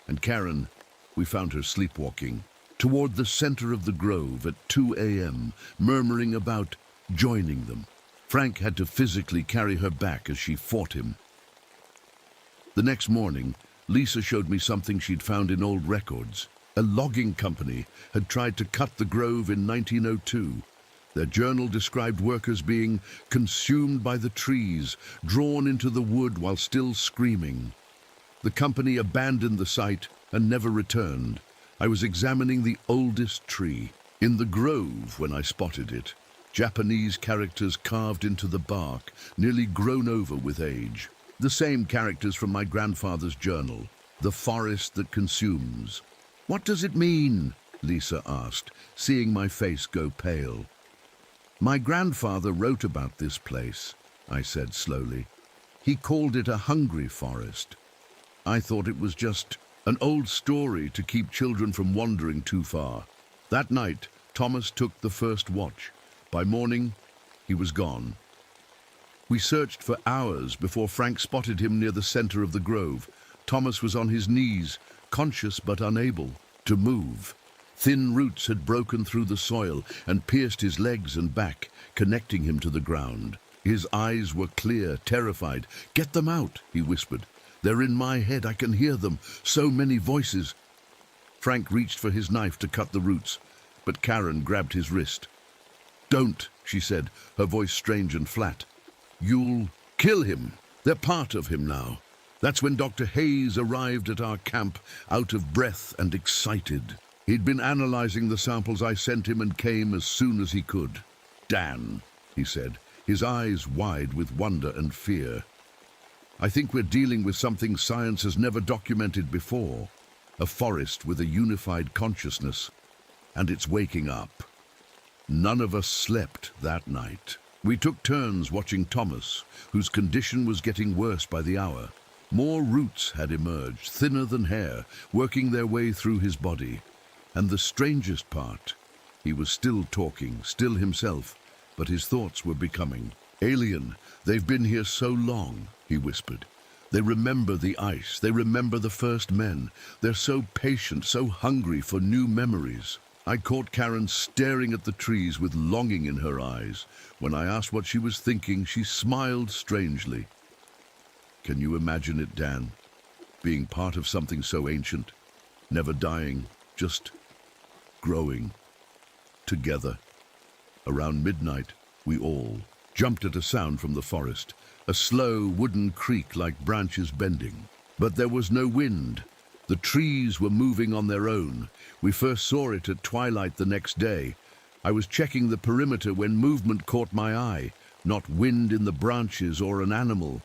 And Karen, we found her sleepwalking toward the center of the grove at 2 a.m., murmuring about joining them. Frank had to physically carry her back as she fought him. The next morning, Lisa showed me something she'd found in old records. A logging company had tried to cut the grove in 1902. Their journal described workers being consumed by the trees, drawn into the wood while still screaming. The company abandoned the site and never returned. I was examining the oldest tree. In the grove, when I spotted it, Japanese characters carved into the bark, nearly grown over with age. The same characters from my grandfather's journal, the forest that consumes. What does it mean? Lisa asked, seeing my face go pale. My grandfather wrote about this place, I said slowly. He called it a hungry forest. I thought it was just an old story to keep children from wandering too far. That night, Thomas took the first watch. By morning, he was gone. We searched for hours before Frank spotted him near the center of the grove. Thomas was on his knees, conscious but unable to move. Thin roots had broken through the soil and pierced his legs and back, connecting him to the ground. His eyes were clear, terrified. "Get them out," he whispered. "They're in my head. I can hear them. So many voices." Frank reached for his knife to cut the roots, but Karen grabbed his wrist. "Don't," she said, her voice strange and flat. "You'll kill him. They're part of him now." That's when Dr. Hayes arrived at our camp, out of breath and excited. He'd been analyzing the samples I sent him and came as soon as he could. "Dan," he said, his eyes wide with wonder and fear. "I think we're dealing with something science has never documented before. A forest with a unified consciousness, and it's waking up." None of us slept that night. We took turns watching Thomas, whose condition was getting worse by the hour. More roots had emerged, thinner than hair, working their way through his body. And the strangest part, he was still talking, still himself, but his thoughts were becoming alien. "They've been here so long," he whispered. "They remember the ice, they remember the first men. They're so patient, so hungry for new memories." I caught Karen staring at the trees with longing in her eyes. When I asked what she was thinking, she smiled strangely. "Can you imagine it, Dan? Being part of something so ancient, never dying, just growing together." Around midnight, we all jumped at a sound from the forest, a slow wooden creak like branches bending. But there was no wind. The trees were moving on their own. We first saw it at twilight the next day. I was checking the perimeter when movement caught my eye, not wind in the branches or an animal.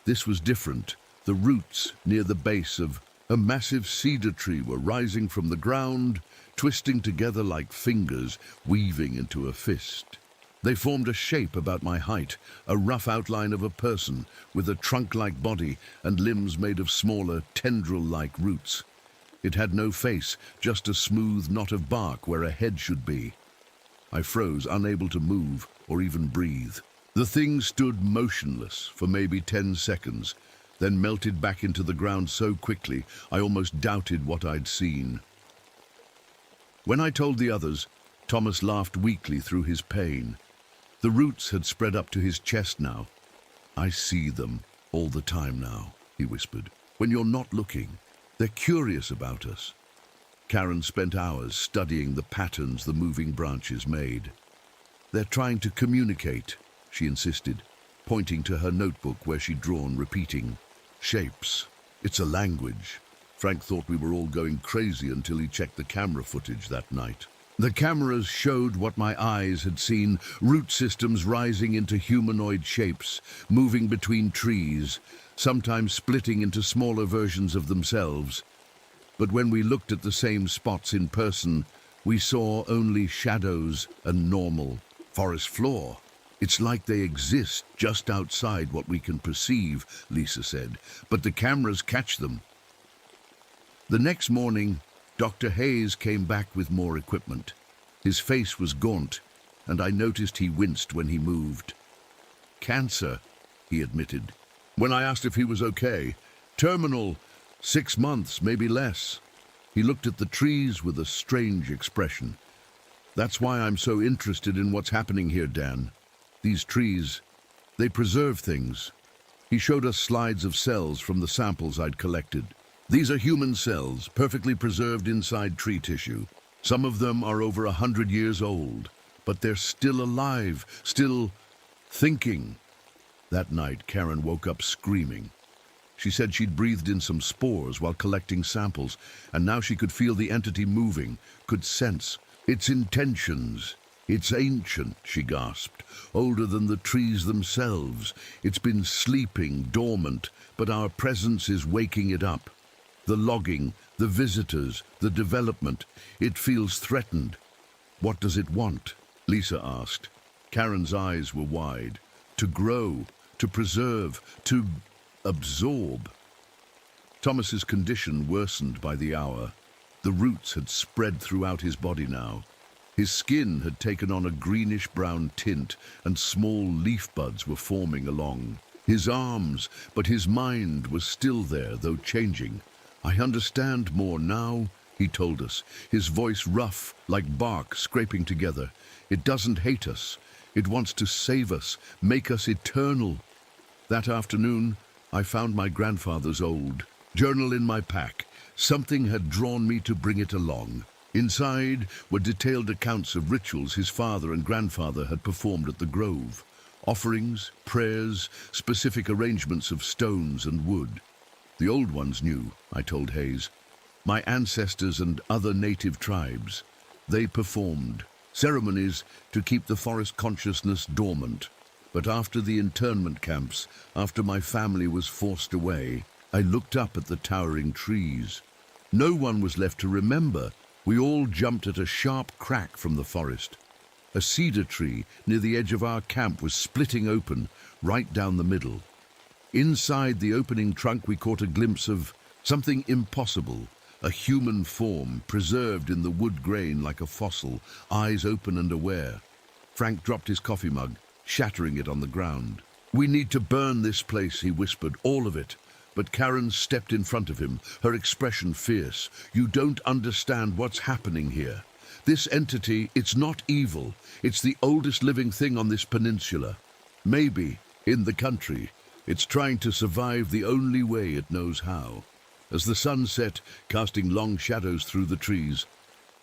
This was different. The roots near the base of a massive cedar tree were rising from the ground, twisting together like fingers, weaving into a fist. They formed a shape about my height, a rough outline of a person with a trunk-like body and limbs made of smaller, tendril-like roots. It had no face, just a smooth knot of bark where a head should be. I froze, unable to move or even breathe. The thing stood motionless for maybe 10 seconds, then melted back into the ground so quickly I almost doubted what I'd seen. When I told the others, Thomas laughed weakly through his pain. The roots had spread up to his chest now. "I see them all the time now," he whispered. "When you're not looking, they're curious about us." Karen spent hours studying the patterns the moving branches made. "They're trying to communicate," she insisted, pointing to her notebook where she'd drawn repeating shapes. "It's a language." Frank thought we were all going crazy until he checked the camera footage that night. The cameras showed what my eyes had seen, root systems rising into humanoid shapes, moving between trees, sometimes splitting into smaller versions of themselves. But when we looked at the same spots in person, we saw only shadows and normal forest floor. It's like they exist just outside what we can perceive, Lisa said, but the cameras catch them. The next morning, Dr. Hayes came back with more equipment. His face was gaunt, and I noticed he winced when he moved. Cancer, he admitted. When I asked if he was okay, terminal, 6 months, maybe less. He looked at the trees with a strange expression. That's why I'm so interested in what's happening here, Dan. These trees, they preserve things. He showed us slides of cells from the samples I'd collected. These are human cells, perfectly preserved inside tree tissue. Some of them are over 100 years old, but they're still alive, still thinking. That night, Karen woke up screaming. She said she'd breathed in some spores while collecting samples, and now she could feel the entity moving, could sense its intentions. It's ancient, she gasped, older than the trees themselves. It's been sleeping, dormant, but our presence is waking it up. The logging, the visitors, the development, it feels threatened. What does it want? Lisa asked. Karen's eyes were wide. To grow, to preserve, to absorb. Thomas's condition worsened by the hour. The roots had spread throughout his body now. His skin had taken on a greenish-brown tint, and small leaf buds were forming along his arms, but his mind was still there, though changing. I understand more now, he told us, his voice rough, like bark scraping together. It doesn't hate us. It wants to save us, make us eternal. That afternoon, I found my grandfather's old journal in my pack. Something had drawn me to bring it along. Inside were detailed accounts of rituals his father and grandfather had performed at the grove. Offerings, prayers, specific arrangements of stones and wood. The old ones knew, I told Hayes. My ancestors and other native tribes. They performed ceremonies to keep the forest consciousness dormant. But after the internment camps, after my family was forced away, I looked up at the towering trees. No one was left to remember. We all jumped at a sharp crack from the forest. A cedar tree near the edge of our camp was splitting open, right down the middle. Inside the opening trunk we caught a glimpse of something impossible, a human form preserved in the wood grain like a fossil, eyes open and aware. Frank dropped his coffee mug, shattering it on the ground. "We need to burn this place," he whispered, "all of it." But Karen stepped in front of him, her expression fierce. "You don't understand what's happening here. This entity, it's not evil. It's the oldest living thing on this peninsula. Maybe, in the country. It's trying to survive the only way it knows how." As the sun set, casting long shadows through the trees,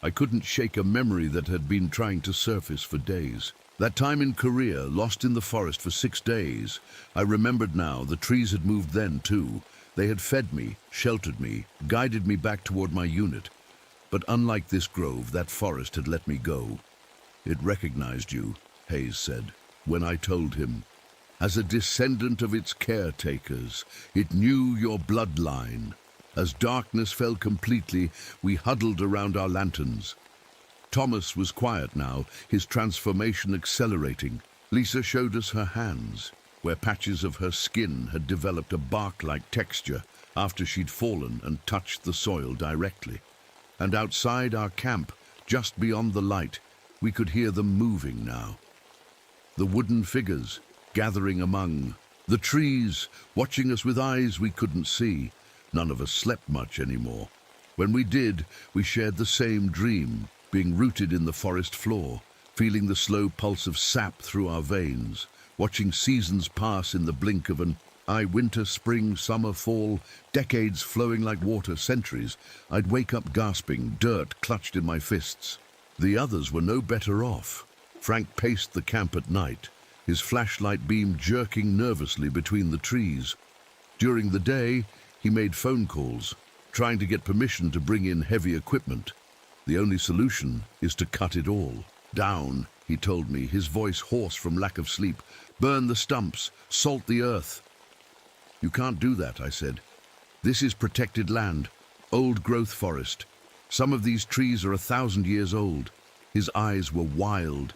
I couldn't shake a memory that had been trying to surface for days. That time in Korea, lost in the forest for 6 days. I remembered now, the trees had moved then too. They had fed me, sheltered me, guided me back toward my unit. But unlike this grove, that forest had let me go. "It recognized you," Hayes said, when I told him. "As a descendant of its caretakers, it knew your bloodline." As darkness fell completely, we huddled around our lanterns. Thomas was quiet now, his transformation accelerating. Lisa showed us her hands, where patches of her skin had developed a bark-like texture after she'd fallen and touched the soil directly. And outside our camp, just beyond the light, we could hear them moving now. The wooden figures gathering among the trees, watching us with eyes we couldn't see. None of us slept much anymore. When we did, we shared the same dream, being rooted in the forest floor, feeling the slow pulse of sap through our veins, watching seasons pass in the blink of an eye. Winter, spring, summer, fall, decades flowing like water, centuries. I'd wake up gasping, dirt clutched in my fists. The others were no better off. Frank paced the camp at night, his flashlight beam jerking nervously between the trees. During the day, he made phone calls, trying to get permission to bring in heavy equipment. The only solution is to cut it all. Down, he told me, his voice hoarse from lack of sleep. Burn the stumps, salt the earth. You can't do that, I said. This is protected land, old-growth forest. Some of these trees are 1,000 years old. His eyes were wild.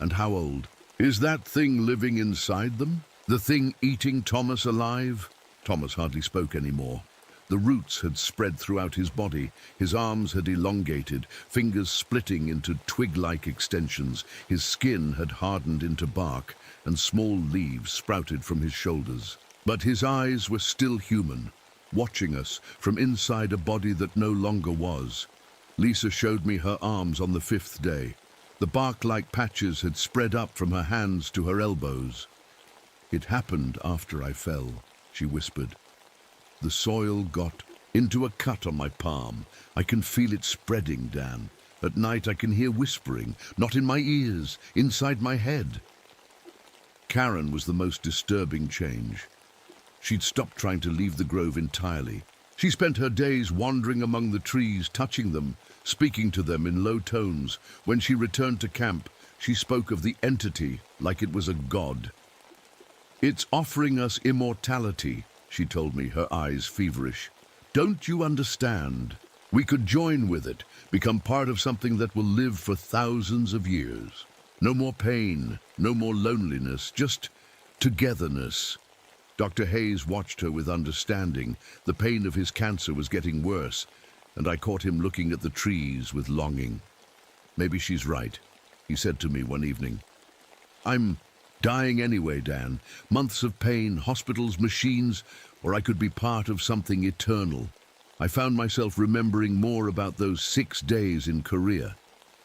And how old? Is that thing living inside them? The thing eating Thomas alive? Thomas hardly spoke anymore. The roots had spread throughout his body. His arms had elongated, fingers splitting into twig-like extensions. His skin had hardened into bark, and small leaves sprouted from his shoulders. But his eyes were still human, watching us from inside a body that no longer was. Lisa showed me her arms on the 5th day. The bark-like patches had spread up from her hands to her elbows. It happened after I fell, she whispered. The soil got into a cut on my palm. I can feel it spreading, Dan. At night I can hear whispering, not in my ears, inside my head. Karen was the most disturbing change. She'd stopped trying to leave the grove entirely. She spent her days wandering among the trees, touching them, speaking to them in low tones. When she returned to camp, she spoke of the entity like it was a god. It's offering us immortality, she told me, her eyes feverish. Don't you understand? We could join with it, become part of something that will live for thousands of years. No more pain, no more loneliness, just togetherness. Dr. Hayes watched her with understanding. The pain of his cancer was getting worse, and I caught him looking at the trees with longing. Maybe she's right, he said to me one evening. I'm dying anyway, Dan. Months of pain, hospitals, machines, or I could be part of something eternal. I found myself remembering more about those 6 days in Korea.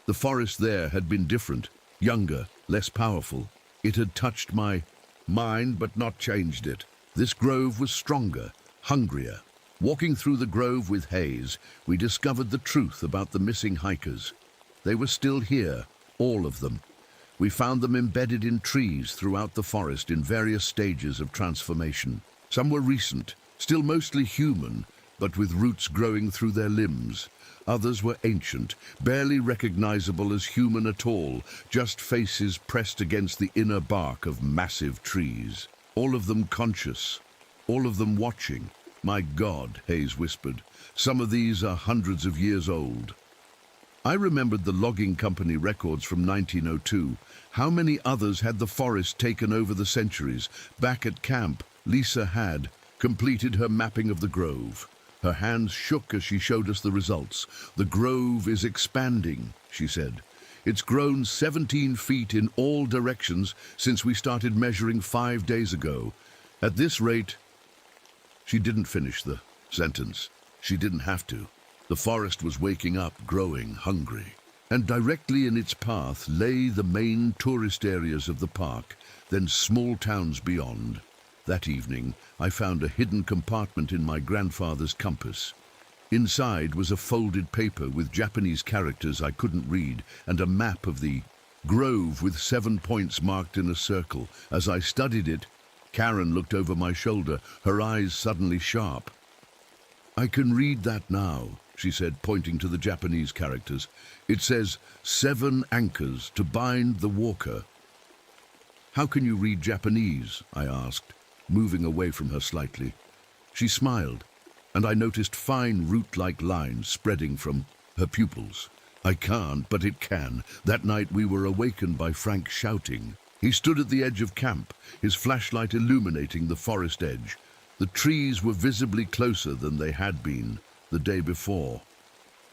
The forest there had been different, younger, less powerful. It had touched my mind but not changed it. This grove was stronger, hungrier. Walking through the grove with Hayes, we discovered the truth about the missing hikers. They were still here, all of them. We found them embedded in trees throughout the forest in various stages of transformation. Some were recent, still mostly human, but with roots growing through their limbs. Others were ancient, barely recognizable as human at all, just faces pressed against the inner bark of massive trees. All of them conscious, all of them watching. My God, Hayes whispered, some of these are hundreds of years old. I remembered the logging company records from 1902. How many others had the forest taken over the centuries? Back at camp, Lisa had completed her mapping of the grove. Her hands shook as she showed us the results. The grove is expanding, she said. It's grown 17 feet in all directions since we started measuring 5 days ago. At this rate, she didn't finish the sentence. She didn't have to. The forest was waking up, growing, hungry. And directly in its path lay the main tourist areas of the park, then small towns beyond. That evening, I found a hidden compartment in my grandfather's compass. Inside was a folded paper with Japanese characters I couldn't read, and a map of the grove with 7 points marked in a circle. As I studied it, Karen looked over my shoulder, her eyes suddenly sharp. I can read that now, she said, pointing to the Japanese characters. It says 7 anchors to bind the walker. How can you read Japanese? I asked, moving away from her slightly. She smiled, and I noticed fine root-like lines spreading from her pupils. I can't, but it can. That night we were awakened by Frank shouting. He stood at the edge of camp, his flashlight illuminating the forest edge. The trees were visibly closer than they had been the day before.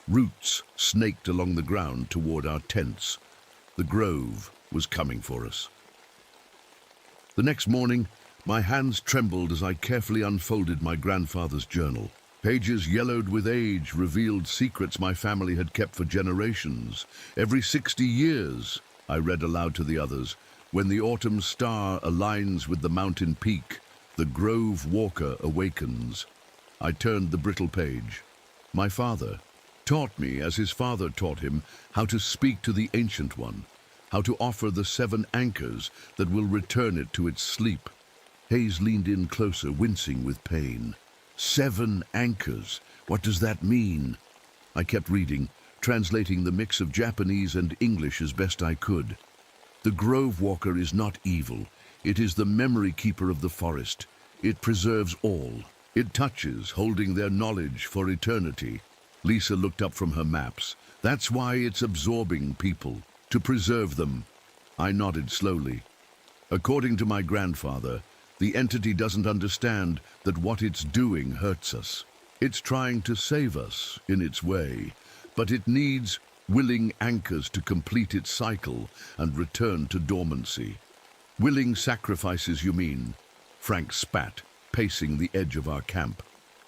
Roots snaked along the ground toward our tents. The grove was coming for us. The next morning, my hands trembled as I carefully unfolded my grandfather's journal. Pages yellowed with age revealed secrets my family had kept for generations. Every 60 years, I read aloud to the others, when the autumn star aligns with the mountain peak, the grove walker awakens. I turned the brittle page. My father taught me, as his father taught him, how to speak to the Ancient One, how to offer the 7 anchors that will return it to its sleep. Hayes leaned in closer, wincing with pain. 7 anchors. What does that mean? I kept reading. translating the mix of Japanese and English as best I could. The Grove Walker is not evil. It is the memory keeper of the forest. It preserves all. It touches, holding their knowledge for eternity. Lisa looked up from her maps. That's why it's absorbing people, to preserve them. I nodded slowly. According to my grandfather, the entity doesn't understand that what it's doing hurts us. It's trying to save us in its way, but it needs willing anchors to complete its cycle and return to dormancy. Willing sacrifices, you mean? Frank spat, pacing the edge of our camp.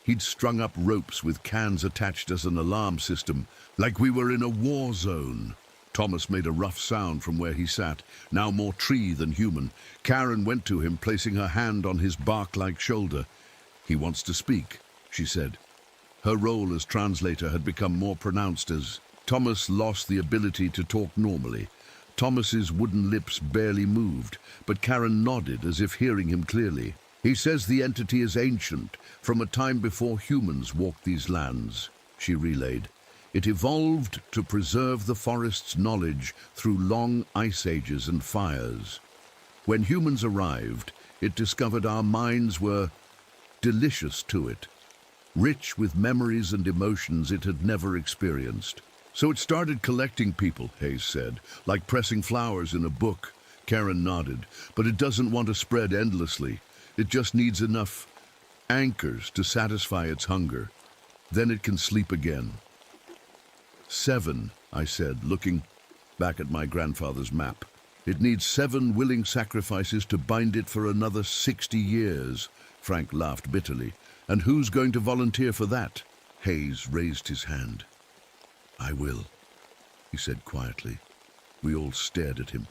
He'd strung up ropes with cans attached as an alarm system, like we were in a war zone. Thomas made a rough sound from where he sat, now more tree than human. Karen went to him, placing her hand on his bark-like shoulder. "He wants to speak," she said. Her role as translator had become more pronounced as Thomas lost the ability to talk normally. Thomas's wooden lips barely moved, but Karen nodded as if hearing him clearly. "He says the entity is ancient, from a time before humans walked these lands," she relayed. "It evolved to preserve the forest's knowledge through long ice ages and fires. When humans arrived, it discovered our minds were delicious to it, rich with memories and emotions it had never experienced. So it started collecting people," Hayes said, "like pressing flowers in a book." Karen nodded. "But it doesn't want to spread endlessly. It just needs enough anchors to satisfy its hunger. Then it can sleep again." 7, I said, looking back at my grandfather's map. "It needs 7 willing sacrifices to bind it for another 60 years. Frank laughed bitterly. "And who's going to volunteer for that?" Hayes raised his hand. "I will," he said quietly. We all stared at him.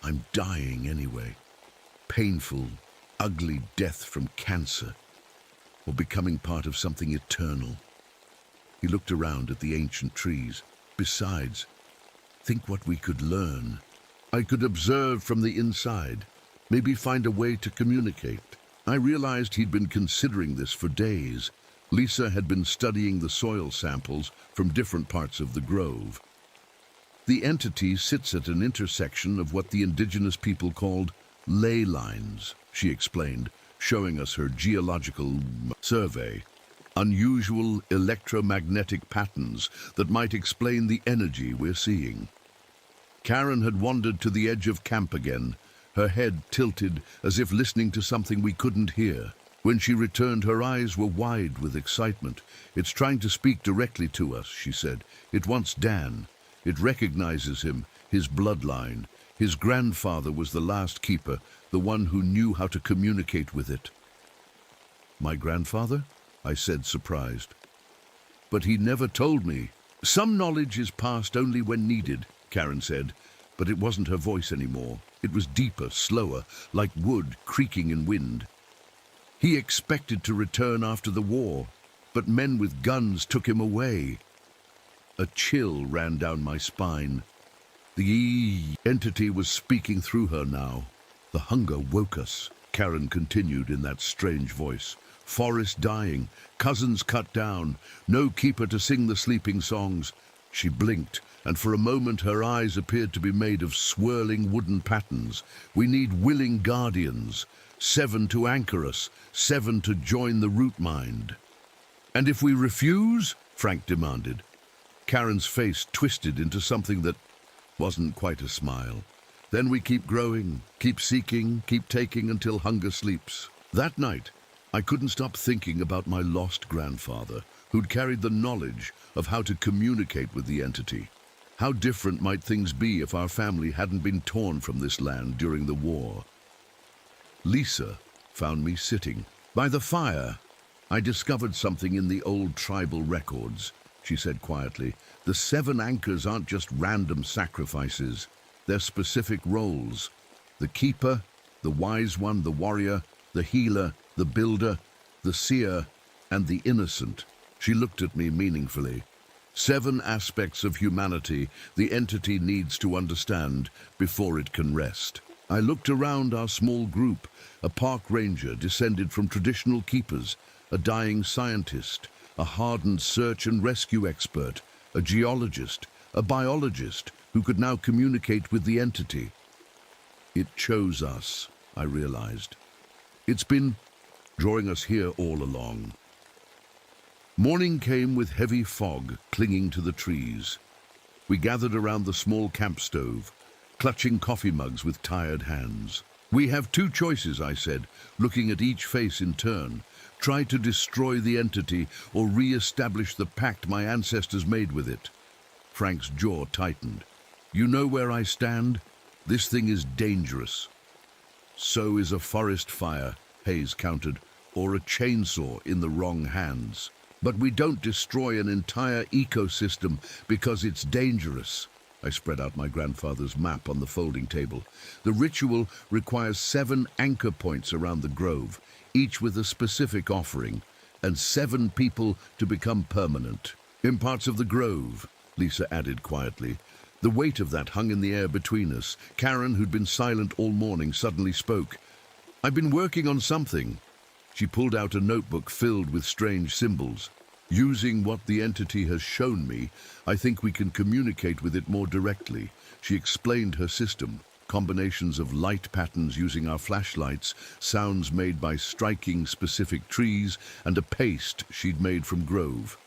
"I'm dying anyway. Painful, ugly death from cancer, or becoming part of something eternal." He looked around at the ancient trees. "Besides, think what we could learn. I could observe from the inside, maybe find a way to communicate." I realized he'd been considering this for days. Lisa had been studying the soil samples from different parts of the grove. "The entity sits at an intersection of what the indigenous people called ley lines," she explained, showing us her geological survey. "Unusual electromagnetic patterns that might explain the energy we're seeing." Karen had wandered to the edge of camp again, her head tilted as if listening to something we couldn't hear. When she returned, her eyes were wide with excitement. "It's trying to speak directly to us," she said. "It wants Dan. It recognizes him, his bloodline. His grandfather was the last keeper, the one who knew how to communicate with it." "My grandfather?" I said, surprised. "But he never told me." "Some knowledge is passed only when needed," Karen said, but it wasn't her voice anymore. It was deeper, slower, like wood creaking in wind. "He expected to return after the war, but men with guns took him away." A chill ran down my spine. The entity was speaking through her now. "The hunger woke us," Karen continued in that strange voice. "Forest dying, cousins cut down, no keeper to sing the sleeping songs." She blinked, and for a moment her eyes appeared to be made of swirling wooden patterns. "We need willing guardians, 7 to anchor us, 7 to join the root mind." "And if we refuse?" Frank demanded. Karen's face twisted into something that wasn't quite a smile. "Then we keep growing, keep seeking, keep taking until hunger sleeps." That night, I couldn't stop thinking about my lost grandfather, who'd carried the knowledge of how to communicate with the entity. How different might things be if our family hadn't been torn from this land during the war? Lisa found me sitting by the fire. "I discovered something in the old tribal records," she said quietly. "The 7 anchors aren't just random sacrifices. They're specific roles. The keeper, the wise one, the warrior, the healer, the builder, the seer, and the innocent." She looked at me meaningfully. 7 aspects of humanity the entity needs to understand before it can rest. I looked around our small group, a park ranger descended from traditional keepers, a dying scientist, a hardened search and rescue expert, a geologist, a biologist who could now communicate with the entity. It chose us, I realized. It's been drawing us here all along. Morning came with heavy fog clinging to the trees. We gathered around the small camp stove, clutching coffee mugs with tired hands. We have two choices, I said, looking at each face in turn. Try to destroy the entity or re-establish the pact my ancestors made with it. Frank's jaw tightened. You know where I stand? This thing is dangerous. So is a forest fire, Hayes countered, or a chainsaw in the wrong hands. But we don't destroy an entire ecosystem because it's dangerous. I spread out my grandfather's map on the folding table. The ritual requires 7 anchor points around the grove, each with a specific offering, and 7 people to become permanent. In parts of the grove, Lisa added quietly. The weight of that hung in the air between us. Karen, who'd been silent all morning, suddenly spoke. I've been working on something. She pulled out a notebook filled with strange symbols. Using what the entity has shown me, I think we can communicate with it more directly. She explained her system. Combinations of light patterns using our flashlights, sounds made by striking specific trees, and a paste she'd made from grove.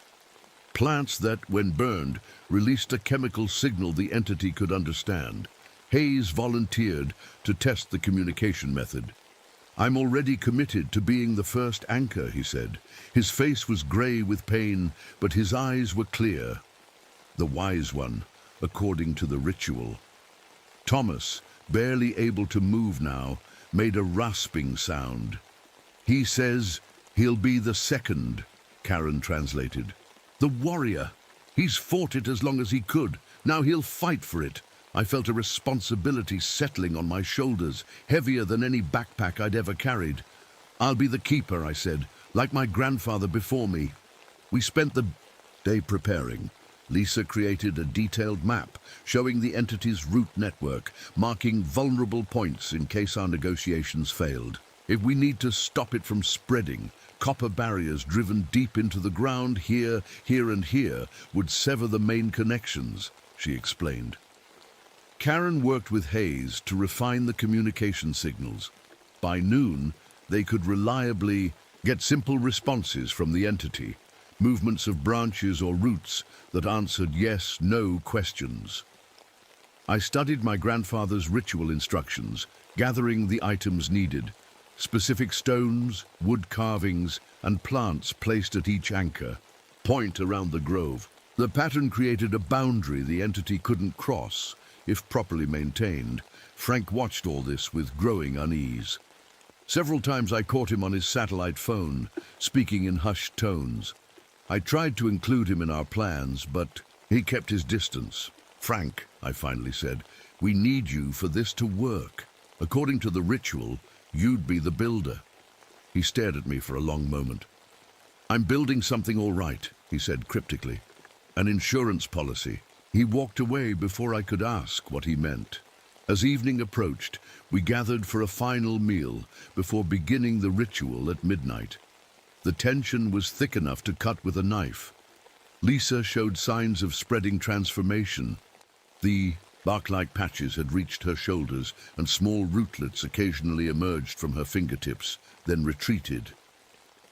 Plants that, when burned, released a chemical signal the entity could understand. Hayes volunteered to test the communication method. I'm already committed to being the first anchor, he said. His face was grey with pain, but his eyes were clear. The wise one, according to the ritual. Thomas, barely able to move now, made a rasping sound. He says he'll be the second, Karen translated. The warrior. He's fought it as long as he could. Now he'll fight for it. I felt a responsibility settling on my shoulders, heavier than any backpack I'd ever carried. I'll be the keeper, I said, like my grandfather before me. We spent the day preparing. Lisa created a detailed map showing the entity's route network, marking vulnerable points in case our negotiations failed. If we need to stop it from spreading, copper barriers driven deep into the ground here, and here would sever the main connections, she explained. Karen worked with Hayes to refine the communication signals. By noon, they could reliably get simple responses from the entity, movements of branches or roots that answered yes, no questions. I studied my grandfather's ritual instructions, gathering the items needed, specific stones, wood carvings, and plants placed at each anchor, point around the grove. The pattern created a boundary the entity couldn't cross, if properly maintained. Frank watched all this with growing unease. Several times I caught him on his satellite phone, speaking in hushed tones. I tried to include him in our plans, but he kept his distance. Frank, I finally said, we need you for this to work. According to the ritual, you'd be the builder. He stared at me for a long moment. I'm building something all right, he said cryptically. An insurance policy. He walked away before I could ask what he meant. As evening approached, we gathered for a final meal before beginning the ritual at midnight. The tension was thick enough to cut with a knife. Lisa showed signs of spreading transformation. The bark-like patches had reached her shoulders, and small rootlets occasionally emerged from her fingertips, then retreated.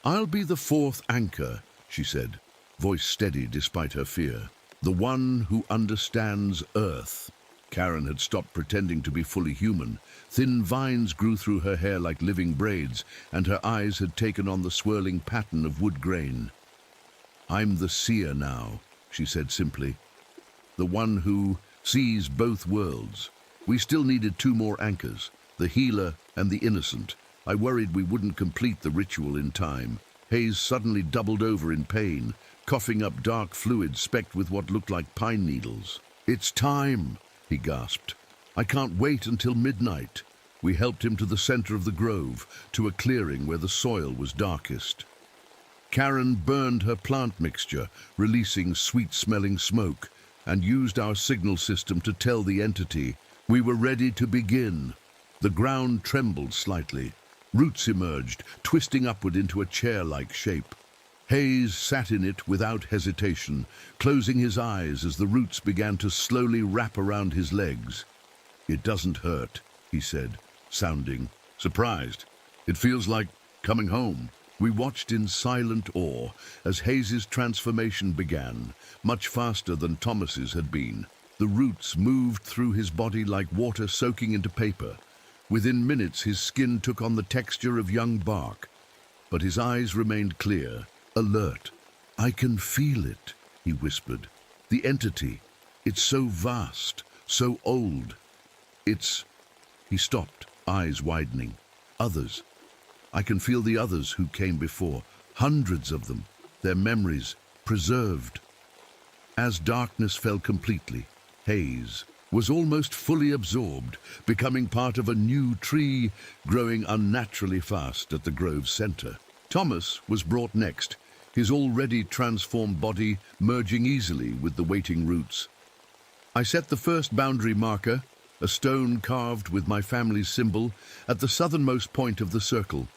I'll be the 4th anchor, she said, voice steady despite her fear. The one who understands Earth. Karen had stopped pretending to be fully human. Thin vines grew through her hair like living braids, and her eyes had taken on the swirling pattern of wood grain. I'm the seer now, she said simply. The one who sees both worlds. We still needed 2 more anchors, the healer and the innocent. I worried we wouldn't complete the ritual in time. Hayes suddenly doubled over in pain, coughing up dark fluid specked with what looked like pine needles. It's time, he gasped. I can't wait until midnight. We helped him to the center of the grove, to a clearing where the soil was darkest. Karen burned her plant mixture, releasing sweet-smelling smoke, and used our signal system to tell the entity we were ready to begin. The ground trembled slightly. Roots emerged, twisting upward into a chair-like shape. Hayes sat in it without hesitation, closing his eyes as the roots began to slowly wrap around his legs. "It doesn't hurt," he said, sounding surprised. "It feels like coming home." We watched in silent awe as Hayes's transformation began, much faster than Thomas's had been. The roots moved through his body like water soaking into paper. Within minutes, his skin took on the texture of young bark, but his eyes remained clear, alert. "I can feel it," he whispered. "The entity. It's so vast, so old. It's..." He stopped, eyes widening. "Others. I can feel the others who came before, hundreds of them, their memories preserved." As darkness fell completely, Hayes was almost fully absorbed, becoming part of a new tree growing unnaturally fast at the grove's center. Thomas was brought next, his already transformed body merging easily with the waiting roots. I set the first boundary marker, a stone carved with my family's symbol, at the southernmost point of the circle.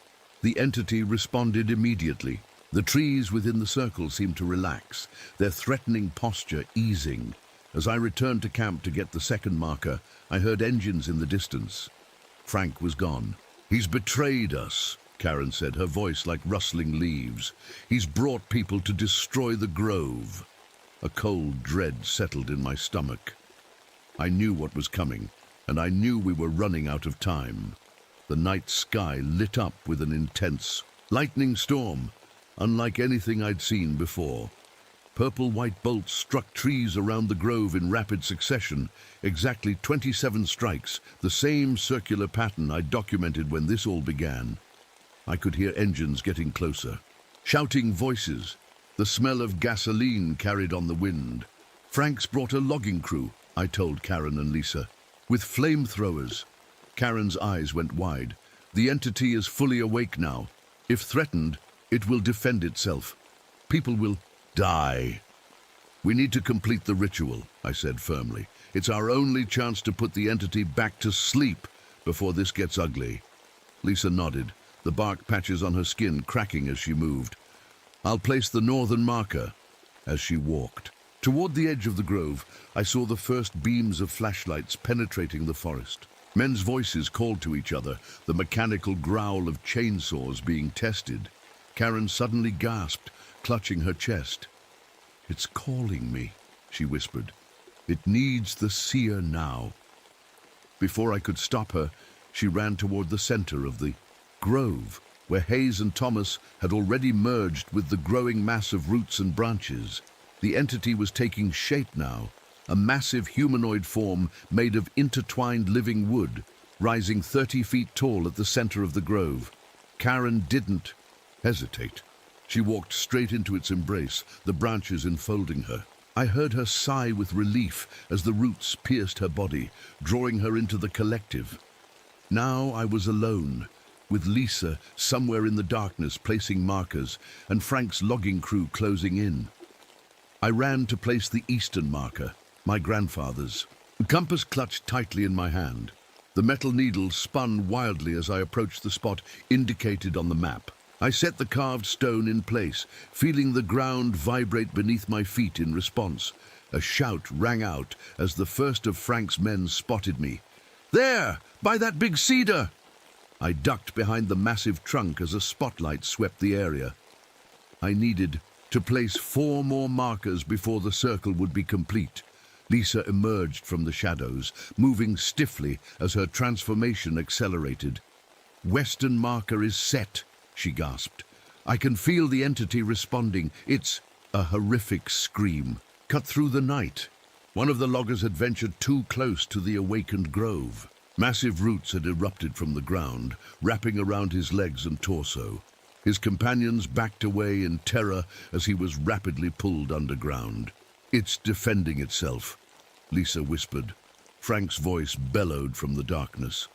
The entity responded immediately. The trees within the circle seemed to relax, their threatening posture easing. As I returned to camp to get the second marker, I heard engines in the distance. Frank was gone. "He's betrayed us," Karen said, her voice like rustling leaves. "He's brought people to destroy the grove." A cold dread settled in my stomach. I knew what was coming, and I knew we were running out of time. The night sky lit up with an intense lightning storm, unlike anything I'd seen before. Purple-white bolts struck trees around the grove in rapid succession, exactly 27 strikes, the same circular pattern I documented when this all began. I could hear engines getting closer, shouting voices. The smell of gasoline carried on the wind. "Frank's brought a logging crew," I told Karen and Lisa, "with flamethrowers." Karen's eyes went wide. "The entity is fully awake now. If threatened, it will defend itself. People will die." "We need to complete the ritual," I said firmly. "It's our only chance to put the entity back to sleep before this gets ugly." Lisa nodded, the bark patches on her skin cracking as she moved. "I'll place the northern marker." As she walked toward the edge of the grove, I saw the first beams of flashlights penetrating the forest. Men's voices called to each other, the mechanical growl of chainsaws being tested. Karen suddenly gasped, clutching her chest. "It's calling me," she whispered. "It needs the seer now." Before I could stop her, she ran toward the center of the grove, where Hayes and Thomas had already merged with the growing mass of roots and branches. The entity was taking shape now, a massive humanoid form made of intertwined living wood, rising 30 feet tall at the center of the grove. Karen didn't hesitate. She walked straight into its embrace, the branches enfolding her. I heard her sigh with relief as the roots pierced her body, drawing her into the collective. Now I was alone, with Lisa somewhere in the darkness placing markers, and Frank's logging crew closing in. I ran to place the eastern marker, my grandfather's. The compass clutched tightly in my hand. The metal needle spun wildly as I approached the spot indicated on the map. I set the carved stone in place, feeling the ground vibrate beneath my feet in response. A shout rang out as the first of Frank's men spotted me. "There, by that big cedar!" I ducked behind the massive trunk as a spotlight swept the area. I needed to place 4 more markers before the circle would be complete. Lisa emerged from the shadows, moving stiffly as her transformation accelerated. "Western marker is set," she gasped. "I can feel the entity responding. It's..." A horrific scream cut through the night. One of the loggers had ventured too close to the awakened grove. Massive roots had erupted from the ground, wrapping around his legs and torso. His companions backed away in terror as he was rapidly pulled underground. "It's defending itself," Lisa whispered. Frank's voice bellowed from the darkness.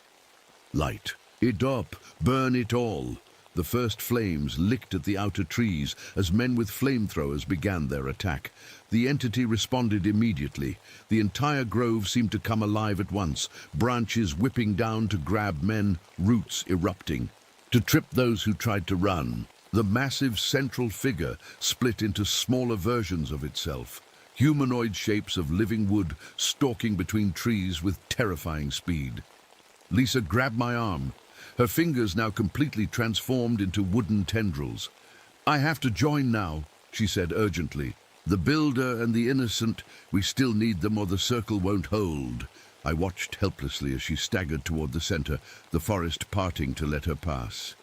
"Light it up, burn it all." The first flames licked at the outer trees as men with flamethrowers began their attack. The entity responded immediately. The entire grove seemed to come alive at once, branches whipping down to grab men, roots erupting, to trip those who tried to run. The massive central figure split into smaller versions of itself, humanoid shapes of living wood stalking between trees with terrifying speed. Lisa grabbed my arm, her fingers now completely transformed into wooden tendrils. "I have to join now," she said urgently. "The builder and the innocent, we still need them or the circle won't hold." I watched helplessly as she staggered toward the center, the forest parting to let her pass.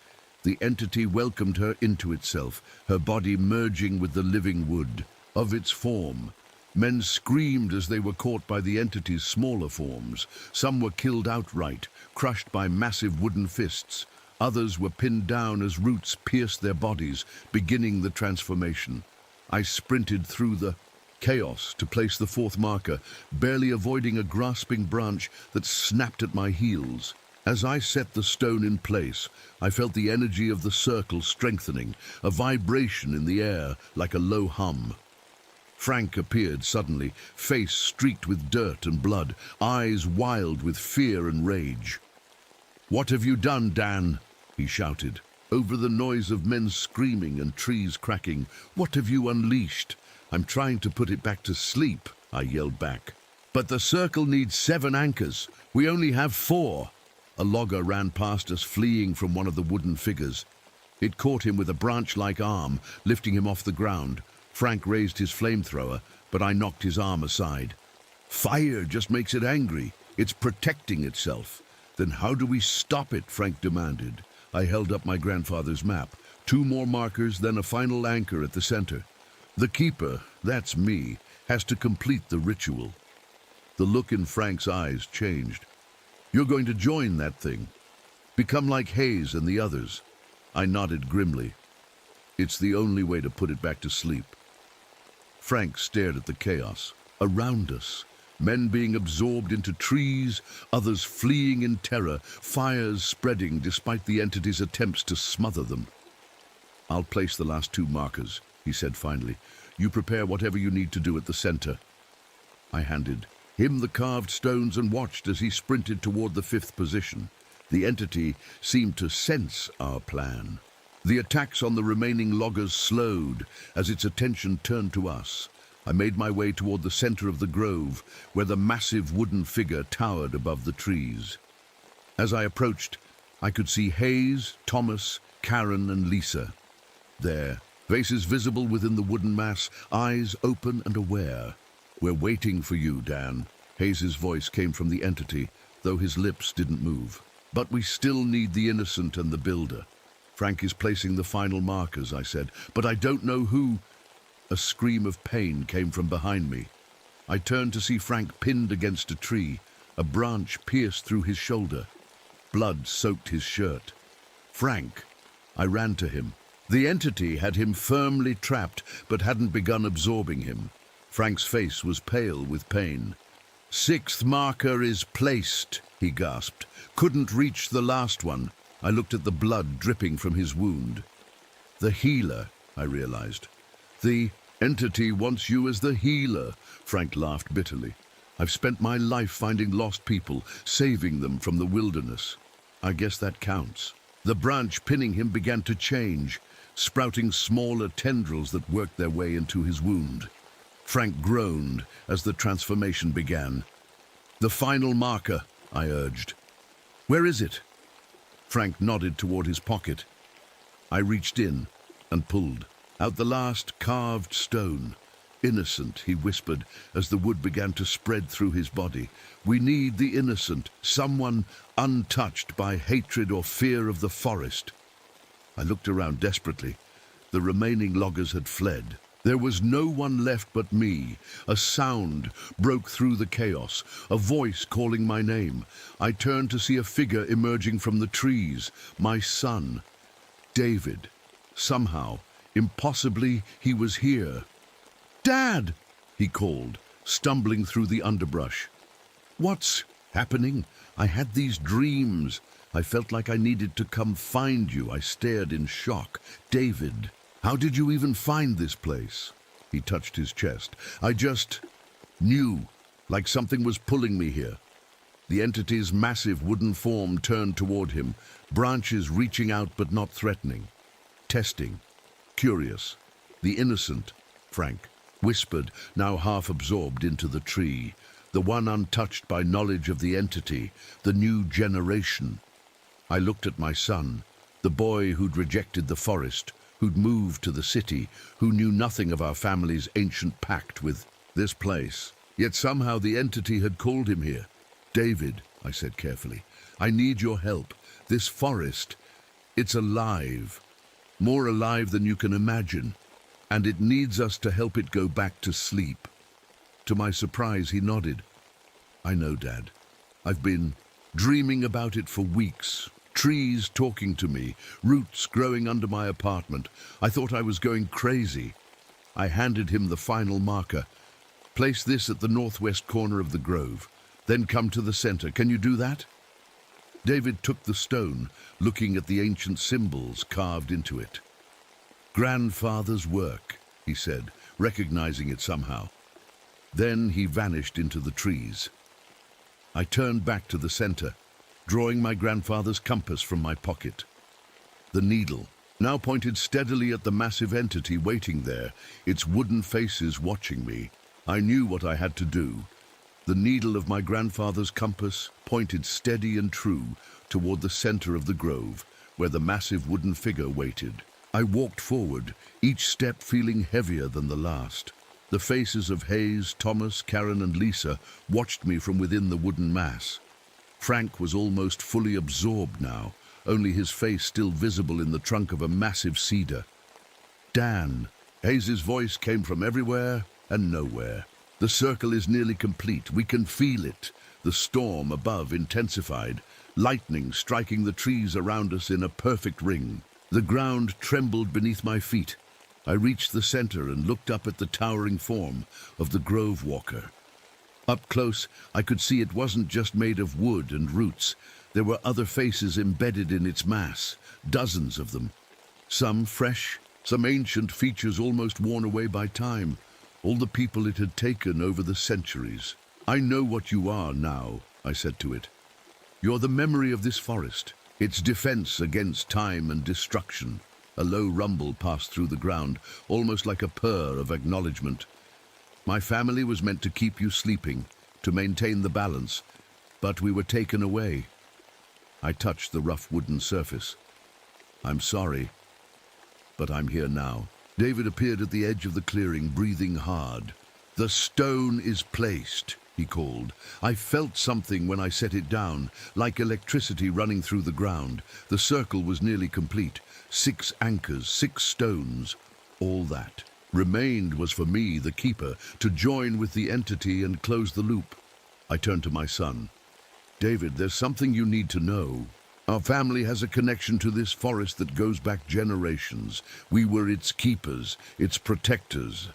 The entity welcomed her into itself, her body merging with the living wood. Of its form, men screamed as they were caught by the entity's smaller forms. Some were killed outright, crushed by massive wooden fists. Others were pinned down as roots pierced their bodies, beginning the transformation. I sprinted through the chaos to place the fourth marker, barely avoiding a grasping branch that snapped at my heels. As I set the stone in place, I felt the energy of the circle strengthening, a vibration in the air like a low hum. Frank appeared suddenly, face streaked with dirt and blood, eyes wild with fear and rage. "What have you done, Dan?" he shouted. Over the noise of men screaming and trees cracking. "What have you unleashed?" "I'm trying to put it back to sleep," I yelled back. "But the circle needs 7 anchors. We only have 4. A logger ran past us, fleeing from one of the wooden figures. It caught him with a branch-like arm, lifting him off the ground. Frank raised his flamethrower, but I knocked his arm aside. "Fire just makes it angry. It's protecting itself." "Then how do we stop it?" Frank demanded. I held up my grandfather's map. 2 more markers, then a final anchor at the center. "The keeper, that's me, has to complete the ritual." The look in Frank's eyes changed. "You're going to join that thing? Become like Hayes and the others?" I nodded grimly. "It's the only way to put it back to sleep." Frank stared at the chaos. Around us, men being absorbed into trees, others fleeing in terror, fires spreading despite the entity's attempts to smother them. "I'll place the last 2 markers," he said finally. "You prepare whatever you need to do at the center." I handed him the carved stones and watched as he sprinted toward the 5th position. The entity seemed to sense our plan. The attacks on the remaining loggers slowed as its attention turned to us. I made my way toward the center of the grove, where the massive wooden figure towered above the trees. As I approached, I could see Hayes, Thomas, Karen, and Lisa. There, faces visible within the wooden mass, eyes open and aware. "We're waiting for you, Dan." Hayes's voice came from the entity, though his lips didn't move. "But we still need the innocent and the builder." "Frank is placing the final markers," I said, "but I don't know who." A scream of pain came from behind me. I turned to see Frank pinned against a tree. A branch pierced through his shoulder. Blood soaked his shirt. "Frank!" I ran to him. The entity had him firmly trapped, but hadn't begun absorbing him. Frank's face was pale with pain. "6th marker is placed," he gasped. "Couldn't reach the last one." I looked at the blood dripping from his wound. "The healer," I realized. "The entity wants you as the healer," Frank laughed bitterly. "I've spent my life finding lost people, saving them from the wilderness. I guess that counts." The branch pinning him began to change, sprouting smaller tendrils that worked their way into his wound. Frank groaned as the transformation began. "The final marker," I urged. "Where is it?" Frank nodded toward his pocket. I reached in and pulled out the last carved stone. "Innocent," he whispered as the wood began to spread through his body. "We need the innocent, someone untouched by hatred or fear of the forest." I looked around desperately. The remaining loggers had fled. There was no one left but me. A sound broke through the chaos, a voice calling my name. I turned to see a figure emerging from the trees. My son, David. Somehow, impossibly, he was here. "Dad!" he called, stumbling through the underbrush. "What's happening? I had these dreams. I felt like I needed to come find you." I stared in shock. "David, how did you even find this place?" He touched his chest. "I just knew, like something was pulling me here." The entity's massive wooden form turned toward him, branches reaching out but not threatening. testing, curious. The innocent, Frank, whispered, now half absorbed into the tree, the one untouched by knowledge of the entity, the new generation. I looked at my son, the boy who'd rejected the forest, who'd moved to the city, who knew nothing of our family's ancient pact with this place. Yet somehow the entity had called him here. David, I said carefully, I need your help. This forest, it's alive, more alive than you can imagine, and it needs us to help it go back to sleep. To my surprise, he nodded. I know, Dad. I've been dreaming about it for weeks. Trees talking to me, roots growing under my apartment. I thought I was going crazy. I handed him the final marker. Place this at the northwest corner of the grove, then come to the center. Can you do that? David took the stone, looking at the ancient symbols carved into it. Grandfather's work, he said, recognizing it somehow. Then he vanished into the trees. I turned back to the center, drawing my grandfather's compass from my pocket. The needle now pointed steadily at the massive entity waiting there, its wooden faces watching me. I knew what I had to do. The needle of my grandfather's compass pointed steady and true toward the center of the grove, where the massive wooden figure waited. I walked forward, each step feeling heavier than the last. The faces of Hayes, Thomas, Karen, and Lisa watched me from within the wooden mass. Frank was almost fully absorbed now, only his face still visible in the trunk of a massive cedar. Dan. Hayes' voice came from everywhere and nowhere. The circle is nearly complete. We can feel it. The storm above intensified, lightning striking the trees around us in a perfect ring. The ground trembled beneath my feet. I reached the center and looked up at the towering form of the Grove Walker. Up close, I could see it wasn't just made of wood and roots. There were other faces embedded in its mass, dozens of them. Some fresh, some ancient features almost worn away by time, all the people it had taken over the centuries. I know what you are now, I said to it. You're the memory of this forest, its defense against time and destruction. A low rumble passed through the ground, almost like a purr of acknowledgement. My family was meant to keep you sleeping, to maintain the balance, but we were taken away. I touched the rough wooden surface. I'm sorry, but I'm here now. David appeared at the edge of the clearing, breathing hard. The stone is placed, he called. I felt something when I set it down, like electricity running through the ground. The circle was nearly complete. 6 anchors, 6 stones, all that remained was for me, the keeper, to join with the entity and close the loop. I turned to my son. David, there's something you need to know. Our family has a connection to this forest that goes back generations. We were its keepers, its protectors.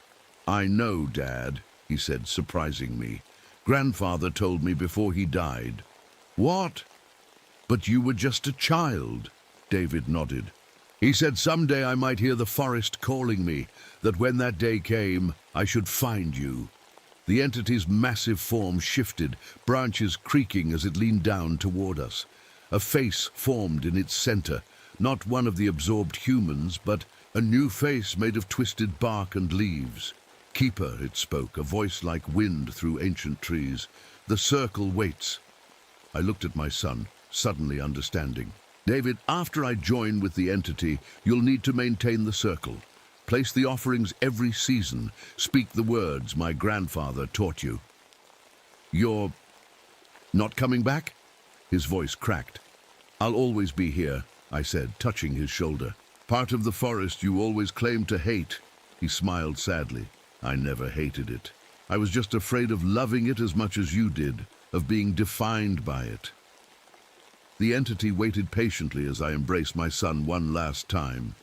I know, Dad, he said, surprising me. Grandfather told me before he died. What? But you were just a child, David nodded. He said someday I might hear the forest calling me, that when that day came, I should find you. The entity's massive form shifted, branches creaking as it leaned down toward us. A face formed in its center, not one of the absorbed humans, but a new face made of twisted bark and leaves. Keeper, it spoke, a voice like wind through ancient trees. The circle waits. I looked at my son, suddenly understanding. David, after I join with the entity, you'll need to maintain the circle. Place the offerings every season. Speak the words my grandfather taught you. You're not coming back? His voice cracked. I'll always be here, I said, touching his shoulder. Part of the forest you always claimed to hate. He smiled sadly. I never hated it. I was just afraid of loving it as much as you did, of being defined by it. The entity waited patiently as I embraced my son one last time.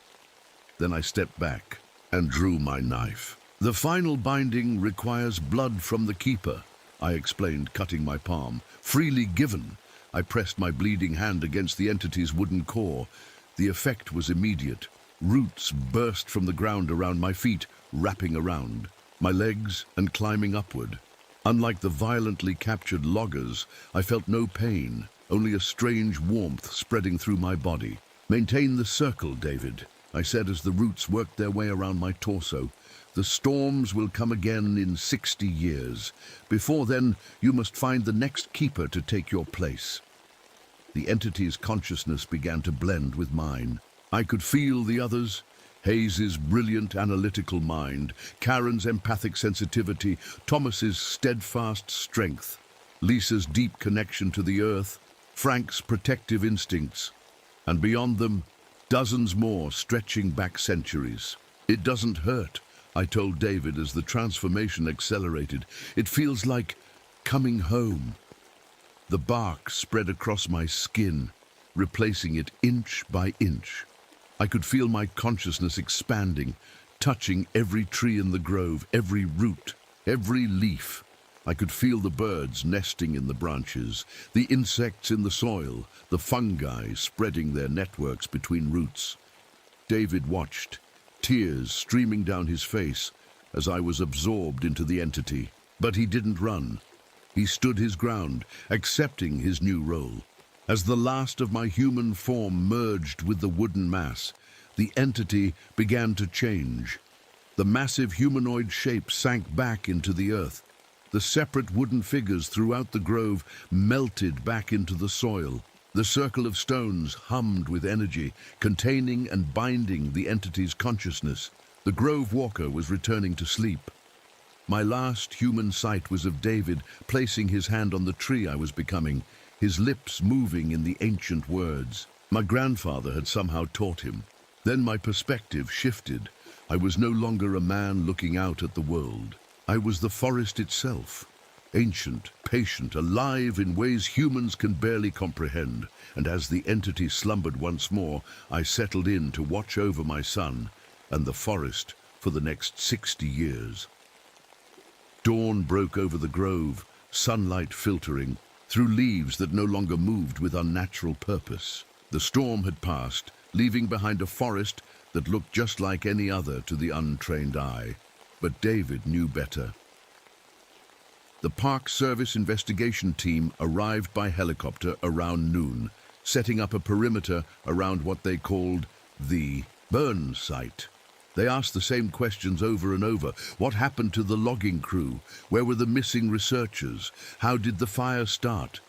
Then I stepped back and drew my knife. The final binding requires blood from the keeper, I explained, cutting my palm. Freely given. I pressed my bleeding hand against the entity's wooden core. The effect was immediate. Roots burst from the ground around my feet, wrapping around my legs and climbing upward. Unlike the violently captured loggers, I felt no pain, only a strange warmth spreading through my body. Maintain the circle, David. I said as the roots worked their way around my torso. The storms will come again in 60 years. Before then, you must find the next keeper to take your place. The entity's consciousness began to blend with mine. I could feel the others. Hayes's brilliant analytical mind, Karen's empathic sensitivity, Thomas's steadfast strength, Lisa's deep connection to the earth, Frank's protective instincts, and beyond them, dozens more stretching back centuries. It doesn't hurt, I told David as the transformation accelerated. It feels like coming home. The bark spread across my skin, replacing it inch by inch. I could feel my consciousness expanding, touching every tree in the grove, every root, every leaf. I could feel the birds nesting in the branches, the insects in the soil, the fungi spreading their networks between roots. David watched, tears streaming down his face as I was absorbed into the entity. But he didn't run. He stood his ground, accepting his new role. As the last of my human form merged with the wooden mass, the entity began to change. The massive humanoid shape sank back into the earth. The separate wooden figures throughout the grove melted back into the soil. The circle of stones hummed with energy, containing and binding the entity's consciousness. The grove walker was returning to sleep. My last human sight was of David placing his hand on the tree I was becoming, his lips moving in the ancient words. My grandfather had somehow taught him. Then my perspective shifted. I was no longer a man looking out at the world. I was the forest itself, ancient, patient, alive in ways humans can barely comprehend. And as the entity slumbered once more, I settled in to watch over my son and the forest for the next 60 years. Dawn broke over the grove, sunlight filtering through leaves that no longer moved with unnatural purpose. The storm had passed, leaving behind a forest that looked just like any other to the untrained eye. But David knew better. The Park Service investigation team arrived by helicopter around noon, setting up a perimeter around what they called the burn site. They asked the same questions over and over. What happened to the logging crew? Where were the missing researchers? How did the fire start?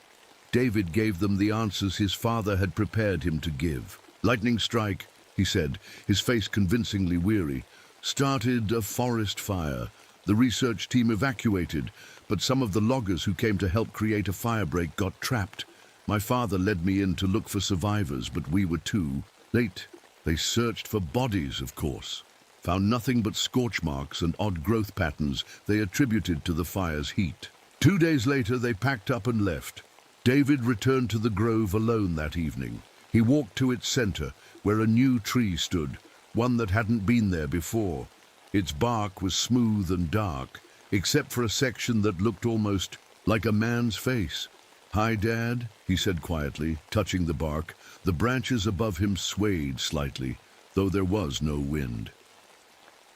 David gave them the answers his father had prepared him to give. Lightning strike, he said, his face convincingly weary, started a forest fire. The research team evacuated, but some of the loggers who came to help create a firebreak got trapped. My father led me in to look for survivors, but we were too late. They searched for bodies, of course. Found nothing but scorch marks and odd growth patterns they attributed to the fire's heat. 2 days later, they packed up and left. David returned to the grove alone that evening. He walked to its center, where a new tree stood, one that hadn't been there before. Its bark was smooth and dark, except for a section that looked almost like a man's face. "Hi, Dad," he said quietly, touching the bark. The branches above him swayed slightly, though there was no wind.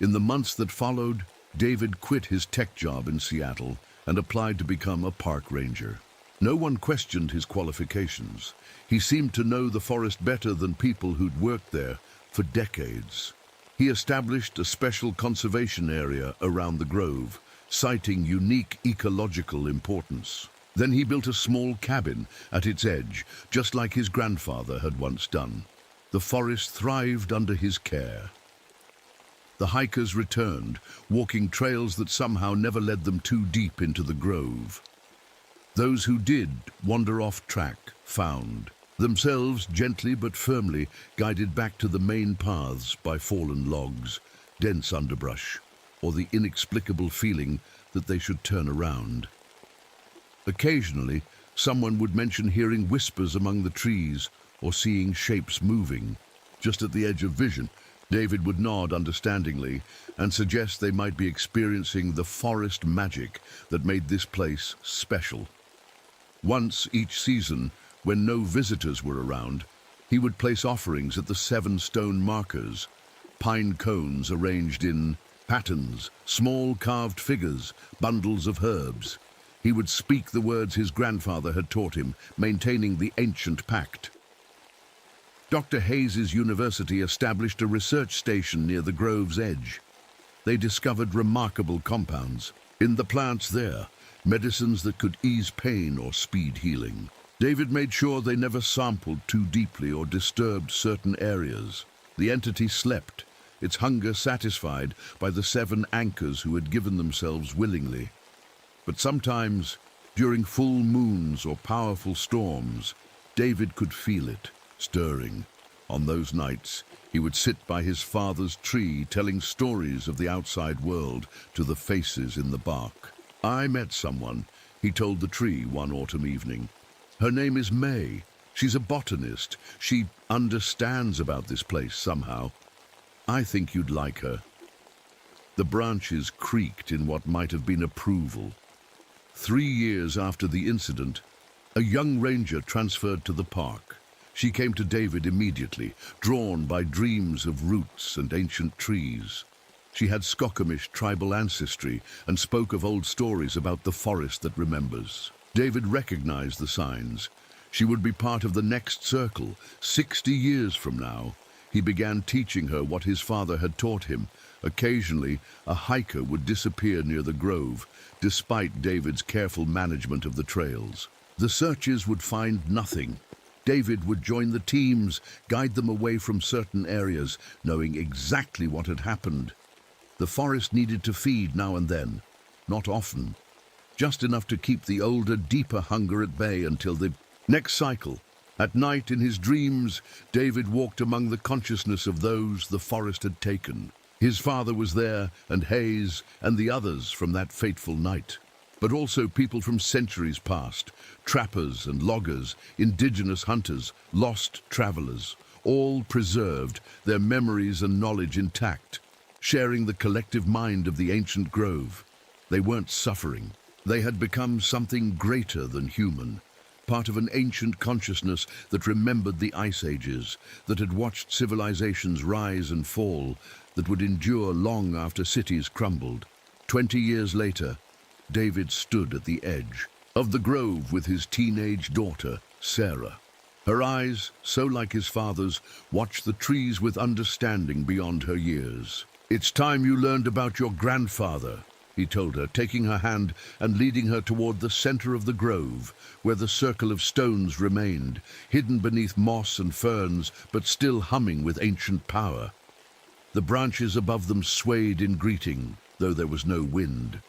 In the months that followed, David quit his tech job in Seattle and applied to become a park ranger. No one questioned his qualifications. He seemed to know the forest better than people who'd worked there for decades. He established a special conservation area around the grove, citing unique ecological importance. Then he built a small cabin at its edge, just like his grandfather had once done. The forest thrived under his care. The hikers returned, walking trails that somehow never led them too deep into the grove. Those who did wander off track found themselves gently but firmly guided back to the main paths by fallen logs, dense underbrush, or the inexplicable feeling that they should turn around. Occasionally, someone would mention hearing whispers among the trees or seeing shapes moving. Just at the edge of vision, David would nod understandingly and suggest they might be experiencing the forest magic that made this place special. Once each season, when no visitors were around, he would place offerings at the 7 stone markers, pine cones arranged in patterns, small carved figures, bundles of herbs. He would speak the words his grandfather had taught him, maintaining the ancient pact. Dr. Hayes's university established a research station near the grove's edge. They discovered remarkable compounds. In the plants there, medicines that could ease pain or speed healing. David made sure they never sampled too deeply or disturbed certain areas. The entity slept, its hunger satisfied by the 7 anchors who had given themselves willingly. But sometimes, during full moons or powerful storms, David could feel it, stirring. On those nights, he would sit by his father's tree telling stories of the outside world to the faces in the bark. "I met someone," he told the tree one autumn evening. "Her name is May. She's a botanist. She understands about this place somehow. I think you'd like her." The branches creaked in what might have been approval. 3 years after the incident, a young ranger transferred to the park. She came to David immediately, drawn by dreams of roots and ancient trees. She had Skokomish tribal ancestry and spoke of old stories about the forest that remembers. David recognized the signs. She would be part of the next circle, 60 years from now. He began teaching her what his father had taught him. Occasionally, a hiker would disappear near the grove, despite David's careful management of the trails. The searchers would find nothing. David would join the teams, guide them away from certain areas, knowing exactly what had happened. The forest needed to feed now and then, not often, just enough to keep the older, deeper hunger at bay until the next cycle. At night, in his dreams, David walked among the consciousness of those the forest had taken. His father was there, and Hayes, and the others from that fateful night. But also people from centuries past, trappers and loggers, indigenous hunters, lost travelers, all preserved, their memories and knowledge intact, sharing the collective mind of the ancient grove. They weren't suffering. They had become something greater than human, part of an ancient consciousness that remembered the ice ages, that had watched civilizations rise and fall, that would endure long after cities crumbled. 20 years later, David stood at the edge of the grove with his teenage daughter, Sarah. Her eyes, so like his father's, watched the trees with understanding beyond her years. "It's time you learned about your grandfather," he told her, taking her hand and leading her toward the center of the grove, where the circle of stones remained, hidden beneath moss and ferns, but still humming with ancient power. The branches above them swayed in greeting, though there was no wind.